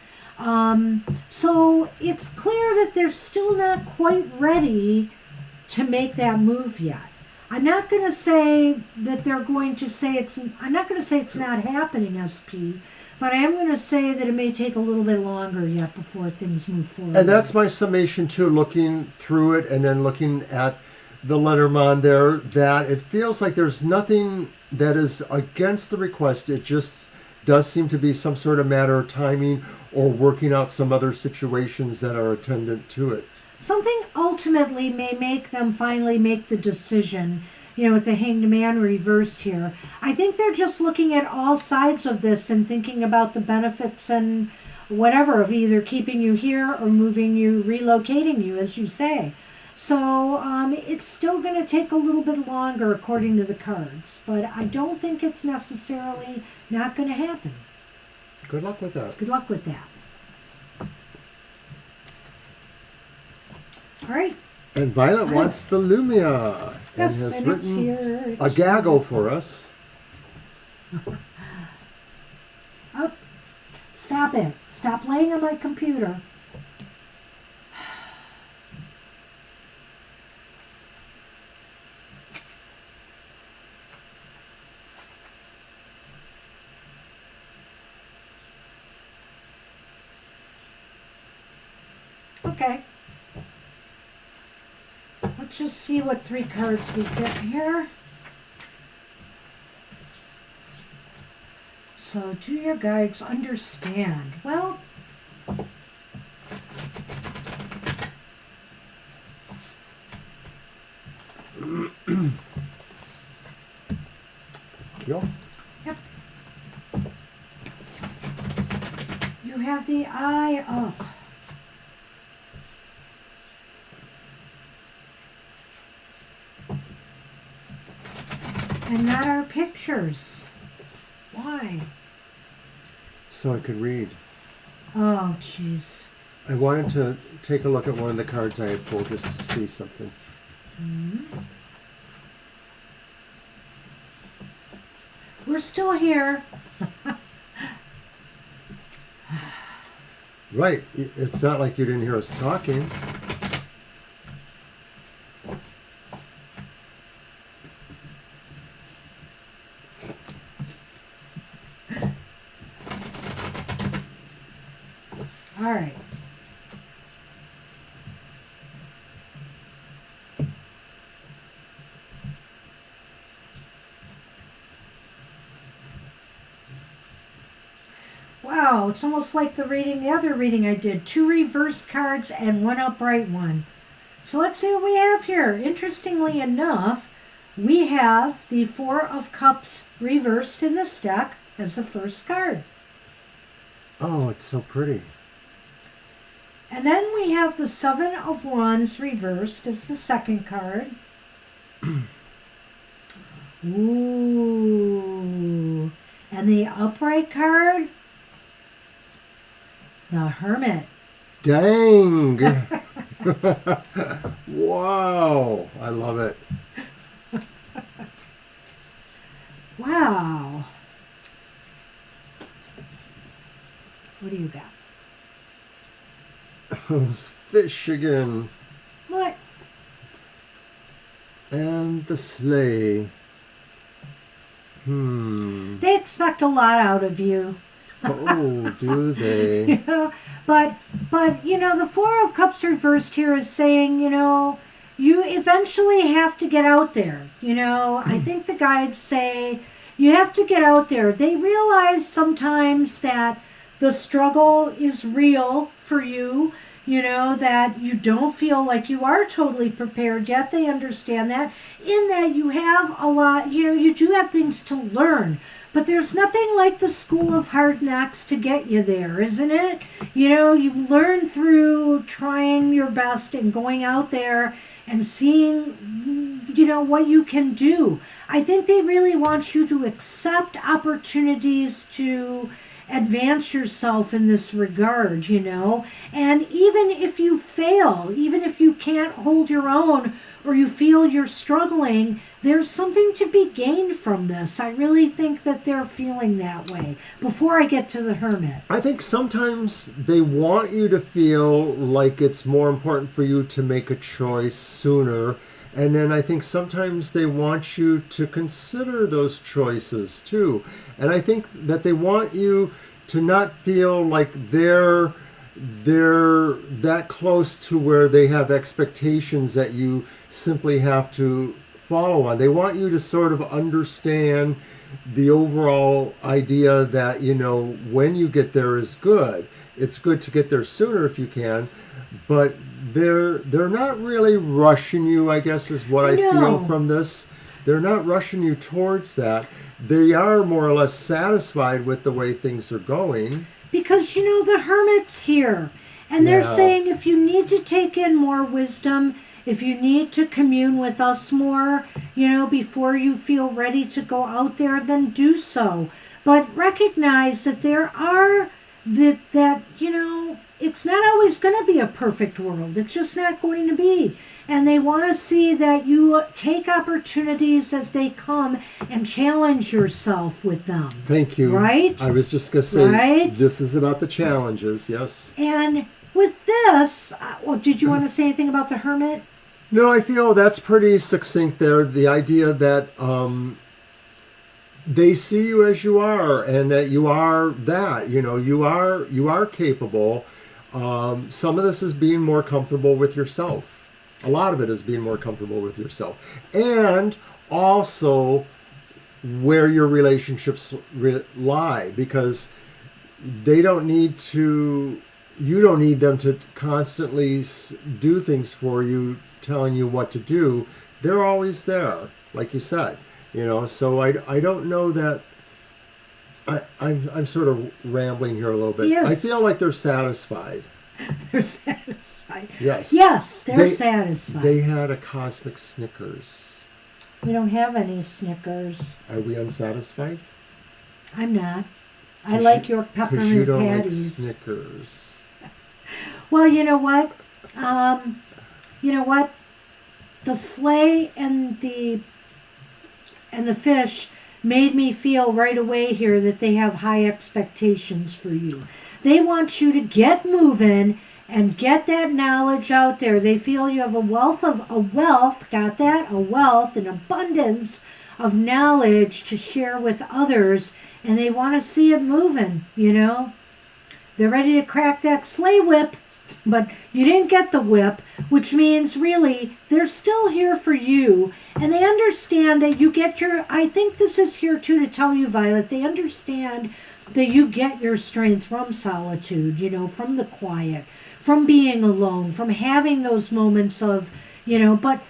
So it's clear that they're still not quite ready to make that move yet. I'm not going to say that they're going to say I'm not going to say it's not happening, SP, but I am going to say that it may take a little bit longer yet before things move forward. And that's my summation too, looking through it and then looking at the Lenormand there, that it feels like there's nothing that is against the request. It just does seem to be some sort of matter of timing or working out some other situations that are attendant to it. Something ultimately may make them finally make the decision, with the Hanged Man reversed here. I think they're just looking at all sides of this and thinking about the benefits and whatever of either keeping you here or moving you, relocating you, as you say. So it's still going to take a little bit longer according to the cards, but I don't think it's necessarily not going to happen. Good luck with that. Good luck with that. All right. And Violet wants the Lumia Yes, and has and written it's here. a gaggle for us. Oh, stop it. Stop laying on my computer. Okay. Let's just see what 3 cards we get here. So, do your guides understand? Well, Cool. yep. You have the Eye up. And not our pictures. Why? So I could read. Oh, jeez. I wanted to take a look at one of the cards I had pulled just to see something. Mm-hmm. We're still here. Right. It's not like you didn't hear us talking. All right. Wow, it's almost like the other reading I did. 2 reversed cards and 1 upright one. So let's see what we have here. Interestingly enough, we have the 4 of Cups reversed in this deck as the first card. Oh, it's so pretty. And then we have the 7 of Wands reversed as the second card. Ooh. And the upright card, the Hermit. Dang. Wow. I love it. Wow. What do you got? Those fish again. What? And the sleigh. They expect a lot out of you. Oh, do they? Yeah, but the 4 of Cups reversed here is saying, you eventually have to get out there. I think the guides say you have to get out there. They realize sometimes that the struggle is real for you, that you don't feel like you are totally prepared yet. They understand that, in that you have a lot, you do have things to learn. But there's nothing like the school of hard knocks to get you there, isn't it? You learn through trying your best and going out there and seeing, what you can do. I think they really want you to accept opportunities to advance yourself in this regard, you know. And even if you fail, even if you can't hold your own or you feel you're struggling, there's something to be gained from this. I really think that they're feeling that way. Before I get to the Hermit. I think sometimes they want you to feel like it's more important for you to make a choice sooner. And then I think sometimes they want you to consider those choices too. And I think that they want you to not feel like they're that close to where they have expectations that you simply have to follow on. They want you to sort of understand the overall idea that, you know, when you get there is good. It's good to get there sooner if you can, but they're not really rushing you, I guess is what I feel from this. They're not rushing you towards that. They are more or less satisfied with the way things are going. Because, you know, the Hermit's here. And they're saying if you need to take in more wisdom, if you need to commune with us more, you know, before you feel ready to go out there, then do so. But recognize that there are, that you know, it's not always going to be a perfect world. It's just not going to be. And they want to see that you take opportunities as they come and challenge yourself with them. Thank you. Right? I was just going to say, this is about the challenges, yes. And with this, well, did you want to say anything about the Hermit? No, I feel that's pretty succinct there. The idea that they see you as you are, and that you are that. You know, you are capable. Some of this is being more comfortable with yourself. A lot of it is being more comfortable with yourself, and also where your relationships lie, because they don't need to. You don't need them to constantly do things for you, telling you what to do. They're always there, like you said, you know. So I don't know that. I'm sort of rambling here a little bit. Yes. I feel like they're satisfied. They're satisfied. Yes. Yes, they're satisfied. They had a cosmic Snickers. We don't have any Snickers. Are we unsatisfied? I'm not. I like your peppermint patties. Because you don't patties. like Snickers. Well, you know what? The sleigh and the fish made me feel right away here that they have high expectations for you. They want you to get moving and get that knowledge out there. They feel you have a wealth, an abundance of knowledge to share with others, and they want to see it moving, you know. They're ready to crack that sleigh whip, but you didn't get the whip, which means really they're still here for you, and they understand that you get I think this is here too to tell you, Violet, they understand that you get your strength from solitude, you know, from the quiet, from being alone, from having those moments of, you know, but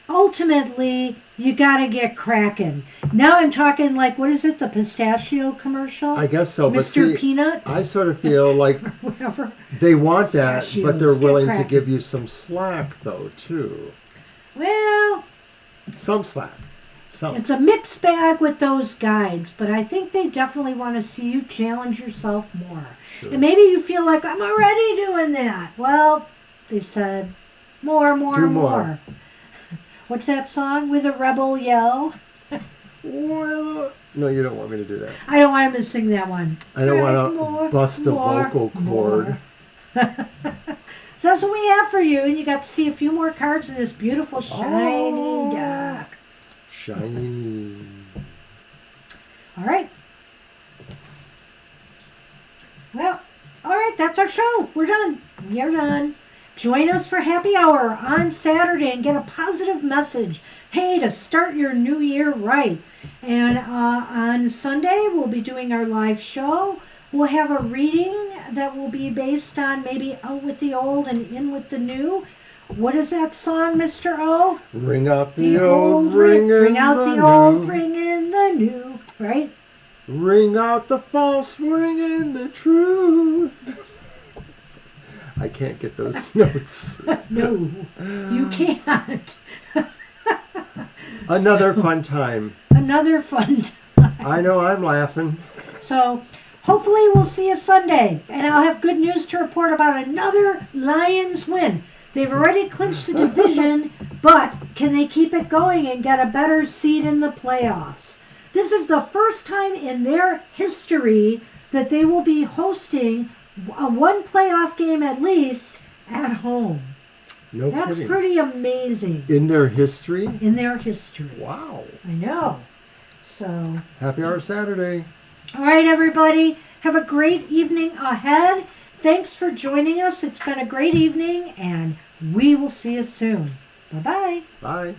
ultimately you got to get cracking. Now I'm talking like, what is it, the pistachio commercial? I guess so. Mr. But see, Peanut? I sort of feel like whatever. they want that, but they're Pistachios, willing get to cracking. give you some slack, though, too. Well, Some slack. Some. it's a mixed bag with those guides, but I think they definitely want to see you challenge yourself more. Sure. And maybe you feel like, I'm already doing that. Well, they said, more. What's that song? With a rebel yell? Well, no, you don't want me to do that. I don't want him to sing that one. I don't want More, to bust a more, vocal cord. more. So that's what we have for you, and you got to see a few more cards in this beautiful shiny deck. Shiny. All right. Well, all right, that's our show. We're done. You're done. Join us for happy hour on Saturday and get a positive message. Hey, to start your new year right. And on Sunday, we'll be doing our live show. We'll have a reading that will be based on maybe out with the old and in with the new. What is that song, Mr. O? Ring out the old, ring out in the the old, new. bring in the new. Right? Ring out the false, ring in the truth. I can't get those notes. No, you can't. Another fun time. Another fun time. I know I'm laughing. So hopefully we'll see you Sunday, and I'll have good news to report about another Lions win. They've already clinched the division, but can they keep it going and get a better seed in the playoffs? This is the first time in their history that they will be hosting one playoff game at least at home. No That's kidding. pretty amazing. In their history? In their history. Wow. I know. So. Happy Hour Saturday. All right, everybody. Have a great evening ahead. Thanks for joining us. It's been a great evening, and we will see you soon. Bye-bye. Bye.